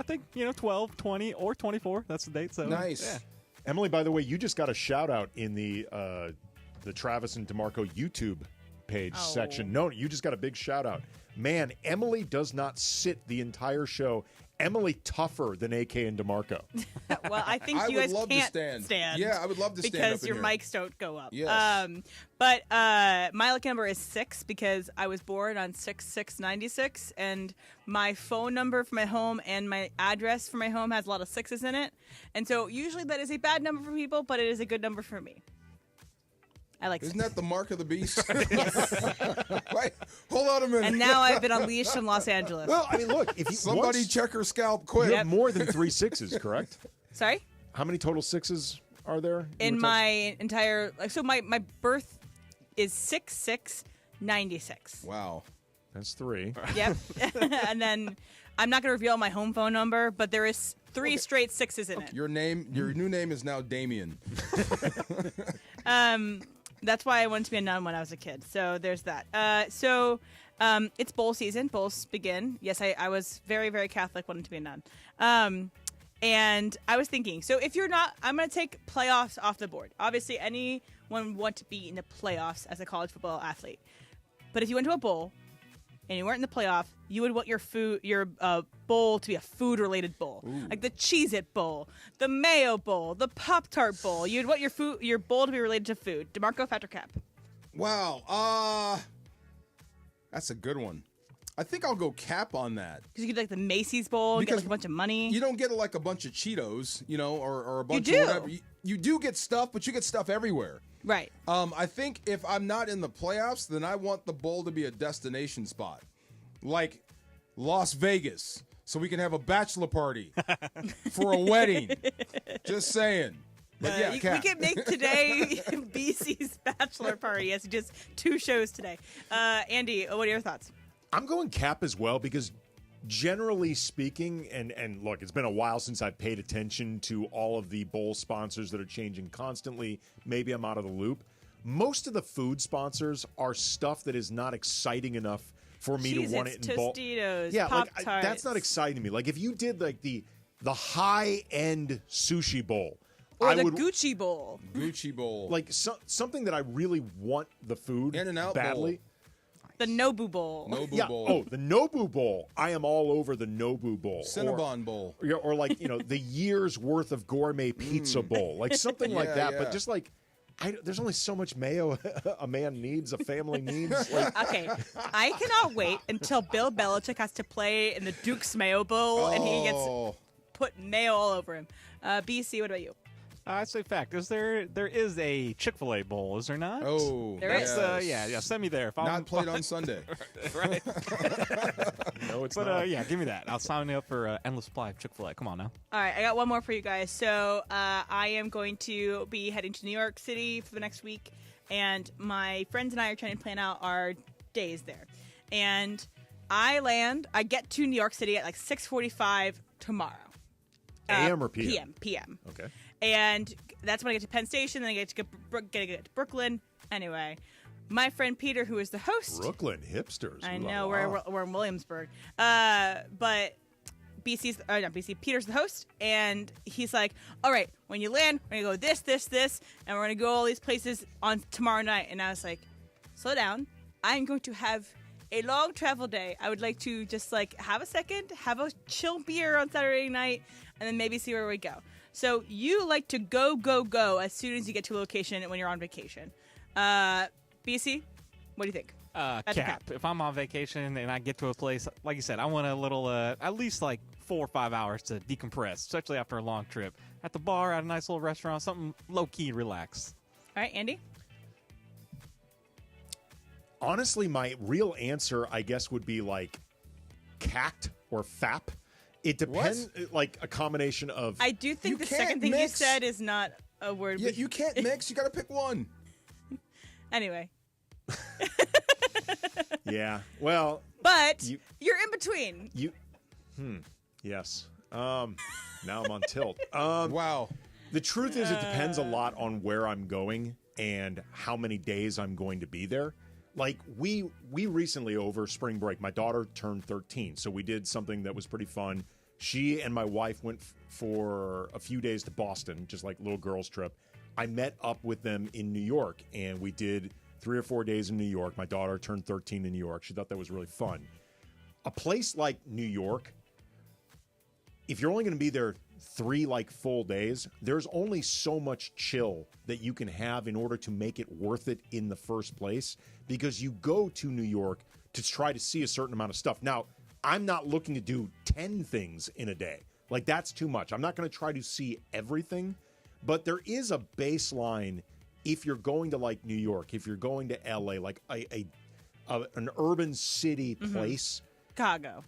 think 12, 20, or 24. That's the date. So Nice. Yeah. Emily, by the way, you just got a shout out in the Travis and DeMarco YouTube page section. No, you just got a big shout out. Man, Emily does not sit the entire show. Emily tougher than AK and DeMarco. Well, I think I you would guys love to can't stand. Yeah, I would love to stand because up in your here. mics don't go up. Yes. But my lucky number is 6 because I was born on 6/6/96, and my phone number for my home and my address for my home has a lot of 6s in it, and so usually that is a bad number for people, but it is a good number for me. I like 6. Isn't that the mark of the beast? Wait, hold on a minute. And now I've been unleashed in Los Angeles. Well, I mean, look, if you Somebody check her scalp quick. You have more than 3 6s, correct? Sorry? How many total 6s are there? In my entire my birth is 6/6/96. Wow. That's 3. Yep. And then I'm not going to reveal my home phone number, but there is 3 straight 6s in it. Your new name is now Damien. That's why I wanted to be a nun when I was a kid. So there's that. It's bowl season. Bowls begin. Yes, I was very, very Catholic, wanting to be a nun. And I was thinking, so if you're not, I'm going to take playoffs off the board. Obviously, anyone want to be in the playoffs as a college football athlete. But if you went to a bowl and you weren't in the playoff, you would want your bowl to be a food-related bowl, like the Cheez-It Bowl, the Mayo Bowl, the Pop-Tart Bowl. You'd want your bowl to be related to food. DeMarco, fact or cap? Wow. That's a good one. I think I'll go cap on that. Because you get like the Macy's Bowl, you get like a bunch of money. You don't get like a bunch of Cheetos, or a bunch You of do. whatever. You do get stuff, but you get stuff everywhere. Right. I think if I'm not in the playoffs, then I want the bowl to be a destination spot. Like Las Vegas, so we can have a bachelor party for a wedding. Just saying. But yeah, we cap. can make today BC's bachelor party. Yes, just 2 shows today. Andy, what are your thoughts? I'm going cap as well because generally speaking, and look, it's been a while since I've paid attention to all of the bowl sponsors that are changing constantly. Maybe I'm out of the loop. Most of the food sponsors are stuff that is not exciting enough for me to want it in bowl. Tostitos, Yeah, Pop-Tarts. that's not exciting to me. Like if you did like the high-end sushi bowl. Or I the would, Gucci Bowl. Gucci Bowl. Like something that I really want the food In-N-Out badly. Bowl. The Nobu Bowl. Bowl. Oh, the Nobu Bowl. I am all over the Nobu Bowl. Cinnabon Bowl. Or like, the year's worth of gourmet pizza bowl. Like something like that. Yeah. But just like there's only so much mayo a man needs, a family needs. Like, okay, I cannot wait until Bill Belichick has to play in the Duke's Mayo Bowl and he gets put mayo all over him. BC, what about you? I'd say fact. There is a Chick-fil-A bowl, is there not? Oh, there is. Yeah. Send me there. If not played on Sunday. Right. No, it's but, not. Yeah, give me that. I'll sign me up for endless supply of Chick-fil-A. Come on now. All right, I got one more for you guys. So I am going to be heading to New York City for the next week, and my friends and I are trying to plan out our days there. And I get to New York City at like 6:45 tomorrow. AM or PM? PM. Okay. And that's when I get to Penn Station, then I get to get to Brooklyn. Anyway, my friend Peter, who is the host. Brooklyn hipsters. I Ooh, know, la, la. we're in Williamsburg. But Peter's the host, and he's like, all right, when you land, we're going to go this, and we're going to go all these places on tomorrow night. And I was like, slow down. I'm going to have a long travel day. I would like to just like have a second, have a chill beer on Saturday night, and then maybe see where we go. So you like to go as soon as you get to a location when you're on vacation. BC, what do you think? Cap. If I'm on vacation and I get to a place, like you said, I want a little, at least like 4 or 5 hours to decompress, especially after a long trip. At the bar, at a nice little restaurant, something low-key, relax. All right, Andy? Honestly, my real answer, I guess, would be like CACT or FAP. It depends, like a combination of... I do think the second thing you said is not a word. Yeah, you can't mix. You got to pick one. Anyway. Yeah, well... But you're in between. Yes. Now I'm on tilt. Wow. The truth is, it depends a lot on where I'm going and how many days I'm going to be there. Like, we recently, over spring break, my daughter turned 13, so we did something that was pretty fun. She and my wife went for a few days to Boston, just like little girls' trip. I met up with them in New York, and we did 3 or 4 days in New York. My daughter turned 13 in New York. She thought that was really fun. A place like New York, if you're only going to be there 3 full days, there's only so much chill that you can have in order to make it worth it in the first place, because you go to New York to try to see a certain amount of stuff. Now, I'm not looking to do 10 things in a day. Like, that's too much. I'm not going to try to see everything, but there is a baseline if you're going to like New York, if you're going to LA, like an urban city place. Chicago.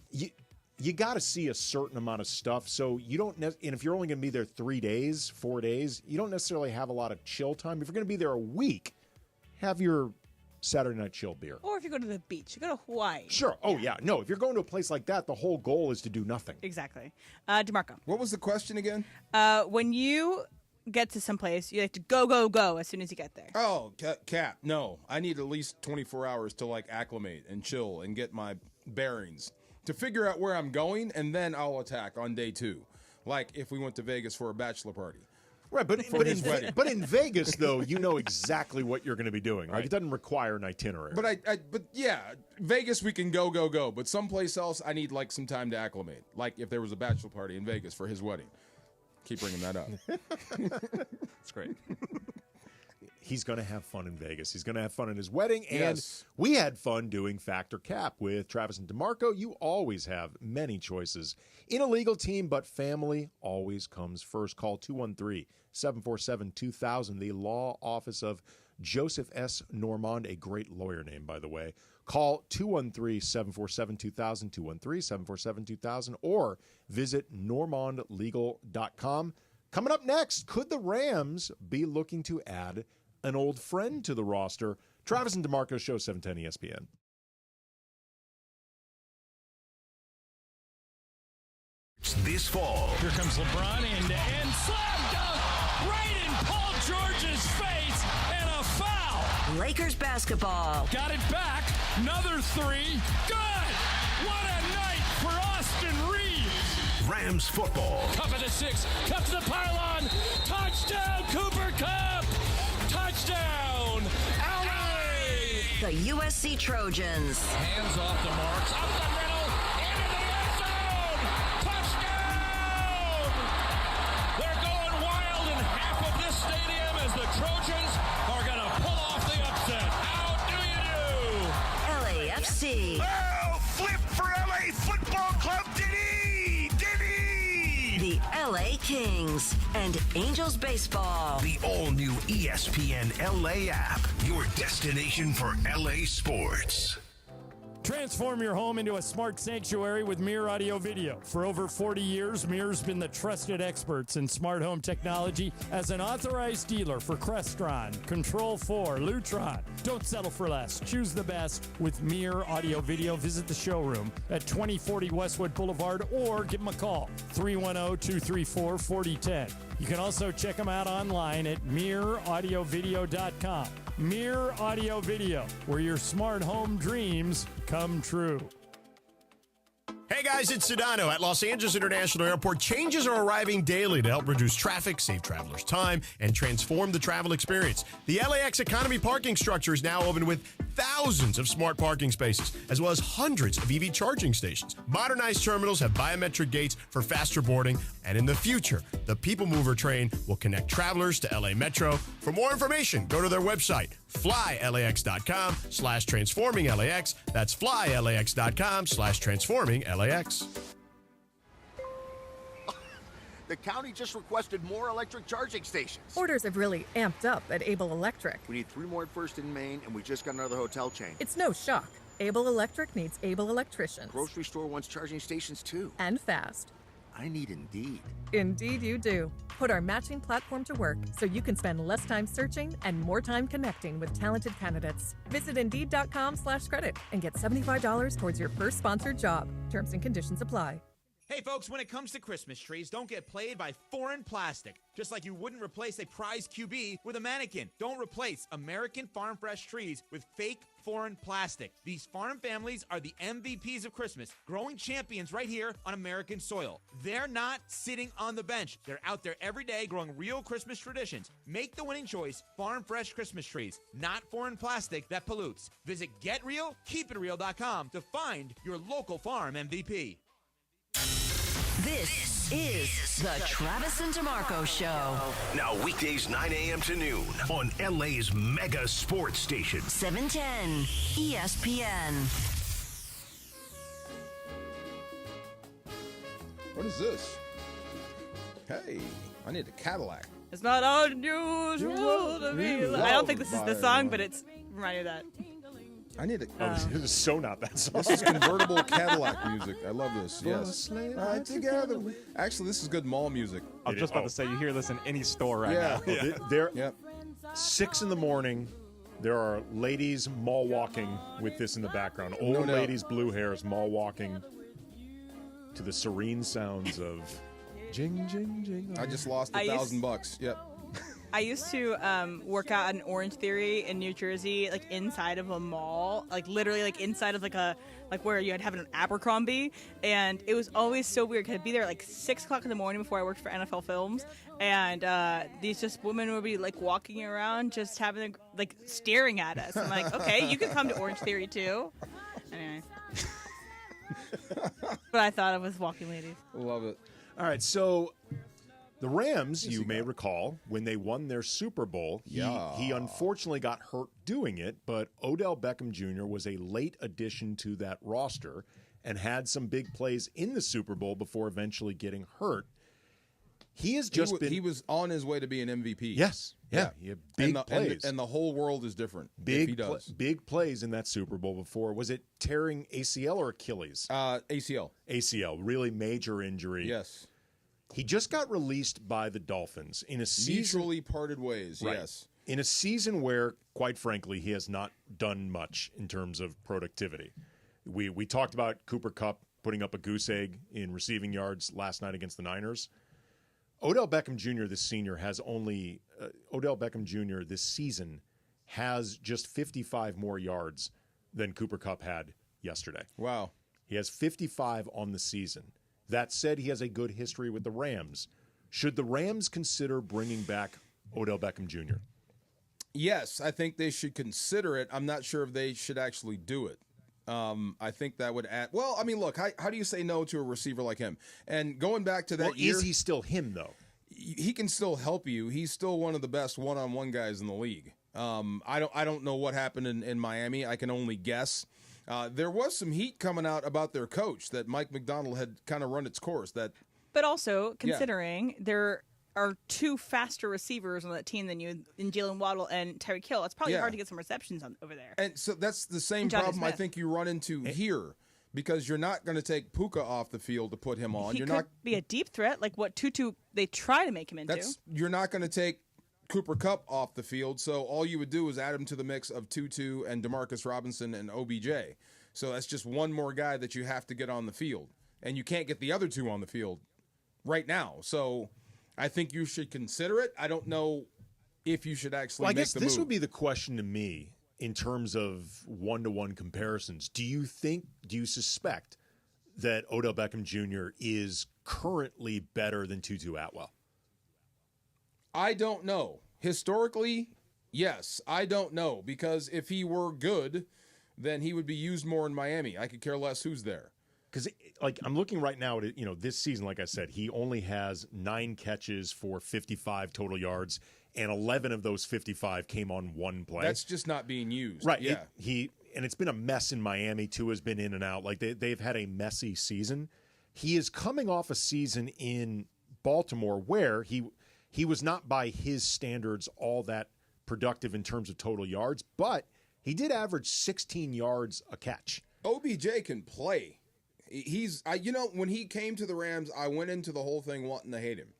You got to see a certain amount of stuff. So you don't, and if you're only going to be there 3 days, 4 days, you don't necessarily have a lot of chill time. If you're going to be there a week, have your Saturday night chill beer. Or if you go to the beach, you go to Hawaii. Sure. Oh, yeah. No, if you're going to a place like that, the whole goal is to do nothing. Exactly. DeMarco. What was the question again? When you get to some place, you like to go as soon as you get there. Oh, Cap. No, I need at least 24 hours to acclimate and chill and get my bearings to figure out where I'm going, and then I'll attack on day 2. Like if we went to Vegas for a bachelor party. Right, but in Vegas, though, you know exactly what you're going to be doing. Right? It doesn't require an itinerary. But yeah, Vegas we can go. But someplace else, I need some time to acclimate. Like if there was a bachelor party in Vegas for his wedding. Keep bringing that up. That's great. He's going to have fun in Vegas. He's going to have fun in his wedding. And Yes. we had fun doing Fact or Cap with Travis and DeMarco. You always have many choices in a legal team, but family always comes first. Call 213-747-2000, the law office of Joseph S. Normand, a great lawyer name, by the way. Call 213-747-2000, 213-747-2000, or visit normandlegal.com. Coming up next, could the Rams be looking to add an old friend to the roster? Travis and DeMarco Show, 710 ESPN. This fall. Here comes LeBron and slam dunk right in Paul George's face and a foul. Lakers basketball. Got it back. Another 3. Good. What a night for Austin Reeves. Rams football. Cup of the 6. Cup to the pylon. Touchdown, Cooper Kupp. Touchdown, LA. The USC Trojans. Hands off the marks. Up the middle. Into the end zone. Touchdown. They're going wild in half of this stadium as the Trojans LA Kings and Angels baseball. The all-new ESPN LA app, your destination for LA sports. Transform your home into a smart sanctuary with Mir Audio Video. For over 40 years, Mir's been the trusted experts in smart home technology as an authorized dealer for Crestron, Control4, Lutron. Don't settle for less. Choose the best with Mir Audio Video. Visit the showroom at 2040 Westwood Boulevard or give them a call, 310-234-4010. You can also check them out online at MirAudioVideo.com. Mir Audio Video, where your smart home dreams come true. Hey guys, it's Sedano. At Los Angeles International Airport, changes are arriving daily to help reduce traffic, save travelers time, and transform the travel experience. The LAX Economy parking structure is now open with thousands of smart parking spaces, as well as hundreds of EV charging stations. Modernized terminals have biometric gates for faster boarding, and in the future, the People Mover train will connect travelers to LA Metro. For more information, go to their website, flylax.com/transforming-LAX. That's flylax.com/transforming-LAX. The county just requested more electric charging stations. Orders have really amped up at Able Electric. We need 3 more at First in Maine, and we just got another hotel chain. It's no shock. Able Electric needs able electricians. Grocery store wants charging stations too. And fast. I need Indeed. Indeed you do. Put our matching platform to work so you can spend less time searching and more time connecting with talented candidates. Visit Indeed.com/credit and get $75 towards your first sponsored job. Terms and conditions apply. Hey folks, when it comes to Christmas trees, don't get played by foreign plastic. Just like you wouldn't replace a prize QB with a mannequin. Don't replace American Farm Fresh trees with fake foreign plastic. These farm families are the MVPs of Christmas, growing champions right here on American soil. They're not sitting on the bench. They're out there every day growing real Christmas traditions. Make the winning choice, Farm Fresh Christmas trees, not foreign plastic that pollutes. Visit GetRealKeepItReal.com to find your local farm MVP. This is the Travis and DeMarco Show. Now weekdays 9 a.m. to noon on LA's mega sports station. 710 ESPN. What is this? Hey, I need a Cadillac. It's not unusual to be. I don't think this is the song, but it's reminding me of that. I need a. This is so not that song. This is convertible Cadillac music. I love this. Yes. Right together. Actually, this is good mall music. I was just about to say, you hear this in any store right now. They're 6 in the morning. There are ladies mall walking with this in the background. Old ladies, blue hairs, mall walking to the serene sounds of jing, jing, jing. I just lost $1,000. Yep. I used to work out at an Orange Theory in New Jersey, like inside of a mall, like literally like inside of like where you had have an Abercrombie, and it was always so weird because I'd be there at like 6 o'clock in the morning before I worked for NFL Films, and these just women would be like walking around just having like staring at us. I'm like, okay, you can come to Orange Theory too. Anyway, but I thought it was walking ladies. Love it. All right, so the Rams, you may recall, when they won their Super Bowl, he unfortunately got hurt doing it, but Odell Beckham Jr. was a late addition to that roster and had some big plays in the Super Bowl before eventually getting hurt. He has just been... He was on his way to be an MVP. Yes. Yeah. He had big plays. And the whole world is different if he does. Big plays in that Super Bowl before. Was it tearing ACL or Achilles? ACL. ACL. Really major injury. Yes. He just got released by the Dolphins in a season... Mutually parted ways, right. Yes. In a season where, quite frankly, he has not done much in terms of productivity. We talked about Cooper Kupp putting up a goose egg in receiving yards last night against the Niners. Odell Beckham Jr. this season has just 55 more yards than Cooper Kupp had yesterday. Wow. He has 55 on the season. That said, he has a good history with the Rams. Should the Rams consider bringing back Odell Beckham Jr.? Yes, I think they should consider it. I'm not sure if they should actually do it. I think that would add... Well, I mean, look, how do you say no to a receiver like him? And going back to that year... Is he still him, though? He can still help you. He's still one of the best one-on-one guys in the league. I don't know what happened in Miami. I can only guess. There was some heat coming out about their coach, that Mike McDonald had kind of run its course, that But also, considering there are two faster receivers on that team than you in Jalen Waddle and Tyreek Hill, it's probably hard to get some receptions over there. And so that's the same problem I think you run into here, because you're not going to take Puka off the field to put him on. He could be a deep threat, like what Tutu they try to make him into. You're not going to take Cooper Kupp off the field, so all you would do is add him to the mix of Tutu and Demarcus Robinson and OBJ. So that's just one more guy that you have to get on the field, and you can't get the other two on the field right now. So I think you should consider it. I don't know if you should actually make the move. I guess this would be the question to me in terms of one-to-one comparisons. Do you suspect that Odell Beckham Jr. is currently better than Tutu Atwell? I don't know. Historically, yes. I don't know, because if he were good, then he would be used more in Miami. I could care less who's there. Because, I'm looking right now at this season, like I said, he only has 9 catches for 55 total yards, and 11 of those 55 came on one play. That's just not being used. Right. Yeah. And it's been a mess in Miami. Tua's been in and out. Like, they've had a messy season. He is coming off a season in Baltimore where he was not by his standards all that productive in terms of total yards, but he did average 16 yards a catch. OBJ can play. When he came to the Rams, I went into the whole thing wanting to hate him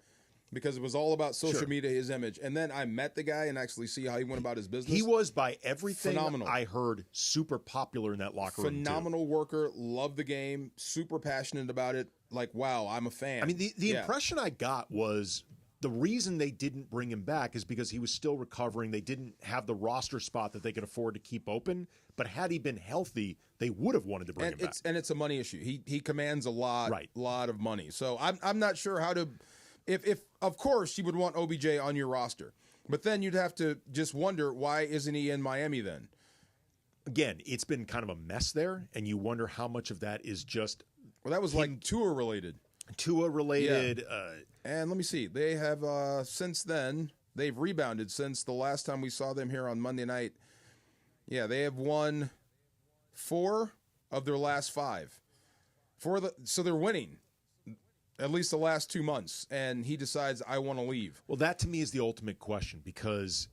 because it was all about social media, his image. And then I met the guy and actually see how he went about his business. He was, by everything phenomenal. I heard, super popular in that locker room. Phenomenal worker, loved the game, super passionate about it. Like, wow, I'm a fan. I mean, the impression I got was the reason they didn't bring him back is because he was still recovering. They didn't have the roster spot that they could afford to keep open. But had he been healthy, they would have wanted to bring him back. And it's a money issue. He commands a lot of money. So I'm not sure how to. If of course you would want OBJ on your roster, but then you'd have to just wonder, why isn't he in Miami then? Again, it's been kind of a mess there, and you wonder how much of that is just. Well, that was like Tua related. Yeah. And let me see. They have since then they've rebounded since the last time we saw them here on Monday night. Yeah, they have won 4 of their last 5. So they're winning at least the last 2 months, and he decides, I want to leave. Well, that to me is the ultimate question, because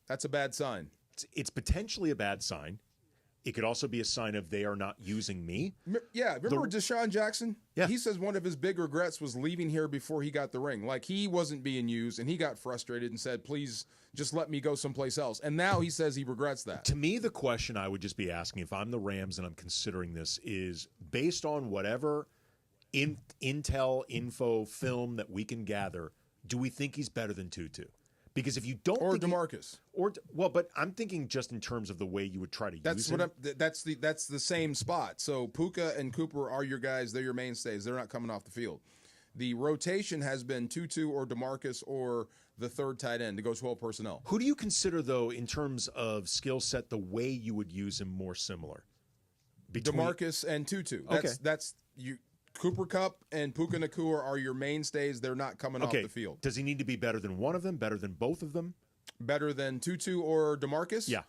that's a bad sign. It's potentially a bad sign. It could also be a sign of they are not using me. Yeah, remember Deshaun Jackson? Yeah. He says one of his big regrets was leaving here before he got the ring. Like, he wasn't being used, and he got frustrated and said, please just let me go someplace else. And now he says he regrets that. To me, the question I would just be asking, if I'm the Rams and I'm considering this, is based on whatever intel, info, film that we can gather, do we think he's better than Tutu? Because if you don't, or DeMarcus, but I'm thinking just in terms of the way you would try to use him. That's the same spot. So Puka and Cooper are your guys; they're your mainstays. They're not coming off the field. The rotation has been Tutu or DeMarcus or the third tight end to go 12 personnel. Who do you consider, though, in terms of skill set, the way you would use him more similar? DeMarcus and Tutu. That's you. Cooper Kupp and Puka Nacua are your mainstays. They're not coming off the field. Does he need to be better than one of them? Better than both of them? Better than Tutu or DeMarcus? Yeah.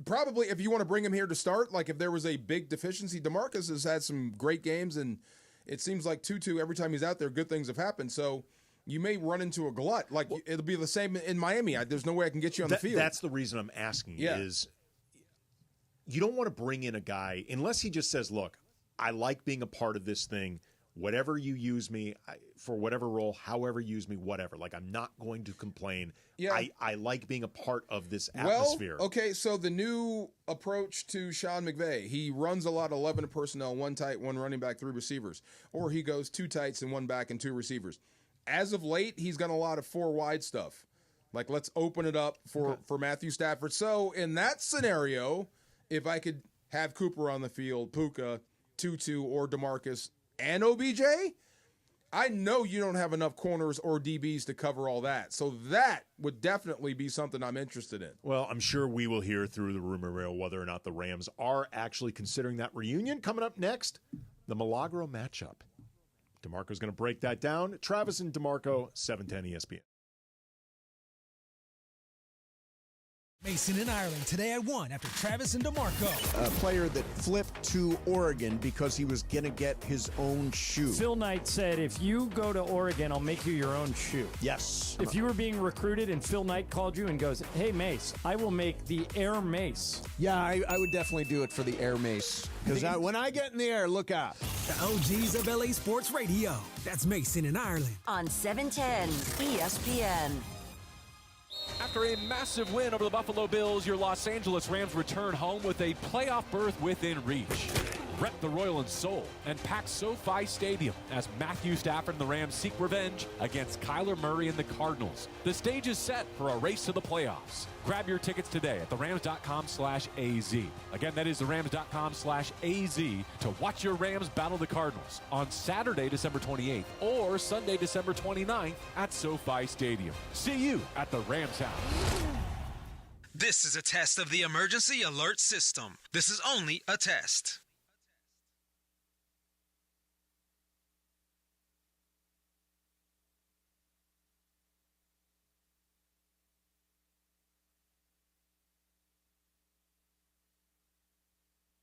Probably if you want to bring him here to start, like if there was a big deficiency. DeMarcus has had some great games, and it seems like Tutu, every time he's out there, good things have happened. So you may run into a glut. Like it'll be the same in Miami. There's no way I can get you on the field. That's the reason I'm asking is you don't want to bring in a guy unless he just says, look, I like being a part of this thing. Whatever you use me for, whatever role, however you use me, whatever. Like, I'm not going to complain. Yeah. I like being a part of this atmosphere. Well, okay, so the new approach to Sean McVay, he runs a lot of 11 personnel, 1 tight, 1 running back, 3 receivers. Or he goes 2 tights and 1 back and 2 receivers. As of late, he's got a lot of 4 wide stuff. Like, let's open it up for Matthew Stafford. So, in that scenario, if I could have Cooper on the field, Puka, Tutu, or DeMarcus, and OBJ, I know you don't have enough corners or DBs to cover all that. So that would definitely be something I'm interested in. Well, I'm sure we will hear through the rumor mill whether or not the Rams are actually considering that reunion. Coming up next, the Milagro matchup. DeMarco's going to break that down. Travis and DeMarco, 710 ESPN. Mason in Ireland today at 1 after Travis and DeMarco. A player that flipped to Oregon because he was going to get his own shoe. Phil Knight said, if you go to Oregon, I'll make you your own shoe. Yes. If you were being recruited and Phil Knight called you and goes, hey, Mace, I will make the Air Mace. Yeah, I would definitely do it for the Air Mace. Because when I get in the air, look out. The OGs of LA Sports Radio. That's Mason in Ireland. On 710 ESPN. After a massive win over the Buffalo Bills, your Los Angeles Rams return home with a playoff berth within reach. Rep the Royal in Seoul and pack SoFi Stadium as Matthew Stafford and the Rams seek revenge against Kyler Murray and the Cardinals. The stage is set for a race to the playoffs. Grab your tickets today at therams.com/AZ. Again, that is therams.com/AZ to watch your Rams battle the Cardinals on Saturday, December 28th or Sunday, December 29th at SoFi Stadium. See you at the Rams house. This is a test of the emergency alert system. This is only a test.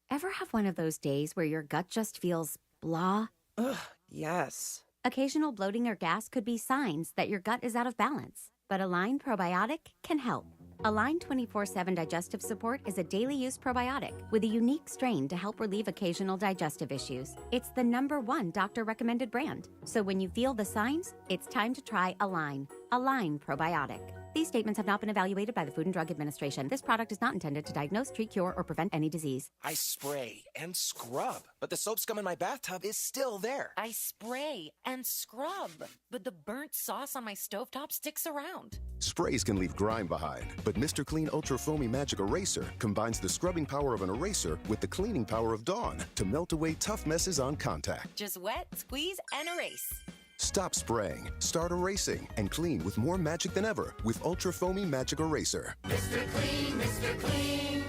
Ever have one of those days where your gut just feels blah? Ugh, yes. Occasional bloating or gas could be signs that your gut is out of balance, but Align Probiotic can help. Align 24/7 Digestive Support is a daily use probiotic with a unique strain to help relieve occasional digestive issues. It's the #1 doctor-recommended brand. So when you feel the signs, it's time to try Align. Align Probiotic. These statements have not been evaluated by the Food and Drug Administration. This product is not intended to diagnose, treat, cure, or prevent any disease. I spray and scrub, but the soap scum in my bathtub is still there. I spray and scrub, but the burnt sauce on my stovetop sticks around. Sprays can leave grime behind, but Mr. Clean Ultra Foamy Magic Eraser combines the scrubbing power of an eraser with the cleaning power of Dawn to melt away tough messes on contact. Just wet, squeeze, and erase. Stop spraying, start erasing, and clean with more magic than ever with Ultra Foamy Magic Eraser. Mr. Clean, Mr. Clean.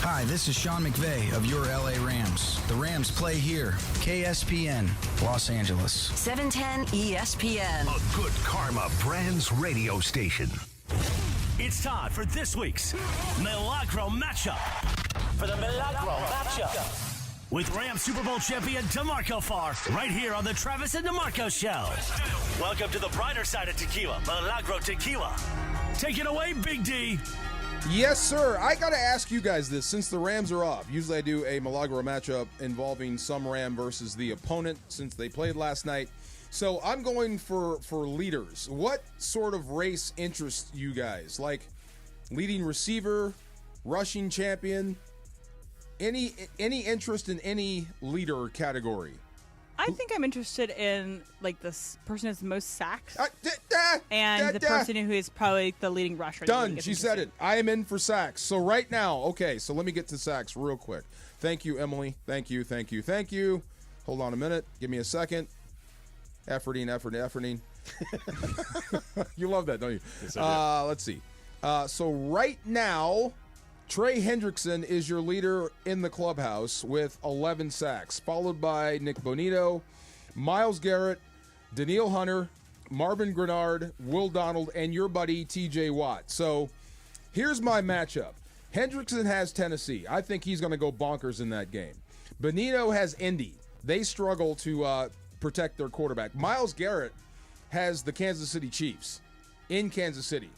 Hi, this is Sean McVay of your LA Rams. The Rams play here. KSPN, Los Angeles. 710 ESPN. A good karma brands radio station. It's time for this week's Milagro matchup. For the Milagro matchup. With Rams Super Bowl champion DeMarco Farr, right here on the Travis and DeMarco Show. Welcome to the brighter side of tequila, Milagro Tequila. Take it away, Big D. Yes, sir. I got to ask you guys this, since the Rams are off. Usually I do a Milagro matchup involving some Ram versus the opponent since they played last night. So I'm going for leaders. What sort of race interests you guys? Like leading receiver, rushing champion, any interest in any leader category? I think I'm interested in like this person who's most sacks and the person who is probably the leading rusher. Done. She said it. I am in for sacks. So right now, okay, so let me get to sacks real quick. Thank you, Emily. Thank you. Hold on a minute. Give me a second. Efforting. You love that, don't you? Yes, let's see. So right now, Trey Hendrickson is your leader in the clubhouse with 11 sacks, followed by Nick Bonito, Myles Garrett, Danielle Hunter, Marvin Grenard, Will Donald, and your buddy TJ Watt. So here's my matchup. Hendrickson has Tennessee. I think he's going to go bonkers in that game. Bonito has Indy. They struggle to protect their quarterback. Myles Garrett has the Kansas City Chiefs in Kansas City.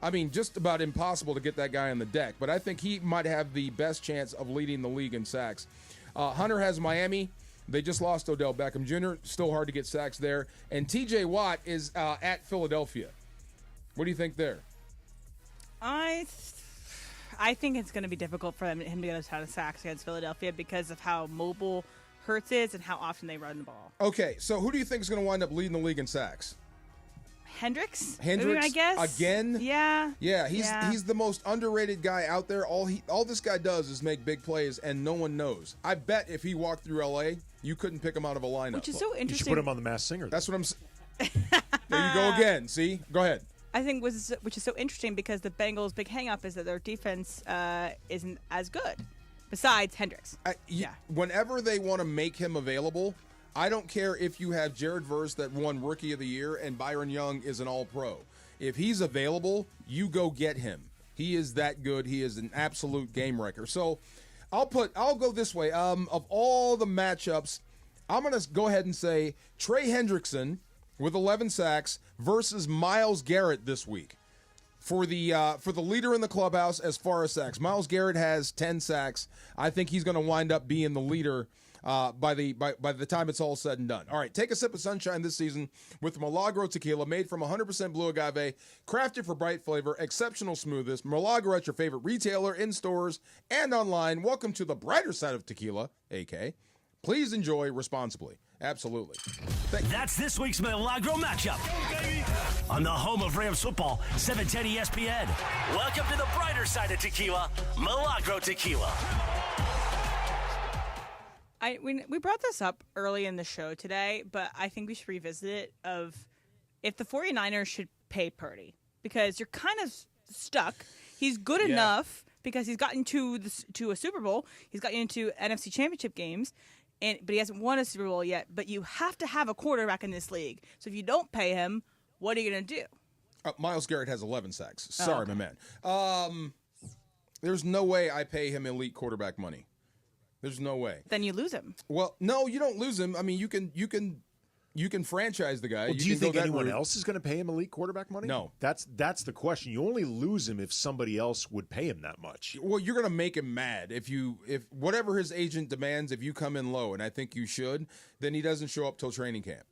I mean, just about impossible to get that guy on the deck, but I think he might have the best chance of leading the league in sacks. Hunter has Miami. They just lost Odell Beckham Jr. Still hard to get sacks there. And TJ Watt is at Philadelphia. What do you think there? I think it's going to be difficult for him to get a ton of sacks against Philadelphia because of how mobile Hurts is and how often they run the ball. Okay, so who do you think is going to wind up leading the league in sacks? Hendricks, I guess. Again? Yeah, he's the most underrated guy out there. All this guy does is make big plays, and no one knows. I bet if he walked through L.A., you couldn't pick him out of a lineup. Which is so interesting. You should put him on the Masked Singer. That's what I'm saying. There you go again. See? Go ahead. I think which is so interesting because the Bengals' big hang-up is that their defense isn't as good, besides Hendricks. Whenever they want to make him available, I don't care if you have Jared Verse that won Rookie of the Year and Byron Young is an All-Pro. If he's available, you go get him. He is that good. He is an absolute game wrecker. So I'll go this way. Of all the matchups, I'm going to go ahead and say Trey Hendrickson with 11 sacks versus Myles Garrett this week. For the leader in the clubhouse as far as sacks, Myles Garrett has 10 sacks. I think he's going to wind up being the leader by the time it's all said and done. All right, take a sip of sunshine this season with Milagro Tequila, made from 100% blue agave, crafted for bright flavor, exceptional smoothness. Milagro at your favorite retailer, in stores, and online. Welcome to the brighter side of tequila, AK. Please enjoy responsibly. Absolutely. That's this week's Milagro matchup. On the home of Rams football, 710 ESPN. Welcome to the brighter side of tequila, Milagro Tequila. We brought this up early in the show today, but I think we should revisit it of if the 49ers should pay Purdy, because you're kind of stuck. He's good enough because he's gotten to a Super Bowl. He's gotten into NFC Championship games. But he hasn't won a Super Bowl yet. But you have to have a quarterback in this league. So if you don't pay him, what are you going to do? Myles Garrett has 11 sacks. Sorry, my man. There's no way I pay him elite quarterback money. There's no way. Then you lose him. Well, no, you don't lose him. I mean, you can franchise the guy. Well, do you think anyone else is going to pay him elite quarterback money? No. That's the question. You only lose him if somebody else would pay him that much. Well, you're going to make him mad if whatever his agent demands, if you come in low, and I think you should, then he doesn't show up till training camp.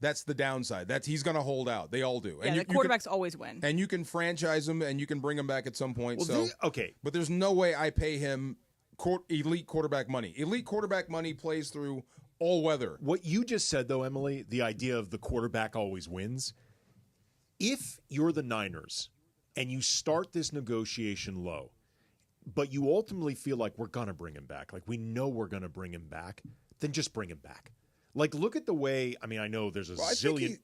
That's the downside. He's going to hold out. They all do. Yeah, and the quarterbacks always win. And you can franchise him, and you can bring him back at some point. Well, okay. But there's no way I pay him elite quarterback money. Elite quarterback money plays through all weather. What you just said, though, Emily, the idea of the quarterback always wins. If you're the Niners and you start this negotiation low, but you ultimately feel like we're going to bring him back, like we know we're going to bring him back, then just bring him back. Like, look at the way, I mean, I know there's a zillion.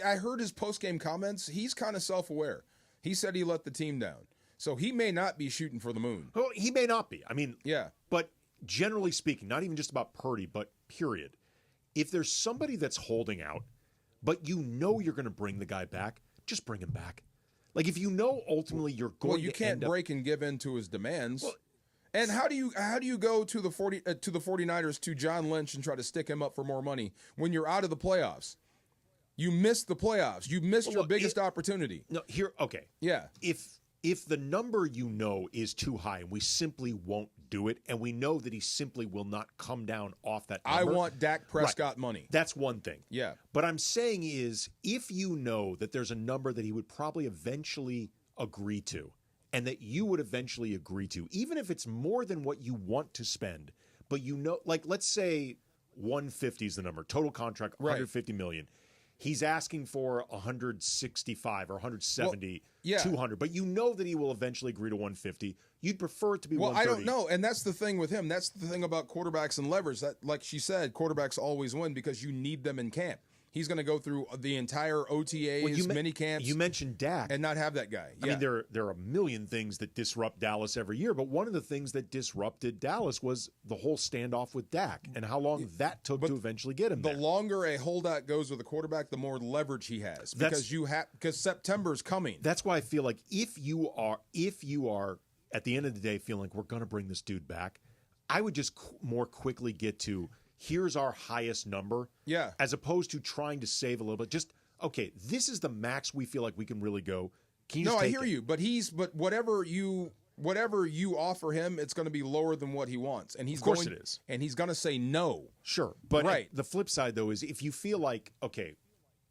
I heard his post-game comments. He's kind of self-aware. He said he let the team down. So he may not be shooting for the moon. Well, he may not be. I mean, yeah. But generally speaking, not even just about Purdy, but period. If there's somebody that's holding out, but you know you're going to bring the guy back, just bring him back. Like, if you know ultimately you're going to Well, you can't break and give in to his demands. Well, and how do you go to the 49ers to John Lynch and try to stick him up for more money when you're out of the playoffs? You missed the playoffs. You missed your biggest opportunity. No, okay. Yeah. If the number you know is too high and we simply won't do it, and we know that he simply will not come down off that number. I want Dak Prescott money. That's one thing. Yeah. But I'm saying is, if you know that there's a number that he would probably eventually agree to, and that you would eventually agree to, even if it's more than what you want to spend, but you know, like, let's say 150 is the number, total contract, $150 million. He's asking for 165 or 170, 200, but you know that he will eventually agree to 150. You'd prefer it to be 130. Well, I don't know, and that's the thing with him. That's the thing about quarterbacks and leverage. That, like she said, quarterbacks always win because you need them in camp. He's going to go through the entire OTAs, mini camps. You mentioned Dak. And not have that guy. I mean, there are a million things that disrupt Dallas every year, but one of the things that disrupted Dallas was the whole standoff with Dak and how long that took to eventually get him there. The longer a holdout goes with a quarterback, the more leverage he has because September's coming. That's why I feel like if you are at the end of the day feeling like we're going to bring this dude back, I would just more quickly get to here's our highest number. Yeah. As opposed to trying to save a little bit. Just, okay, this is the max we feel like we can really go. Can you just take I hear you. But whatever you offer him, it's going to be lower than what he wants. And of course it is. And he's going to say no. Sure. But the flip side, though, is if you feel like, okay,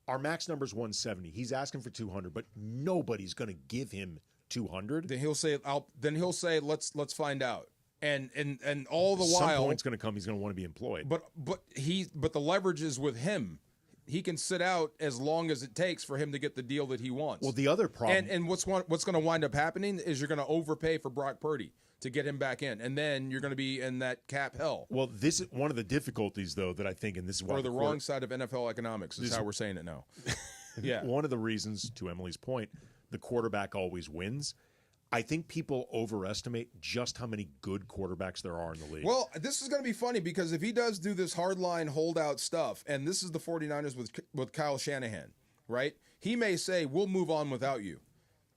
our max number is 170. He's asking for 200, but nobody's going to give him 200. Then he'll say, let's find out. And all the while, some point's going to come. He's going to want to be employed. But the leverage is with him. He can sit out as long as it takes for him to get the deal that he wants. Well, the other problem, and what's going to wind up happening is you're going to overpay for Brock Purdy to get him back in, and then you're going to be in that cap hell. Well, this is one of the difficulties, though, that I think, and this is why we're the wrong side of NFL economics. Is how we're saying it now. Yeah. One of the reasons, to Emily's point, the quarterback always wins. I think people overestimate just how many good quarterbacks there are in the league. Well, this is going to be funny because if he does do this hardline holdout stuff, and this is the 49ers with Kyle Shanahan, right? He may say, we'll move on without you.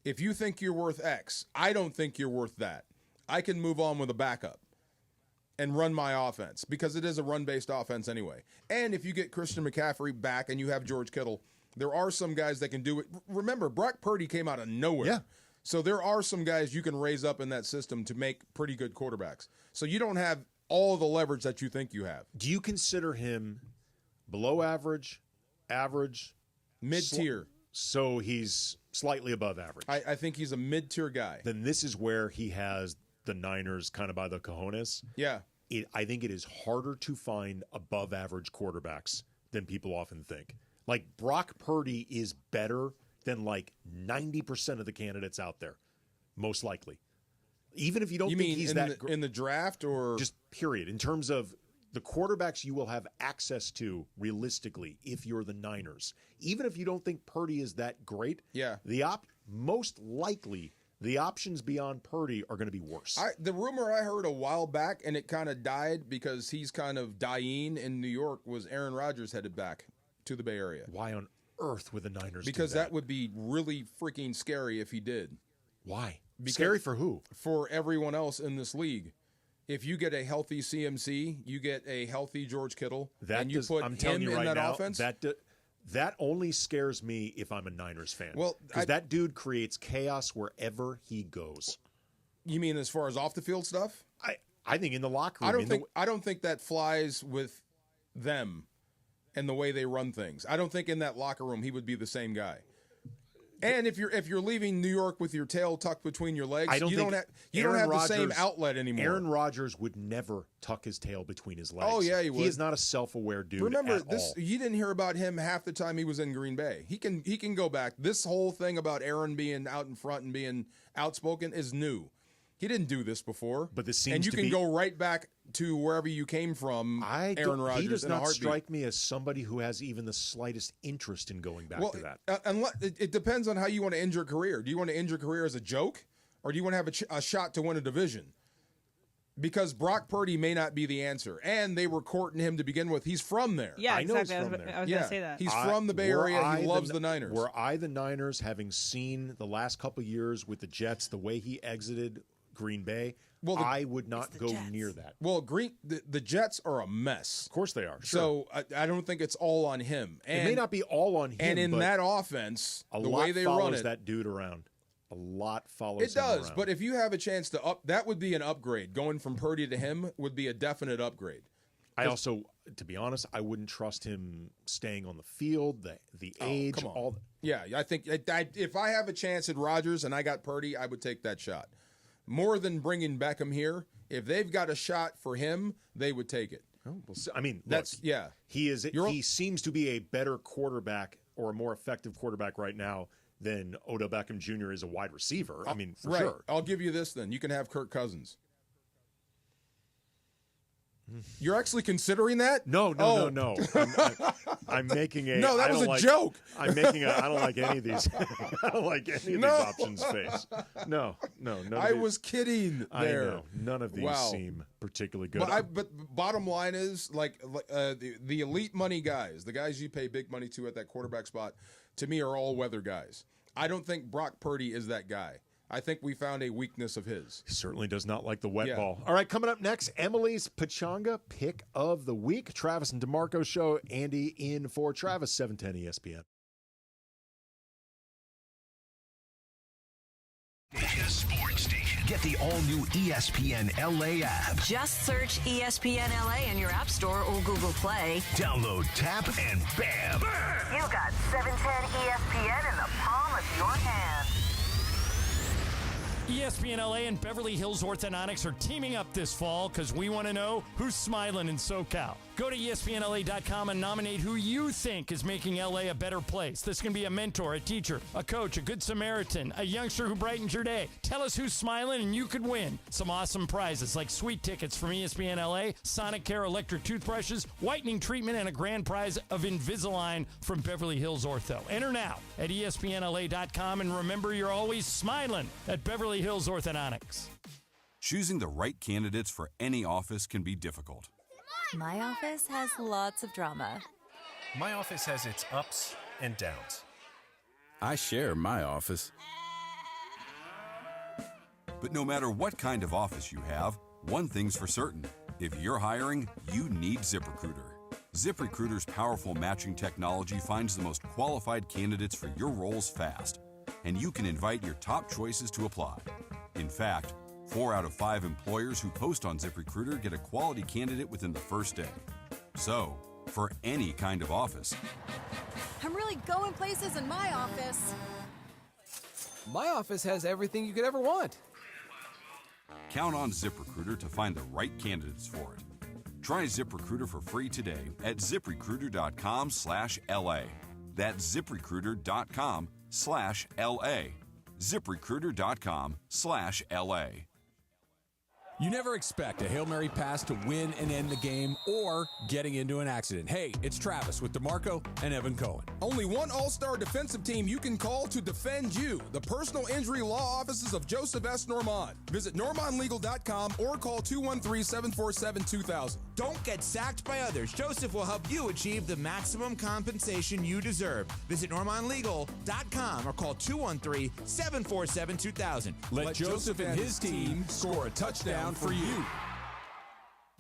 If you think you're worth X, I don't think you're worth that. I can move on with a backup and run my offense because it is a run-based offense anyway. And if you get Christian McCaffrey back and you have George Kittle, there are some guys that can do it. Remember, Brock Purdy came out of nowhere. Yeah. So there are some guys you can raise up in that system to make pretty good quarterbacks. So you don't have all the leverage that you think you have. Do you consider him below average, mid-tier? So he's slightly above average. I think he's a mid-tier guy. Then this is where he has the Niners kind of by the cojones. Yeah. I think it is harder to find above average quarterbacks than people often think. Like Brock Purdy is better than like 90% of the candidates out there, most likely. Even if you don't think he's in the draft or just period. In terms of the quarterbacks you will have access to realistically if you're the Niners. Even if you don't think Purdy is that great, most likely the options beyond Purdy are going to be worse. The rumor I heard a while back, and it kind of died because he's kind of dying in New York, was Aaron Rodgers headed back to the Bay Area. Why on earth would the Niners Because do that? that would be really freaking scary if he did. Why? Scary for who? For everyone else in this league. If you get a healthy CMC, you get a healthy George Kittle, and you put him in that offense. That only scares me if I'm a Niners fan. Well, because that dude creates chaos wherever he goes. You mean as far as off the field stuff? I think in the locker room. I don't think that flies with them and the way they run things. I don't think in that locker room he would be the same guy. And if you're leaving New York with your tail tucked between your legs, you don't have the same outlet anymore. Aaron Rodgers would never tuck his tail between his legs. Oh yeah, he would. He is not a self-aware dude. Remember at this? all. You didn't hear about him half the time he was in Green Bay. He can go back. This whole thing about Aaron being out in front and being outspoken is new. He didn't do this before. But this seems and you to can be, go right back to wherever you came from. Aaron Rodgers. He does in a not heartbeat. strike me as somebody who has even the slightest interest in going back to that. Unless, it depends on how you want to end your career. Do you want to end your career as a joke, or do you want to have a shot to win a division? Because Brock Purdy may not be the answer, and they were courting him to begin with. He's from there. Yeah, I know exactly. he's from there. I was going to say that. He's from the Bay Area. And he loves the Niners. Were I the Niners, having seen the last couple of years with the Jets, the way he exited Green Bay, I would not go near that. Well, the Jets are a mess. Of course they are. Sure. So I don't think it's all on him. It may not be all on him. And in that offense, the way they run it, that dude around. A lot follows. It does. But if you have a chance to that would be an upgrade. Going from Purdy to him would be a definite upgrade. I also, to be honest, I wouldn't trust him staying on the field. The age, come on. all. Yeah, I think if I have a chance at Rodgers and I got Purdy, I would take that shot. More than bringing Beckham here, if they've got a shot for him, they would take it. Oh, well, I mean, that's He is. He seems to be a better quarterback or a more effective quarterback right now than Odell Beckham Jr. is a wide receiver. I mean, for sure. I'll give you this then. You can have Kirk Cousins. You're actually considering that? No. I'm making a. No, that was a joke. I'm making a. I don't like any of these. I don't like any of these options. Face. No. I was kidding there. I know. None of these seem particularly good. But bottom line is, the elite money guys, the guys you pay big money to at that quarterback spot, to me are all weather guys. I don't think Brock Purdy is that guy. I think we found a weakness of his. He certainly does not like the wet ball. All right, coming up next, Emily's Pachanga pick of the week. Travis and DeMarco show. Andy in for Travis, 710 ESPN. Sports Station. Get the all-new ESPN LA app. Just search ESPN LA in your App Store or Google Play. Download, tap, and bam! You got 710 ESPN in the palm of your hand. ESPN LA and Beverly Hills Orthodontics are teaming up this fall because we want to know who's smiling in SoCal. Go to ESPNLA.com and nominate who you think is making LA a better place. This can be a mentor, a teacher, a coach, a good Samaritan, a youngster who brightens your day. Tell us who's smiling and you could win some awesome prizes like sweet tickets from ESPN LA, Sonic Care electric toothbrushes, whitening treatment, and a grand prize of Invisalign from Beverly Hills Ortho. Enter now at ESPNLA.com and remember you're always smiling at Beverly Hills Orthodontics. Choosing the right candidates for any office can be difficult. My office has lots of drama. My office has its ups and downs. I share my office. But no matter what kind of office you have, one thing's for certain. If you're hiring, you need ZipRecruiter. ZipRecruiter's powerful matching technology finds the most qualified candidates for your roles fast, and you can invite your top choices to apply. In fact, 4 out of 5 employers who post on ZipRecruiter get a quality candidate within the first day. So, for any kind of office. I'm really going places in my office. My office has everything you could ever want. Count on ZipRecruiter to find the right candidates for it. Try ZipRecruiter for free today at ZipRecruiter.com/LA. That's ZipRecruiter.com/LA. ZipRecruiter.com/LA. You never expect a Hail Mary pass to win and end the game or getting into an accident. Hey, it's Travis with DeMarco and Evan Cohen. Only one all-star defensive team you can call to defend you. The personal injury law offices of Joseph S. Normand. Visit normandlegal.com or call 213-747-2000. Don't get sacked by others. Joseph will help you achieve the maximum compensation you deserve. Visit normandlegal.com or call 213-747-2000. Let Joseph and his team score a touchdown for you.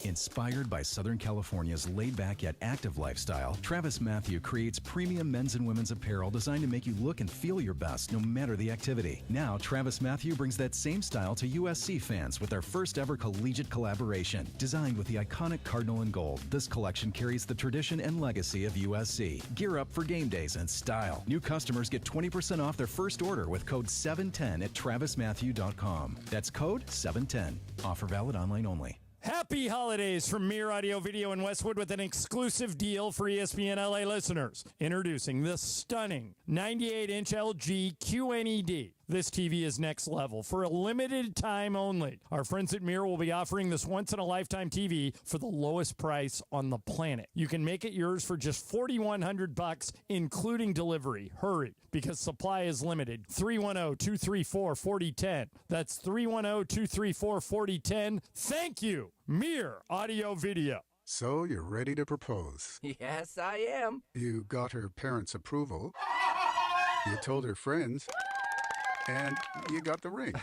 Inspired by Southern California's laid-back yet active lifestyle, Travis Mathew creates premium men's and women's apparel designed to make you look and feel your best no matter the activity. Now, Travis Mathew brings that same style to USC fans with their first ever collegiate collaboration. Designed with the iconic Cardinal and Gold, this collection carries the tradition and legacy of USC. Gear up for game days in style. New customers get 20% off their first order with code 710 at travismathew.com. That's code 710. Offer valid online only. Happy holidays from Mir Audio Video in Westwood with an exclusive deal for ESPN LA listeners. Introducing the stunning 98-inch LG QNED. This TV is next level for a limited time only. Our friends at Mir will be offering this once-in-a-lifetime TV for the lowest price on the planet. You can make it yours for just $4,100, including delivery. Hurry, because supply is limited. 310-234-4010. That's 310-234-4010. Thank you, Mir Audio Video. So you're ready to propose? Yes, I am. You got her parents' approval. You told her friends. And you got the ring.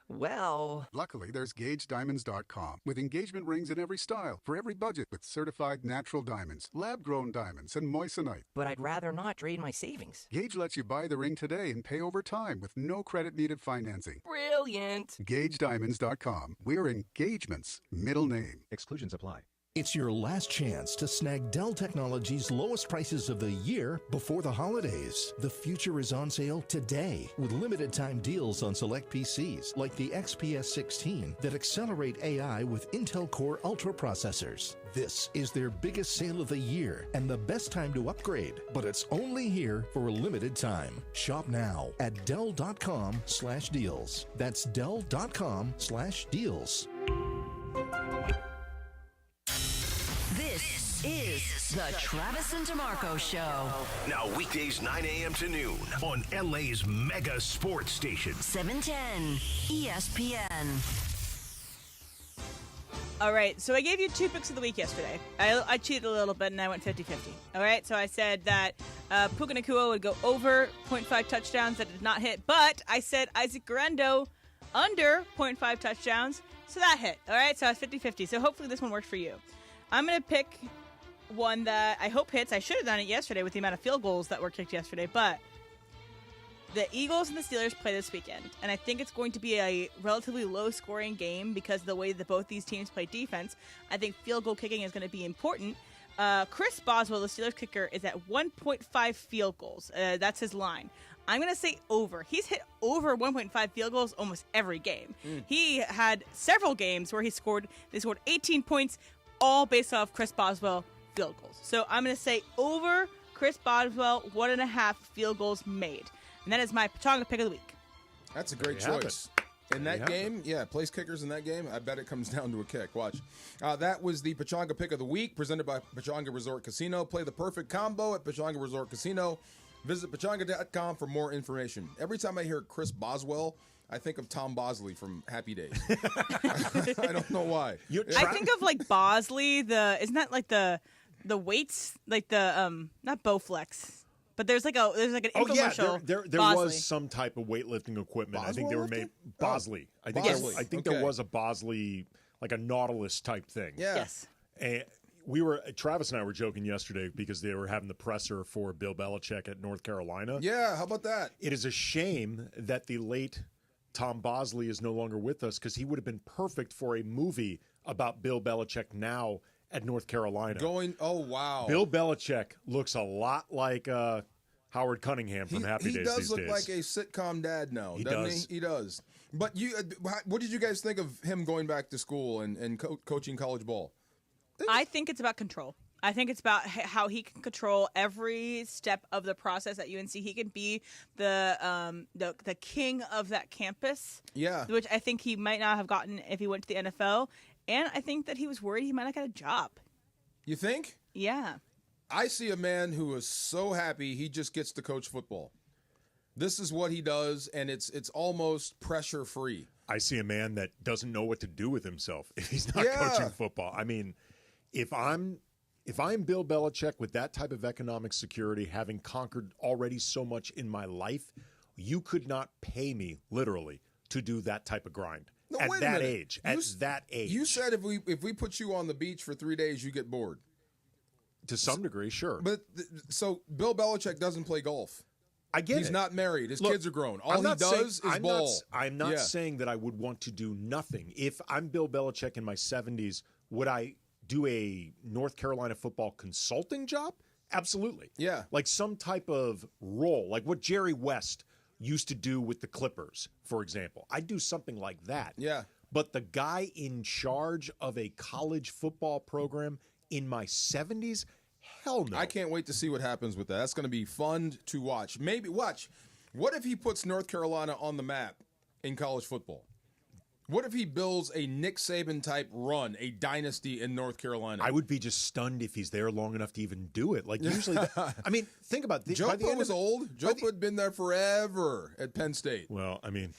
Well. Luckily, there's GageDiamonds.com with engagement rings in every style for every budget with certified natural diamonds, lab-grown diamonds, and moissanite. But I'd rather not drain my savings. Gage lets you buy the ring today and pay over time with no credit-needed financing. Brilliant. GageDiamonds.com. We're engagements. Middle name. Exclusions apply. It's your last chance to snag Dell Technologies' lowest prices of the year before the holidays. The future is on sale today with limited time deals on select PCs like the XPS 16 that accelerate AI with Intel Core Ultra processors. This is their biggest sale of the year and the best time to upgrade, but it's only here for a limited time. Shop now at Dell.com/deals. That's Dell.com/deals. This is the Travis and DeMarco Show. Now weekdays 9 a.m. to noon on LA's mega sports station. 710 ESPN. All right, so I gave you 2 picks of the week yesterday. I cheated a little bit, and I went 50-50. All right, so I said that Puka Nacua would go over 0.5 touchdowns. That did not hit. But I said Isaac Guerrero under 0.5 touchdowns, so that hit. All right, so I was 50-50. So hopefully this one works for you. I'm going to pick one that I hope hits. I should have done it yesterday with the amount of field goals that were kicked yesterday, but the Eagles and the Steelers play this weekend, and I think it's going to be a relatively low-scoring game because of the way that both these teams play defense. I think field goal kicking is going to be important. Chris Boswell, the Steelers kicker, is at 1.5 field goals. That's his line. I'm going to say over. He's hit over 1.5 field goals almost every game. He had several games where they scored 18 points, all based off Chris Boswell field goals. So I'm going to say over Chris Boswell, 1.5 field goals made. And that is my Pachanga pick of the week. That's a great choice. In that game, place kickers in that game, I bet it comes down to a kick. Watch. That was the Pachanga pick of the week presented by Pachanga Resort Casino. Play the perfect combo at Pachanga Resort Casino. Visit Pachanga.com for more information. Every time I hear Chris Boswell, I think of Tom Bosley from Happy Days. I don't know why. I think of like Bosley, isn't that like the weights, like the not Bowflex. But there's like an infomercial. There was some type of weightlifting equipment. Boswell I think they were made Bosley. I think Bosley. I think there was a Bosley, like a Nautilus type thing. Yeah. Yes. And Travis and I were joking yesterday because they were having the presser for Bill Belichick at North Carolina. Yeah, how about that? It is a shame that the late Tom Bosley is no longer with us because he would have been perfect for a movie about Bill Belichick now at North Carolina. Oh, wow. Bill Belichick looks a lot like Howard Cunningham from Happy Days these days. He does look like a sitcom dad now, doesn't he? He does. But what did you guys think of him going back to school and coaching college ball? I think it's about control. I think it's about how he can control every step of the process at UNC. He can be the king of that campus. Yeah. Which I think he might not have gotten if he went to the NFL. And I think that he was worried he might not get a job. You think? Yeah. I see a man who is so happy he just gets to coach football. This is what he does, and it's almost pressure-free. I see a man that doesn't know what to do with himself if he's not coaching football. I mean, if I'm Bill Belichick with that type of economic security, having conquered already so much in my life, you could not pay me, literally, to do that type of grind. No, at wait a that minute. age. At that age. You said if we put you on the beach for 3 days, you get bored. To some degree, sure. But so Bill Belichick doesn't play golf. I get He's it. not married. His kids are grown. All I'm he not does saying, is ball. I'm not saying that I would want to do nothing. If I'm Bill Belichick in my 70s, would I do a North Carolina football consulting job? Absolutely. Yeah. Like some type of role, like what Jerry West used to do with the Clippers, for example. I'd do something like that. Yeah. But the guy in charge of a college football program in my 70s, hell no. I can't wait to see what happens with that. That's going to be fun to watch. Maybe watch. What if he puts North Carolina on the map in college football? What if he builds a Nick Saban type run, a dynasty in North Carolina? I would be just stunned if he's there long enough to even do it. Like usually, I mean, think about this. Joe was old. Joe had been there forever at Penn State. Well, I mean,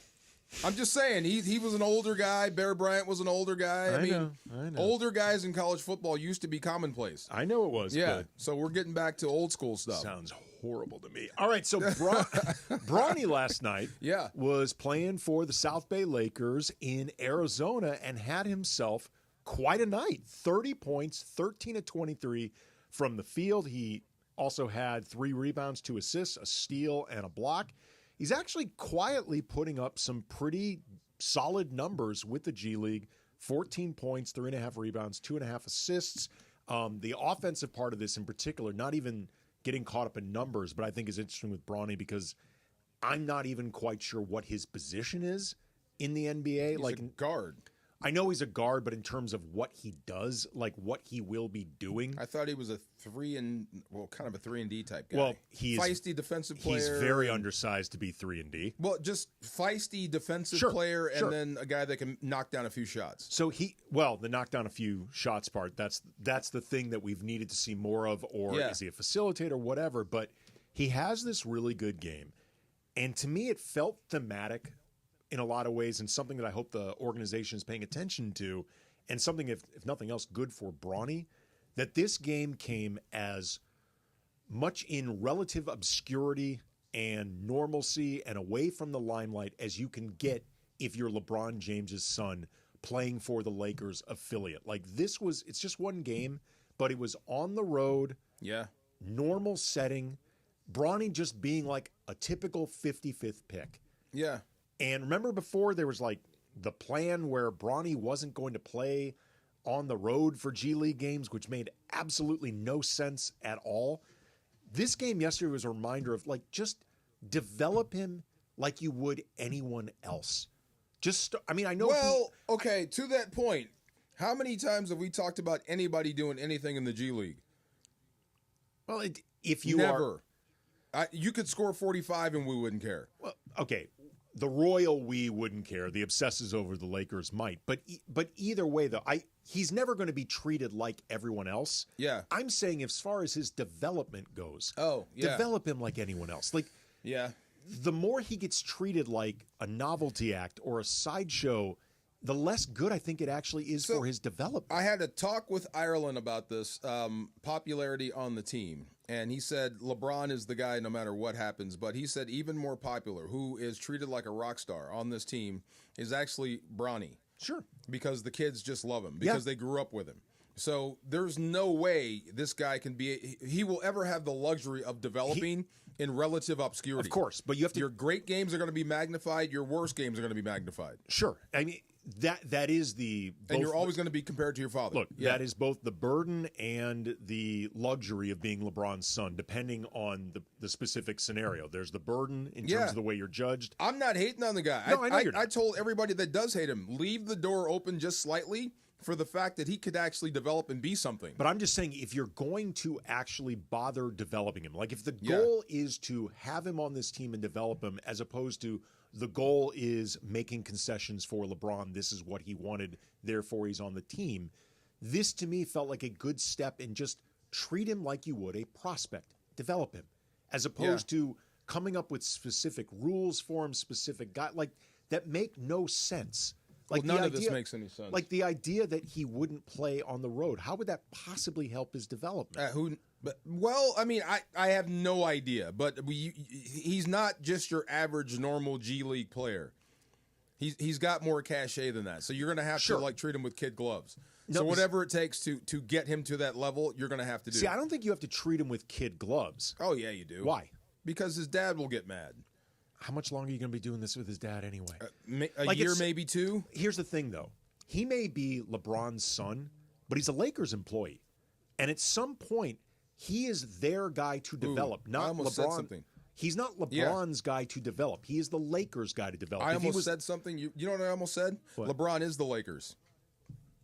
I'm just saying he was an older guy. Bear Bryant was an older guy. I mean, know. Older guys in college football used to be commonplace. I know it was. Yeah. But So we're getting back to old school stuff. sounds horrible to me. All right, so Bronny last night was playing for the South Bay Lakers in Arizona and had himself quite a night. 30 points, 13 of 23 from the field. He also had 3 rebounds, 2 assists, a steal, and a block. He's actually quietly putting up some pretty solid numbers with the G League. 14 points, 3.5 rebounds, 2.5 assists. The offensive part of this in particular, not even getting caught up in numbers, but I think is interesting with Bronny because I'm not even quite sure what his position is in the NBA. He's a guard. I know he's a guard, but in terms of what he does, like what he will be doing. I thought he was a kind of a 3-and-D type guy. Well, he's feisty defensive player. He's very undersized to be 3-and-D. Well, just feisty defensive player, and then a guy that can knock down a few shots. So the knock down a few shots part, that's the thing that we've needed to see more of, or is he a facilitator, whatever. But he has this really good game. And to me, it felt thematic in a lot of ways, and something that I hope the organization is paying attention to, and something, if nothing else, good for Bronny, that this game came as much in relative obscurity and normalcy and away from the limelight as you can get if you're LeBron James's son playing for the Lakers affiliate. Like it's just one game, but it was on the road, normal setting, Bronny just being like a typical 55th pick. Yeah. And remember before there was like the plan where Bronny wasn't going to play on the road for G League games, which made absolutely no sense at all. This game yesterday was a reminder of like just develop him like you would anyone else. I know. Well, okay, to that point, how many times have we talked about anybody doing anything in the G League? Well, if you never, you could score 45 and we wouldn't care. Well, okay. The royal we wouldn't care. The obsesses over the Lakers might. But either way, though, he's never going to be treated like everyone else. Yeah. I'm saying as far as his development goes, develop him like anyone else. Like, yeah. The more he gets treated like a novelty act or a sideshow the less good I think it actually is for his development. I had a talk with Ireland about this popularity on the team, and he said LeBron is the guy no matter what happens, but he said even more popular, who is treated like a rock star on this team, is actually Bronny. Sure. Because the kids just love him, because they grew up with him. So there's no way this guy he will ever have the luxury of developing in relative obscurity. Of course, but you have to. Your great games are going to be magnified. Your worst games are going to be magnified. Sure. I mean, that is the. And you're always going to be compared to your father. Look, that is both the burden and the luxury of being LeBron's son, depending on the specific scenario. There's the burden in terms of the way you're judged. I'm not hating on the guy. No, I know you're not. I told everybody that does hate him, leave the door open just slightly for the fact that he could actually develop and be something. But I'm just saying, if you're going to actually bother developing him, like if the goal is to have him on this team and develop him, as opposed to the goal is making concessions for LeBron, this is what he wanted, therefore he's on the team, this to me felt like a good step in just treat him like you would a prospect, develop him, as opposed to coming up with specific rules for him, specific guys, like that make no sense. Like none of this makes any sense. Like the idea that he wouldn't play on the road, how would that possibly help his development? I mean, I have no idea. But he's not just your average normal G League player. He's got more cachet than that. So you're going to have to treat him with kid gloves. So whatever it takes to get him to that level, you're going to have to do. See, I don't think you have to treat him with kid gloves. Oh yeah, you do. Why? Because his dad will get mad. How much longer are you going to be doing this with his dad anyway? A year, maybe two? Here's the thing, though. He may be LeBron's son, but he's a Lakers employee. And at some point, he is their guy to develop, not I almost LeBron. said something. He's not LeBron's guy to develop. He is the Lakers' guy to develop. I almost said something. You know what I almost said? What? LeBron is the Lakers.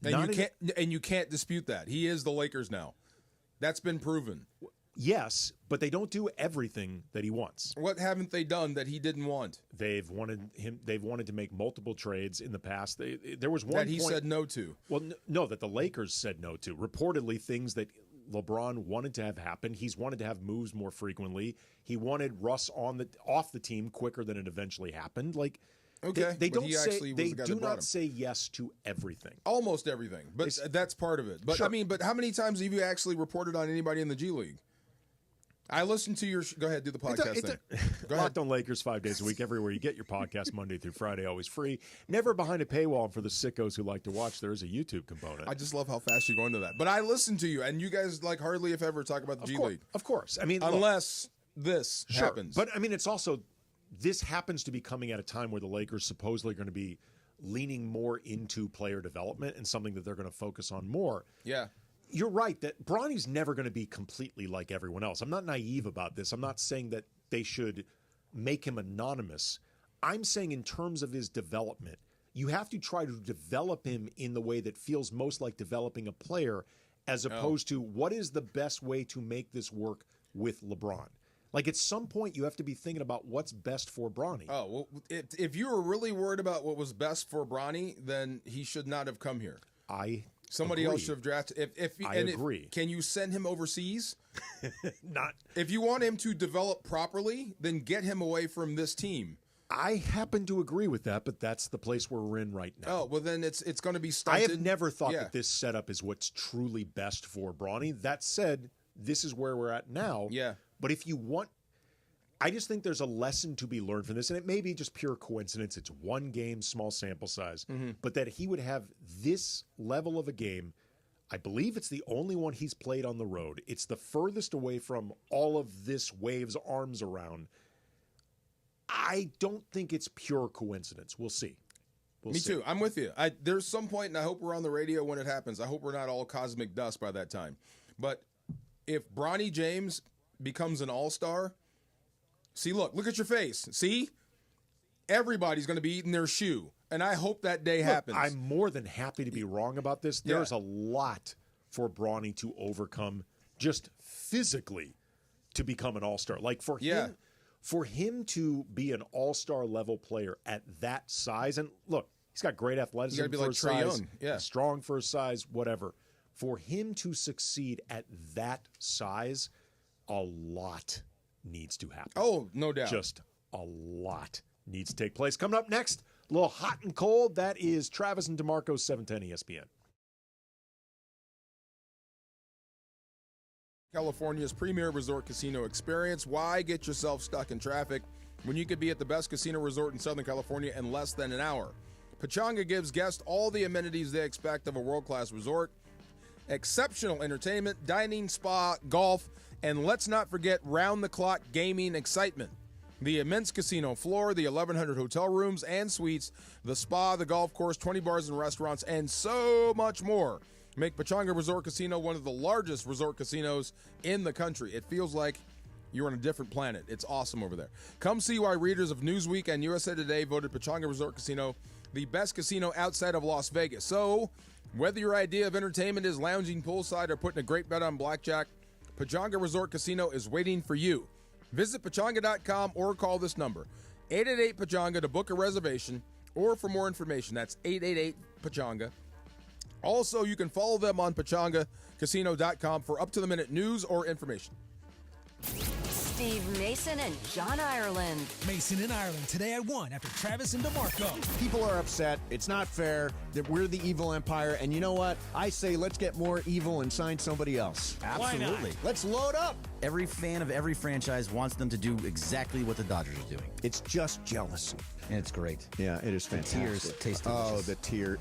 And you can't dispute that. He is the Lakers now. That's been proven. Yes, but they don't do everything that he wants. What haven't they done that he didn't want? They've wanted to make multiple trades in the past. There was one that he said no to. Well, no, that the Lakers said no to. Reportedly, things that LeBron wanted to have happen. He's wanted to have moves more frequently. He wanted Russ off the team quicker than it eventually happened. Like, okay, they don't say they do not say yes to everything. Almost everything, but that's part of it. But sure. I mean, but how many times have you actually reported on anybody in the G League? I listened to your. Go ahead, do the podcast thing. Go ahead. Locked on Lakers 5 days a week, everywhere you get your podcast, Monday through Friday, always free. Never behind a paywall. And for the sickos who like to watch, there is a YouTube component. I just love how fast you go into that. But I listen to you, and you guys like hardly if ever talk about the G League. Of course, I mean, unless this happens. But I mean, it's also this happens to be coming at a time where the Lakers supposedly are going to be leaning more into player development and something that they're going to focus on more. Yeah. You're right that Bronny's never going to be completely like everyone else. I'm not naive about this. I'm not saying that they should make him anonymous. I'm saying in terms of his development, you have to try to develop him in the way that feels most like developing a player as opposed to what is the best way to make this work with LeBron. Like at some point, you have to be thinking about what's best for Bronny. Oh, well, if you were really worried about what was best for Bronny, then he should not have come here. Somebody else should have drafted. I agree. Can you send him overseas? Not. If you want him to develop properly, then get him away from this team. I happen to agree with that, but that's the place where we're in right now. Oh, well, then it's going to be stunted. I have never thought that this setup is what's truly best for Bronny. That said, this is where we're at now. Yeah. But if you want, I just think there's a lesson to be learned from this, and it may be just pure coincidence. It's one game, small sample size, but that he would have this level of a game. I believe it's the only one he's played on the road. It's the furthest away from all of this waves arms around. I don't think it's pure coincidence. We'll see. Me too. I'm with you. There's some point, and I hope we're on the radio when it happens. I hope we're not all cosmic dust by that time. But if Bronny James becomes an all-star, see, look at your face. See? Everybody's going to be eating their shoe, and I hope that day happens. I'm more than happy to be wrong about this. There's a lot for Bronny to overcome just physically to become an all-star. Like for him to be an all-star level player at that size, and look, he's got great athleticism for his size, strong for his size, whatever. For him to succeed at that size, a lot needs to happen. Oh, no doubt. Just a lot needs to take place. Coming up next, A little hot and cold. That is Travis and DeMarco, 710 ESPN. California's premier resort casino experience. Why get yourself stuck in traffic when you could be at the best casino resort in Southern California in less than an hour? Pechanga gives guests all the amenities they expect of a world-class resort. Exceptional entertainment, dining, spa, golf, and let's not forget round-the-clock gaming excitement. The immense casino floor, the 1,100 hotel rooms and suites, the spa, the golf course, 20 bars and restaurants, and so much more make Pechanga Resort Casino one of the largest resort casinos in the country. It feels like you're on a different planet. It's awesome over there. Come see why readers of Newsweek and USA Today voted Pechanga Resort Casino the best casino outside of Las Vegas. So, whether your idea of entertainment is lounging poolside or putting a great bet on blackjack, Pechanga Resort Casino is waiting for you. Visit Pechanga.com or call this number, 888-PECHANGA, to book a reservation or for more information. That's 888-PECHANGA. Also, you can follow them on PechangaCasino.com for up-to-the-minute news or information. Steve Mason and John Ireland. Mason and Ireland. Today I won after Travis and DeMarco. People are upset. It's not fair that we're the evil empire. And you know what? I say let's get more evil and sign somebody else. Absolutely. Let's load up. Every fan of every franchise wants them to do exactly what the Dodgers are doing. It's just jealousy. And it's great. Yeah, it is fantastic. The tears taste delicious. Oh, the tears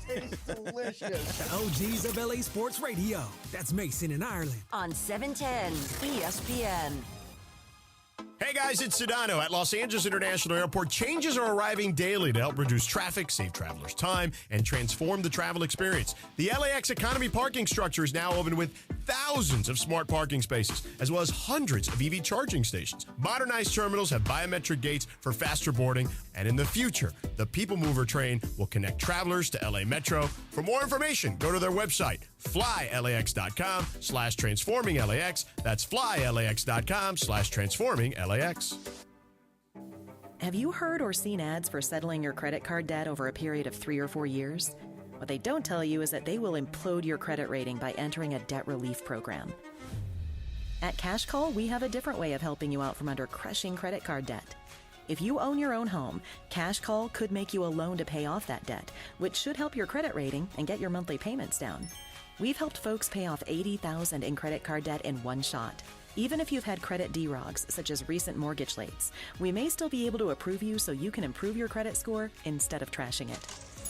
taste delicious. The OGs of LA Sports Radio. That's Mason and Ireland. On 710 ESPN. Hey guys, it's Sedano at Los Angeles International Airport. Changes are arriving daily to help reduce traffic, save travelers time, and transform the travel experience. The LAX Economy parking structure is now open with thousands of smart parking spaces, as well as hundreds of EV charging stations. Modernized terminals have biometric gates for faster boarding, and in the future, the People Mover train will connect travelers to LA Metro. For more information, go to their website, flylax.com/transforming-LAX. That's flylax.com/transforming-LAX. Have you heard or seen ads for settling your credit card debt over a period of 3 or 4 years? What they don't tell you is that they will implode your credit rating by entering a debt relief program. At Cash Call, we have a different way of helping you out from under crushing credit card debt. If you own your own home, Cash Call could make you a loan to pay off that debt, which should help your credit rating and get your monthly payments down. We've helped folks pay off $80,000 in credit card debt in one shot. Even if you've had credit derogs, such as recent mortgage lates, we may still be able to approve you so you can improve your credit score instead of trashing it.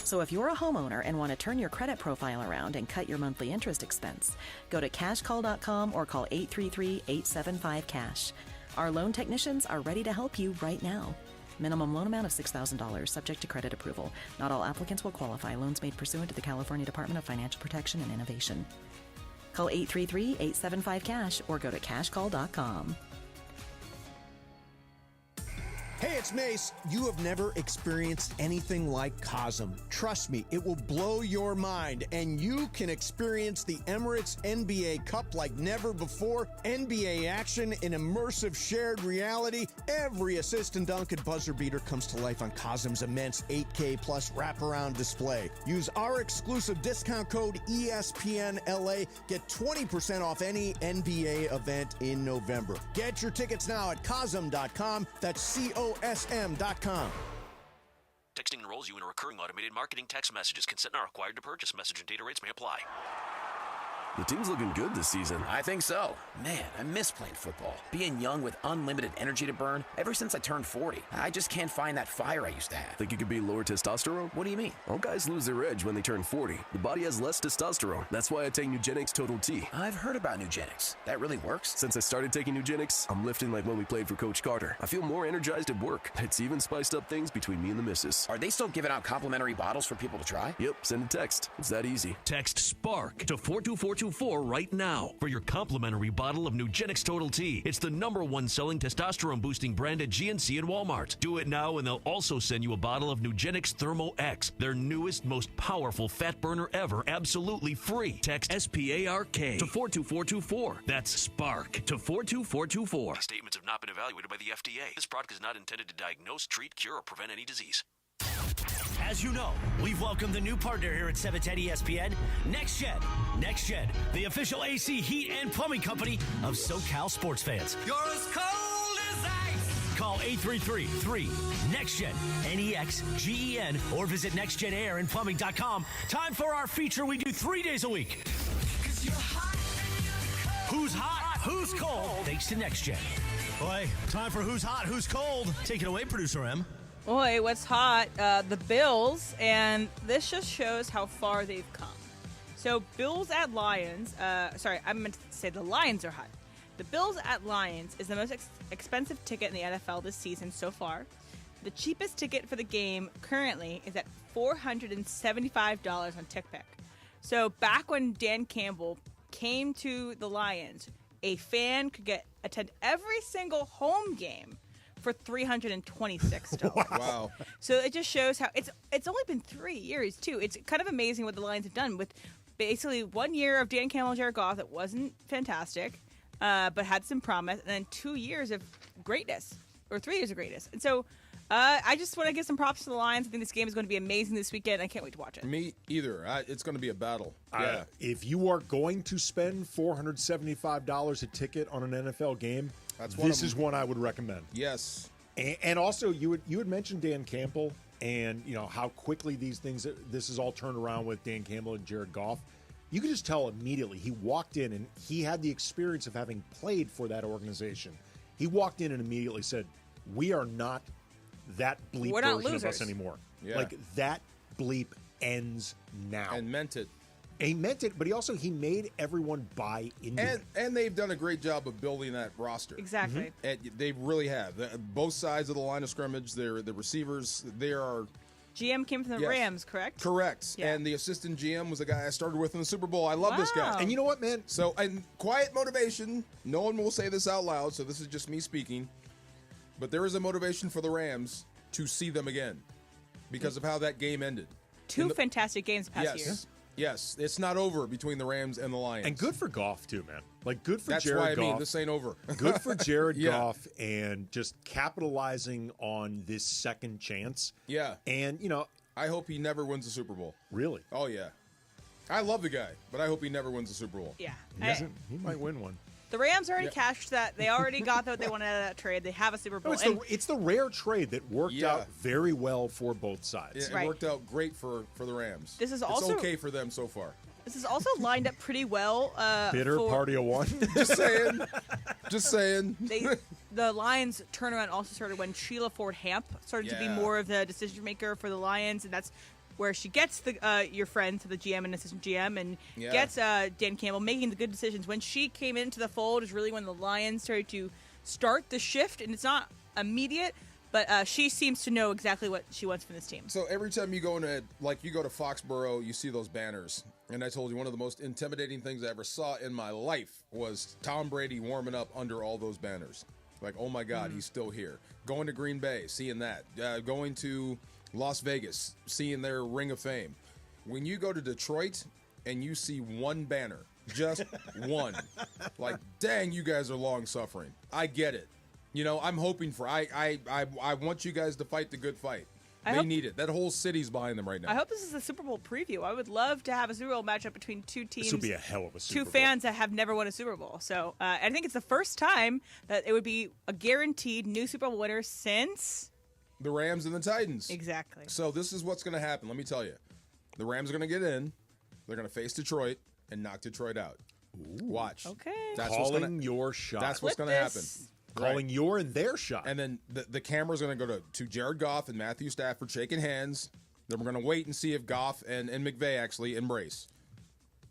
So if you're a homeowner and want to turn your credit profile around and cut your monthly interest expense, go to cashcall.com or call 833-875-CASH. Our loan technicians are ready to help you right now. Minimum loan amount of $6,000, subject to credit approval. Not all applicants will qualify. Loans made pursuant to the California Department of Financial Protection and Innovation. Call 833-875-CASH or go to cashcall.com. Hey, it's Mace. You have never experienced anything like Cosm. Trust me, it will blow your mind, and you can experience the Emirates NBA Cup like never before. NBA action in immersive shared reality. Every assist and dunk and buzzer beater comes to life on Cosm's immense 8K plus wraparound display. Use our exclusive discount code ESPNLA. Get 20% off any NBA event in November. Get your tickets now at Cosm.com. That's COSM.com. Texting enrolls you in a recurring automated marketing text messages. Consent not required to purchase. Message and data rates may apply. The team's looking good this season. I think so. Man, I miss playing football. Being young with unlimited energy to burn. Ever since I turned 40, I just can't find that fire I used to have. Think it could be lower testosterone? What do you mean? All guys lose their edge when they turn 40. The body has less testosterone. That's why I take Nugenix Total T. I've heard about Nugenix. That really works? Since I started taking Nugenix, I'm lifting like when we played for Coach Carter. I feel more energized at work. It's even spiced up things between me and the missus. Are they still giving out complimentary bottles for people to try? Yep, send a text. It's that easy. Text SPARK to 42424 right now for your complimentary bottle of Nugenix Total T. It's the #1 selling testosterone boosting brand at GNC and Walmart. Do it now and they'll also send you a bottle of Nugenix Thermo X, their newest, most powerful fat burner ever, absolutely free. Text SPARK to 42424. That's SPARK to 42424. These statements have not been evaluated by the FDA. This product is not intended to diagnose, treat, cure, or prevent any disease. As you know, we've welcomed a new partner here at 710 ESPN, NextGen. NextGen, the official AC, heat, and plumbing company of SoCal sports fans. You're as cold as ice. Call Call 833-3-NEXTGEN, NEXGEN, or visit nextgenairandplumbing.com. Time for our feature we do 3 days a week. Who's hot? Who's cold? Thanks to NextGen. Boy, time for Who's Hot, Who's Cold. Take it away, Producer M. Boy, what's hot? The Bills, and this just shows how far they've come. So, Bills at Lions. Sorry, I meant to say the Lions are hot. The Bills at Lions is the most expensive ticket in the NFL this season so far. The cheapest ticket for the game currently is at $475 on TickPick. So, back when Dan Campbell came to the Lions, a fan could attend every single home game for $326. Wow. So it just shows how it's only been 3 years too. It's kind of amazing what the Lions have done with basically 1 year of Dan Campbell and Jared Goff that wasn't fantastic, but had some promise, and then 2 years of greatness, or 3 years of greatness. And so I just want to give some props to the Lions. I think this game is going to be amazing this weekend. I can't wait to watch it. Me either. It's going to be a battle. Yeah. If you are going to spend $475 a ticket on an NFL game, this is one I would recommend. Yes. And also, you had mentioned Dan Campbell and how quickly this is all turned around with Dan Campbell and Jared Goff. You could just tell immediately. He walked in and he had the experience of having played for that organization. He walked in and immediately said, "We are not that bleep version of us anymore. Yeah. Like that bleep ends now." And meant it. He meant it, but he made everyone buy into it. And they've done a great job of building that roster. Exactly. And they really have. Both sides of the line of scrimmage, the receivers, they are... GM came from the Rams, correct? Correct. Yeah. And the assistant GM was the guy I started with in the Super Bowl. I love this guy. And you know what, man? So, and quiet motivation. No one will say this out loud, so this is just me speaking. But there is a motivation for the Rams to see them again because of how that game ended. Two fantastic games past year. Yes, it's not over between the Rams and the Lions. And good for Goff, too, man. Like, good for That's Jared Goff. That's why I mean this ain't over. Good for Jared Goff and just capitalizing on this second chance. Yeah. And, I hope he never wins the Super Bowl. Really? Oh, yeah. I love the guy, but I hope he never wins the Super Bowl. Yeah. He might win one. The Rams already cashed that. They already got what they wanted out of that trade. They have a Super Bowl. It's the rare trade that worked out very well for both sides. It worked out great for the Rams. This is it's okay for them so far. This is also lined up pretty well. Party of one. Just saying. Just saying. The Lions' turnaround also started when Sheila Ford Hamp started to be more of the decision maker for the Lions, and that's where she gets your friends, the GM and assistant GM, and gets Dan Campbell making the good decisions. When she came into the fold is really when the Lions started to start the shift, and it's not immediate, but she seems to know exactly what she wants from this team. So every time you go to Foxborough, you see those banners. And I told you one of the most intimidating things I ever saw in my life was Tom Brady warming up under all those banners. Like, oh my God, he's still here. Going to Green Bay, seeing that. Going to Las Vegas, seeing their Ring of Fame. When you go to Detroit and you see one banner, just one, like, dang, you guys are long suffering. I get it. I'm hoping for. I want you guys to fight the good fight. They need it. That whole city's behind them right now. I hope this is a Super Bowl preview. I would love to have a Super Bowl matchup between two teams. This would be a hell of a Super Bowl. Two fans that have never won a Super Bowl. So I think it's the first time that it would be a guaranteed new Super Bowl winner since the Rams and the Titans. Exactly. So this is what's going to happen. Let me tell you. The Rams are going to get in. They're going to face Detroit and knock Detroit out. Ooh. Watch. Okay. That's calling your shot. That's what's going to happen. Calling your and their shot. And then the camera's going to go to Jared Goff and Matthew Stafford shaking hands. Then we're going to wait and see if Goff and McVay actually embrace.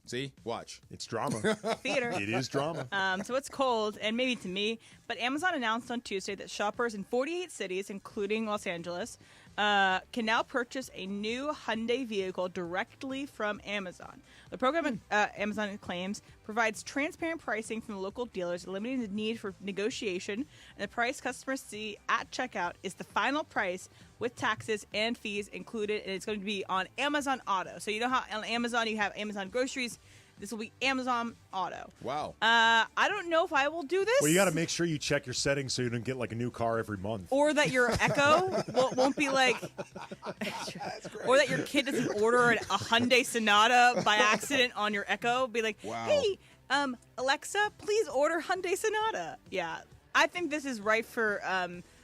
See? Watch. It's drama. Theater. It is drama. So it's cold, and maybe to me, but Amazon announced on Tuesday that shoppers in 48 cities, including Los Angeles, can now purchase a new Hyundai vehicle directly from Amazon. The program, Amazon claims, provides transparent pricing from the local dealers, eliminating the need for negotiation, and the price customers see at checkout is the final price with taxes and fees included, and it's going to be on Amazon Auto. So you know how on Amazon you have Amazon Groceries? This will be Amazon Auto. Wow. I don't know if I will do this. Well, you got to make sure you check your settings so you don't get like a new car every month. Or that your Echo won't be like, or that your kid doesn't order a Hyundai Sonata by accident on your Echo. Be like, hey, Alexa, please order Hyundai Sonata. Yeah, I think this is right for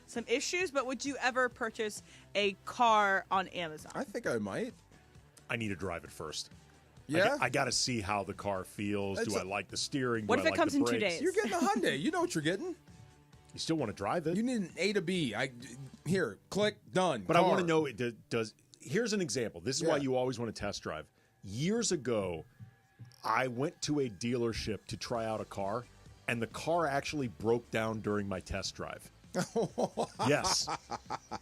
some issues. But would you ever purchase a car on Amazon? I think I might. I need to drive it first. Yeah? I got to see how the car feels. Do I like the steering? What Do if I it like comes the in 2 brakes? days? You're getting a Hyundai. You know what you're getting. You still want to drive it. You need an A to B. Here, click, done. But I want to know, does. Here's an example. This is why Yeah. you always want to test drive. Years ago, I went to a dealership to try out a car, and the car actually broke down during my test drive. Yes.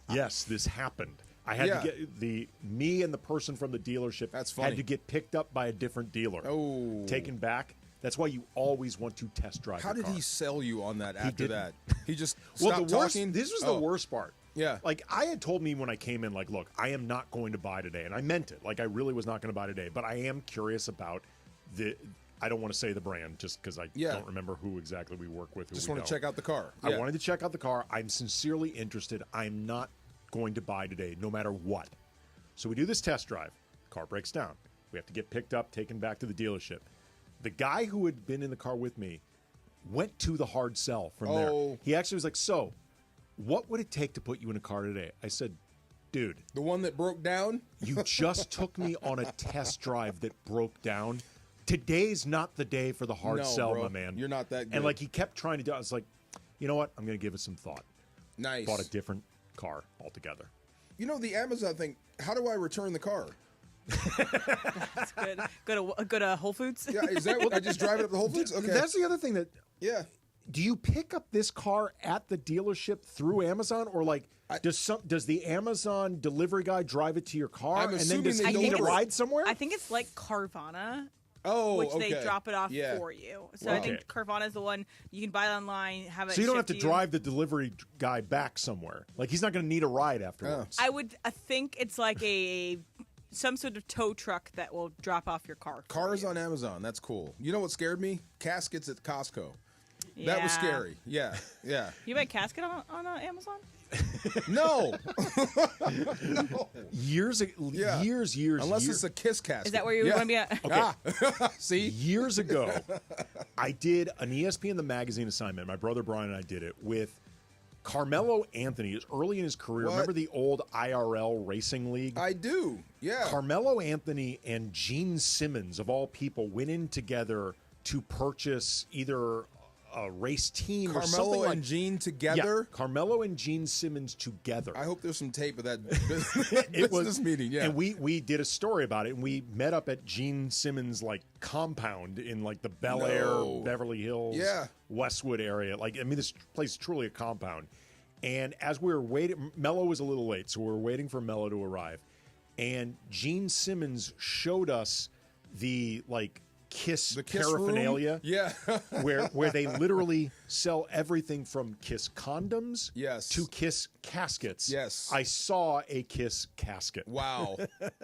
Yes, this happened. I had to get me and the person from the dealership had to get picked up by a different dealer. Oh. Taken back. That's why you always want to test drive. How did car. he sell you on that after that? He just Well, stopped the worst, talking? this was the worst part. Yeah. Like, I had told me when I came in, like, look, I am not going to buy today. And I meant it. Like, I really was not going to buy today. But I am curious about I don't want to say the brand just because I don't remember who exactly we work with. Just want to check out the car. I wanted to check out the car. I'm sincerely interested. I'm not going to buy today, no matter what. So we do this test drive. Car breaks down. We have to get picked up, taken back to the dealership. The guy who had been in the car with me went to the hard sell from there. He actually was like, so, what would it take to put you in a car today? I said, dude. The one that broke down? You just took me on a test drive that broke down. Today's not the day for the hard sell, bro. my man. You're not that good. And, like, he kept trying to do it. I was like, you know what? I'm going to give it some thought. Nice. Bought a different car altogether. You know, the Amazon thing, how do I return the car? That's good. Go to Whole Foods. Yeah, is that what I just drive it up to Whole Foods? Okay. That's the other thing that. Yeah. Do you pick up this car at the dealership through Amazon, or like does the Amazon delivery guy drive it to your car, and then does he need a ride somewhere? I think it's like Carvana. Oh, which okay. they drop it off Yeah. for you. So I think Carvana is the one you can buy it online, have it. So you don't have to shipped drive the delivery guy back somewhere. Like he's not going to need a ride afterwards. I think it's like some sort of tow truck that will drop off your car. Cars on Amazon. That's cool. You know what scared me? Caskets at Costco. That was scary. Yeah, yeah. You buy a casket on Amazon? No. No. Years. Unless it's a Kiss casket. Is that where you want to be at? Okay. See? Years ago, I did an ESPN The Magazine assignment. My brother Brian and I did it with Carmelo Anthony. It was early in his career. What? Remember the old IRL racing league? I do, yeah. Carmelo Anthony and Gene Simmons, of all people, went in together to purchase either a race team or something Carmelo like and Gene together? Yeah, Carmelo and Gene Simmons together. I hope there's some tape of that business meeting, yeah. And we did a story about it, and we met up at Gene Simmons' like compound in like the Bel Air, Beverly Hills, Westwood area. Like, I mean, this place is truly a compound. And as we were waiting, Mello was a little late, so we were waiting for Mello to arrive. And Gene Simmons showed us the like Kiss paraphernalia, where they literally sell everything from Kiss condoms, to Kiss caskets. Yes, I saw a Kiss casket. Wow,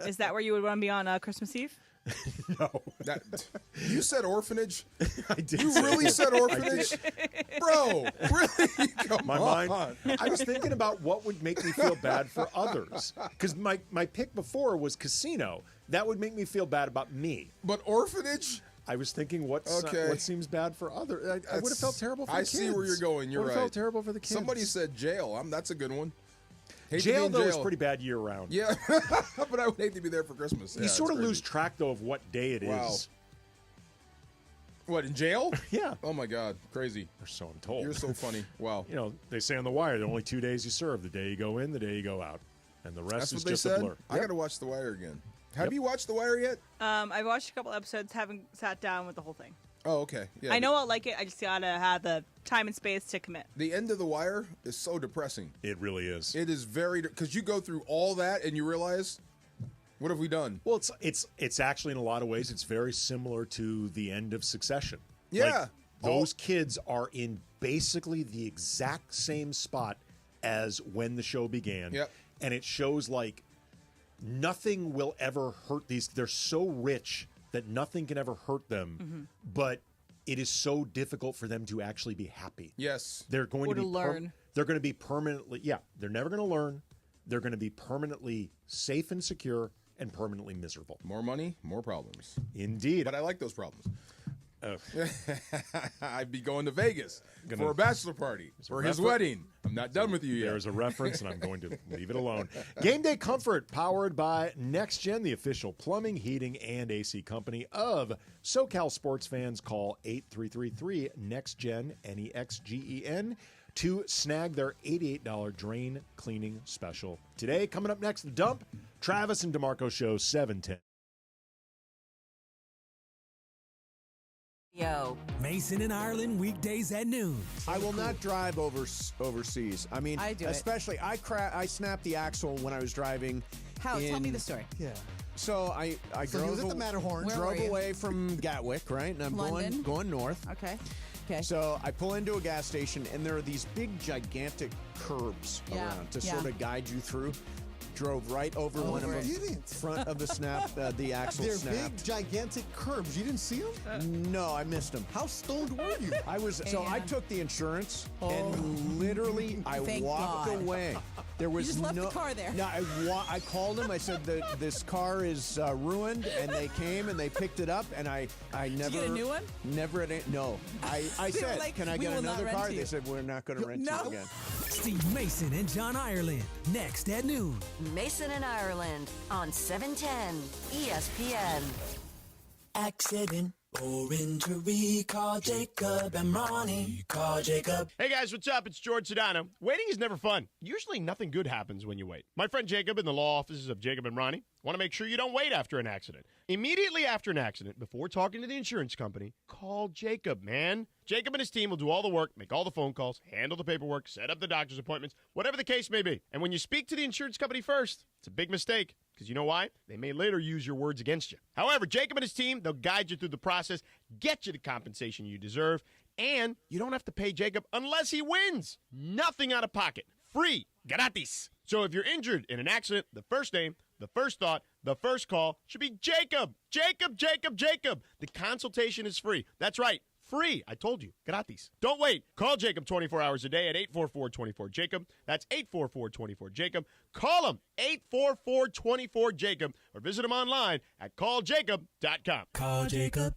is that where you would want to be on Christmas Eve? No, you said orphanage. I did. You really said orphanage, bro? Really? Come my on. mind. I was thinking about what would make me feel bad for others, because my pick before was casino. That would make me feel bad about me. But orphanage? I was thinking what seems bad for others. I would have felt terrible for the kids. I see where you're going. You're right. Felt terrible for the kids. Somebody said jail. That's a good one. Jail, though, is pretty bad year round. Yeah, but I would hate to be there for Christmas. You sort of lose track, though, of what day it is. What, in jail? Yeah. Oh, my God. Crazy. Or so I'm told. You're so funny. Wow. You know, they say on The Wire, there are only 2 days you serve. The day you go in, the day you go out. And the rest is just a blur. I got to watch The Wire again. Have you watched The Wire yet? I've watched a couple episodes, haven't sat down with the whole thing. Oh, okay. Yeah. I know I'll like it. I just gotta have the time and space to commit. The end of The Wire is so depressing. It really is. It is very because you go through all that and you realize, what have we done? Well, it's actually in a lot of ways it's very similar to the end of Succession. Yeah, like, those kids are in basically the exact same spot as when the show began. Yep. And it shows like nothing will ever hurt these. They're so rich that nothing can ever hurt them, but it is so difficult for them to actually be happy. Yes. They're going to learn. They're going to be permanently, they're never going to learn. They're going to be permanently safe and secure and permanently miserable. More money, more problems. Indeed. But I like those problems. I'd be going to Vegas for a bachelor party for his wedding. I'm not done with you yet. There's a reference, and I'm going to leave it alone. Game Day Comfort, powered by Next Gen, the official plumbing, heating, and AC company of SoCal sports fans. Call 8333-NEXTGEN, NEXGEN, to snag their $88 drain cleaning special today. Coming up next, The Dump, Travis and DeMarco Show, 710. Yo. Mason in Ireland, weekdays at noon. I will not drive overseas. I mean, I do especially I snapped the axle when I was driving. How? Tell me the story. Yeah. So I So he was at the Matterhorn. Where were drove you? away from Gatwick, right? And I'm London? going north. Okay. So I pull into a gas station, and there are these big, gigantic curbs around to sort of guide you through. Drove right over one of them. Front of the snap, the axle They're snapped. big, gigantic curbs. You didn't see them? No, I missed them. How stoned were you? I was I took the insurance and literally I Thank walked God. away. There was You just left no the car there. No, I called them. I said this car is ruined, and they came and they picked it up, and I never. Did you get a new one? Never. No. I They said, were like, can I "We get will not another rent car? you." They said we're not going to rent you again. Steve Mason and John Ireland, next at noon. Mason and Ireland on 710 ESPN. Accident or injury, call Jacob and Ronnie. Call Jacob. Hey guys, what's up? It's George Sedano. Waiting is never fun. Usually nothing good happens when you wait. My friend Jacob in the law offices of Jacob and Ronnie want to make sure you don't wait after an accident. Immediately after an accident, before talking to the insurance company, call Jacob, man. Jacob and his team will do all the work, make all the phone calls, handle the paperwork, set up the doctor's appointments, whatever the case may be. And when you speak to the insurance company first, it's a big mistake. Because you know why? They may later use your words against you. However, Jacob and his team, they'll guide you through the process, get you the compensation you deserve, and you don't have to pay Jacob unless he wins. Nothing out of pocket. Free. Gratis. So if you're injured in an accident, the first name, the first thought, the first call should be Jacob. Jacob, Jacob, Jacob. The consultation is free. That's right. Free. I told you. Gratis. Don't wait. Call Jacob 24 hours a day at 844-24-JACOB. That's 844-24-JACOB. Call him 844-24-JACOB or visit him online at calljacob.com. Call Jacob.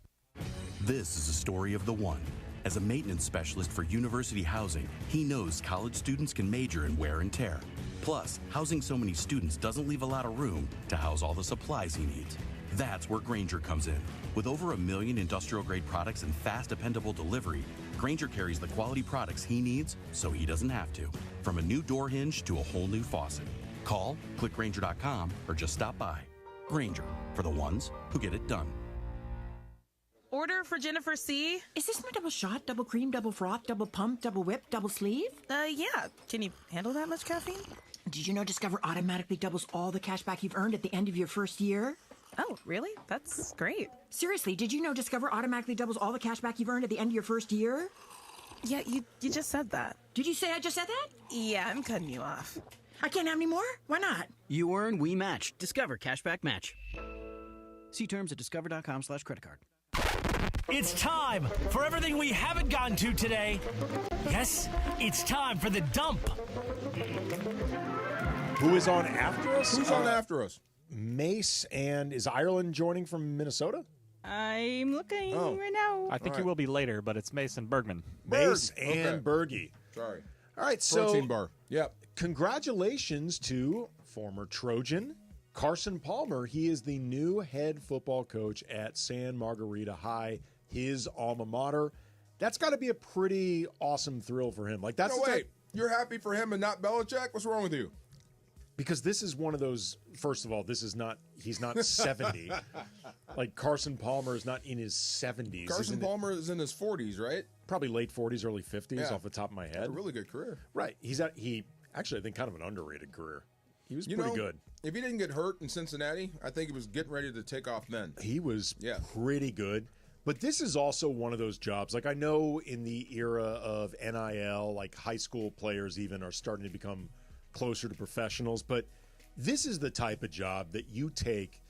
This is a story of the one. As a maintenance specialist for university housing, he knows college students can major in wear and tear. Plus, housing so many students doesn't leave a lot of room to house all the supplies he needs. That's where Grainger comes in. With over 1 million industrial-grade products and fast, dependable delivery, Grainger carries the quality products he needs so he doesn't have to. From a new door hinge to a whole new faucet. Call, click Grainger.com, or just stop by. Grainger, for the ones who get it done. Order for Jennifer C. Is this my double shot, double cream, double froth, double pump, double whip, double sleeve? Yeah. Can you handle that much caffeine? Did you know Discover automatically doubles all the cash back you've earned at the end of your first year? Oh, really? That's great. Seriously, did you know Discover automatically doubles all the cash back you've earned at the end of your first year? Yeah, you just said that. Did you say I just said that? Yeah, I'm cutting you off. I can't have any more? Why not? You earn, we match. Discover Cashback Match. See terms at discover.com/creditcard. It's time for everything we haven't gotten to today. Yes, it's time for the dump. Who is on after us? Who's on after us? Mace, and is Ireland joining from Minnesota? I'm looking right now. I think he will be later, but it's Mason Bergman. Mace and Bergie. Sorry. All right, so Protein bar. Yep. Congratulations to former Trojan Carson Palmer. He is the new head football coach at San Margarita High, his alma mater. That's got to be a pretty awesome thrill for him. Like that's wait. You're happy for him and not Belichick? What's wrong with you? Because this is one of those, first of all, he's not 70. Like Carson Palmer is not in his 70s. Carson Palmer is in his 40s, right? Probably late 40s, early 50s off the top of my head. Had a really good career. Right. He actually, I think, kind of an underrated career. He was pretty good. If he didn't get hurt in Cincinnati, I think he was getting ready to take off then. He was pretty good. But this is also one of those jobs. Like I know in the era of NIL, like high school players even are starting to become closer to professionals. But this is the type of job that you take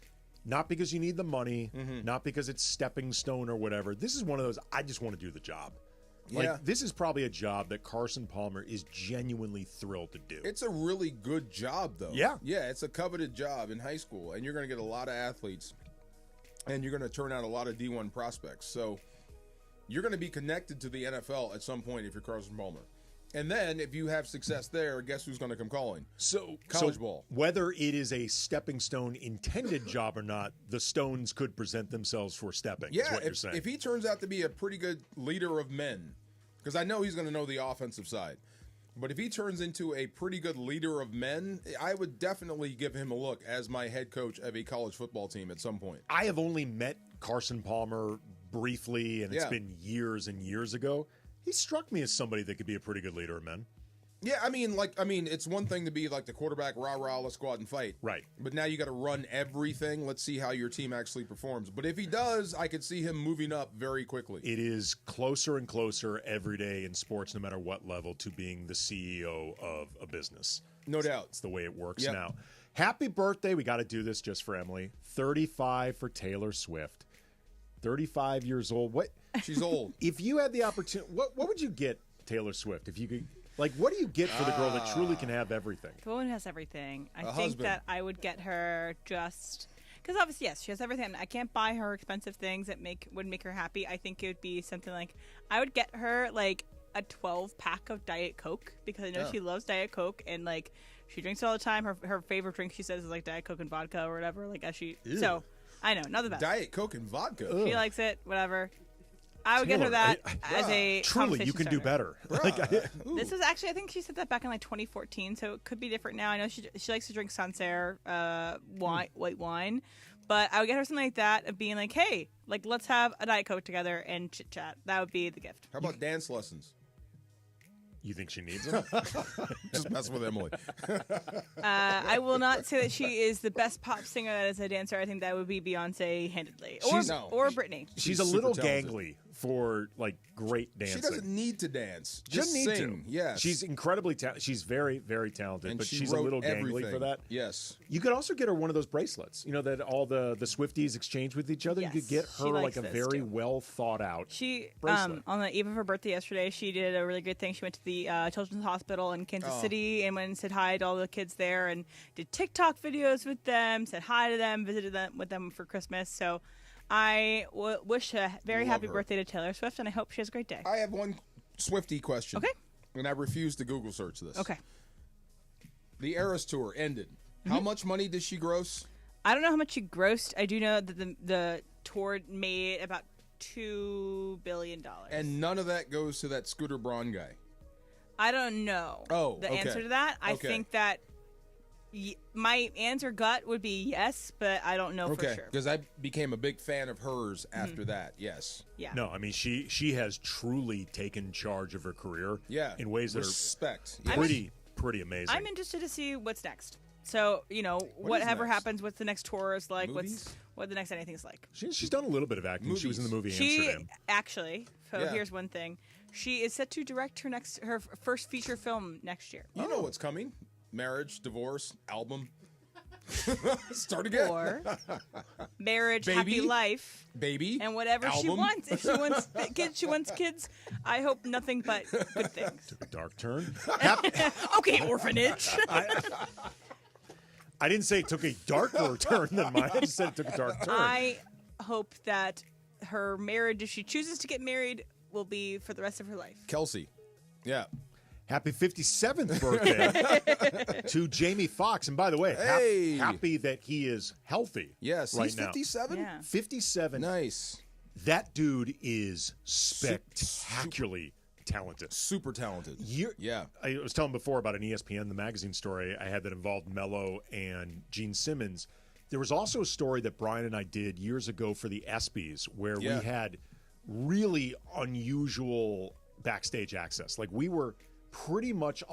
not because you need the money, not because it's stepping stone or whatever. This is one of those, I just want to do the job. Like, this is probably a job that Carson Palmer is genuinely thrilled to do. It's a really good job, though. Yeah. Yeah, it's a coveted job in high school, and you're going to get a lot of athletes, and you're going to turn out a lot of D1 prospects. So you're going to be connected to the NFL at some point if you're Carson Palmer. And then if you have success there, guess who's going to come calling? College ball. Whether it is a stepping stone intended job or not, the stones could present themselves for stepping, is what you're saying. If he turns out to be a pretty good leader of men, because I know he's going to know the offensive side, but if he turns into a pretty good leader of men, I would definitely give him a look as my head coach of a college football team at some point. I have only met Carson Palmer briefly, and it's been years and years ago. He struck me as somebody that could be a pretty good leader of men. Yeah, I mean, it's one thing to be like the quarterback, rah-rah, let's go out and fight. Right. But now you got to run everything. Let's see how your team actually performs. But if he does, I could see him moving up very quickly. It is closer and closer every day in sports, no matter what level, to being the CEO of a business. No doubt. It's the way it works now. Happy birthday. We got to do this just for Emily. 35 for Taylor Swift. 35 years old. What? She's old. If you had the opportunity, what would you get Taylor Swift if you could? Like, what do you get for the girl that truly can have everything? The woman has everything. I think husband. that I would get her just because obviously, yes, she has everything. I can't buy her expensive things that would make her happy. I think it would be something like I would get her like a 12-pack of Diet Coke because I know she loves Diet Coke and like she drinks it all the time. Her favorite drink, she says, is like Diet Coke and vodka or whatever. Like as she so. I know, not the best. Diet Coke and vodka. She likes it, whatever. I would get her that as a truly, you can do better. This is actually, I think she said that back in like 2014, so it could be different now. I know she likes to drink Sancerre white wine, but I would get her something like that of being like, hey, like let's have a Diet Coke together and chit chat. That would be the gift. How about dance lessons? You think she needs them? Just messing with Emily. I will not say that she is the best pop singer that is a dancer. I think that would be Beyonce handedly. Or Britney. She's a little gangly for like great dancing. She doesn't need to dance. She doesn't need sing. to. Yes. She's incredibly talented. She's very, very talented, And but she she's a wrote little gangly everything. for that. Yes. You could also get her one of those bracelets, that all the Swifties exchange with each other. Yes, you could get she her likes like a this, very too. well thought out She bracelet. on the eve of her birthday yesterday, she did a really good thing. She went to the Children's Hospital in Kansas City and went and said hi to all the kids there and did TikTok videos with them, said hi to them, visited them with them for Christmas. So I wish a very happy birthday to Taylor Swift, and I hope she has a great day. I have one Swiftie question. Okay. And I refuse to Google search this. Okay. The Eras Tour ended. How much money did she gross? I don't know how much she grossed. I do know that the tour made about $2 billion. And none of that goes to that Scooter Braun guy. I don't know the answer to that. I think that my answer gut would be yes, but I don't know for sure. Because I became a big fan of hers after that. Yes. Yeah. No, I mean she has truly taken charge of her career. Yeah. In ways that Respect. are pretty amazing. I'm interested to see what's next. So whatever happens, what the next tour is like, what the next anything is like. She's done a little bit of acting. Movies. She was in the movie She Amsterdam. actually. So here's one thing: she is set to direct her first feature film next year. You know what's coming? Marriage, divorce, album. Start again. Or marriage, Baby. happy life, Baby, and whatever she album. wants. If she wants kids, she wants kids. I hope nothing but good things. Took a dark turn. Okay, orphanage. I didn't say it took a darker turn than mine. I just said it took a dark turn. I hope that her marriage, if she chooses to get married, will be for the rest of her life. Kelsey. Yeah. Happy 57th birthday to Jamie Foxx. And by the way, happy that he is healthy. Yes, right he's 57? Yeah. 57. Nice. That dude is spectacularly talented. Super talented. Yeah. I was telling before about an ESPN, the magazine story I had that involved Mello and Gene Simmons. There was also a story that Brian and I did years ago for the ESPYs where we had really unusual backstage access. Like we were pretty much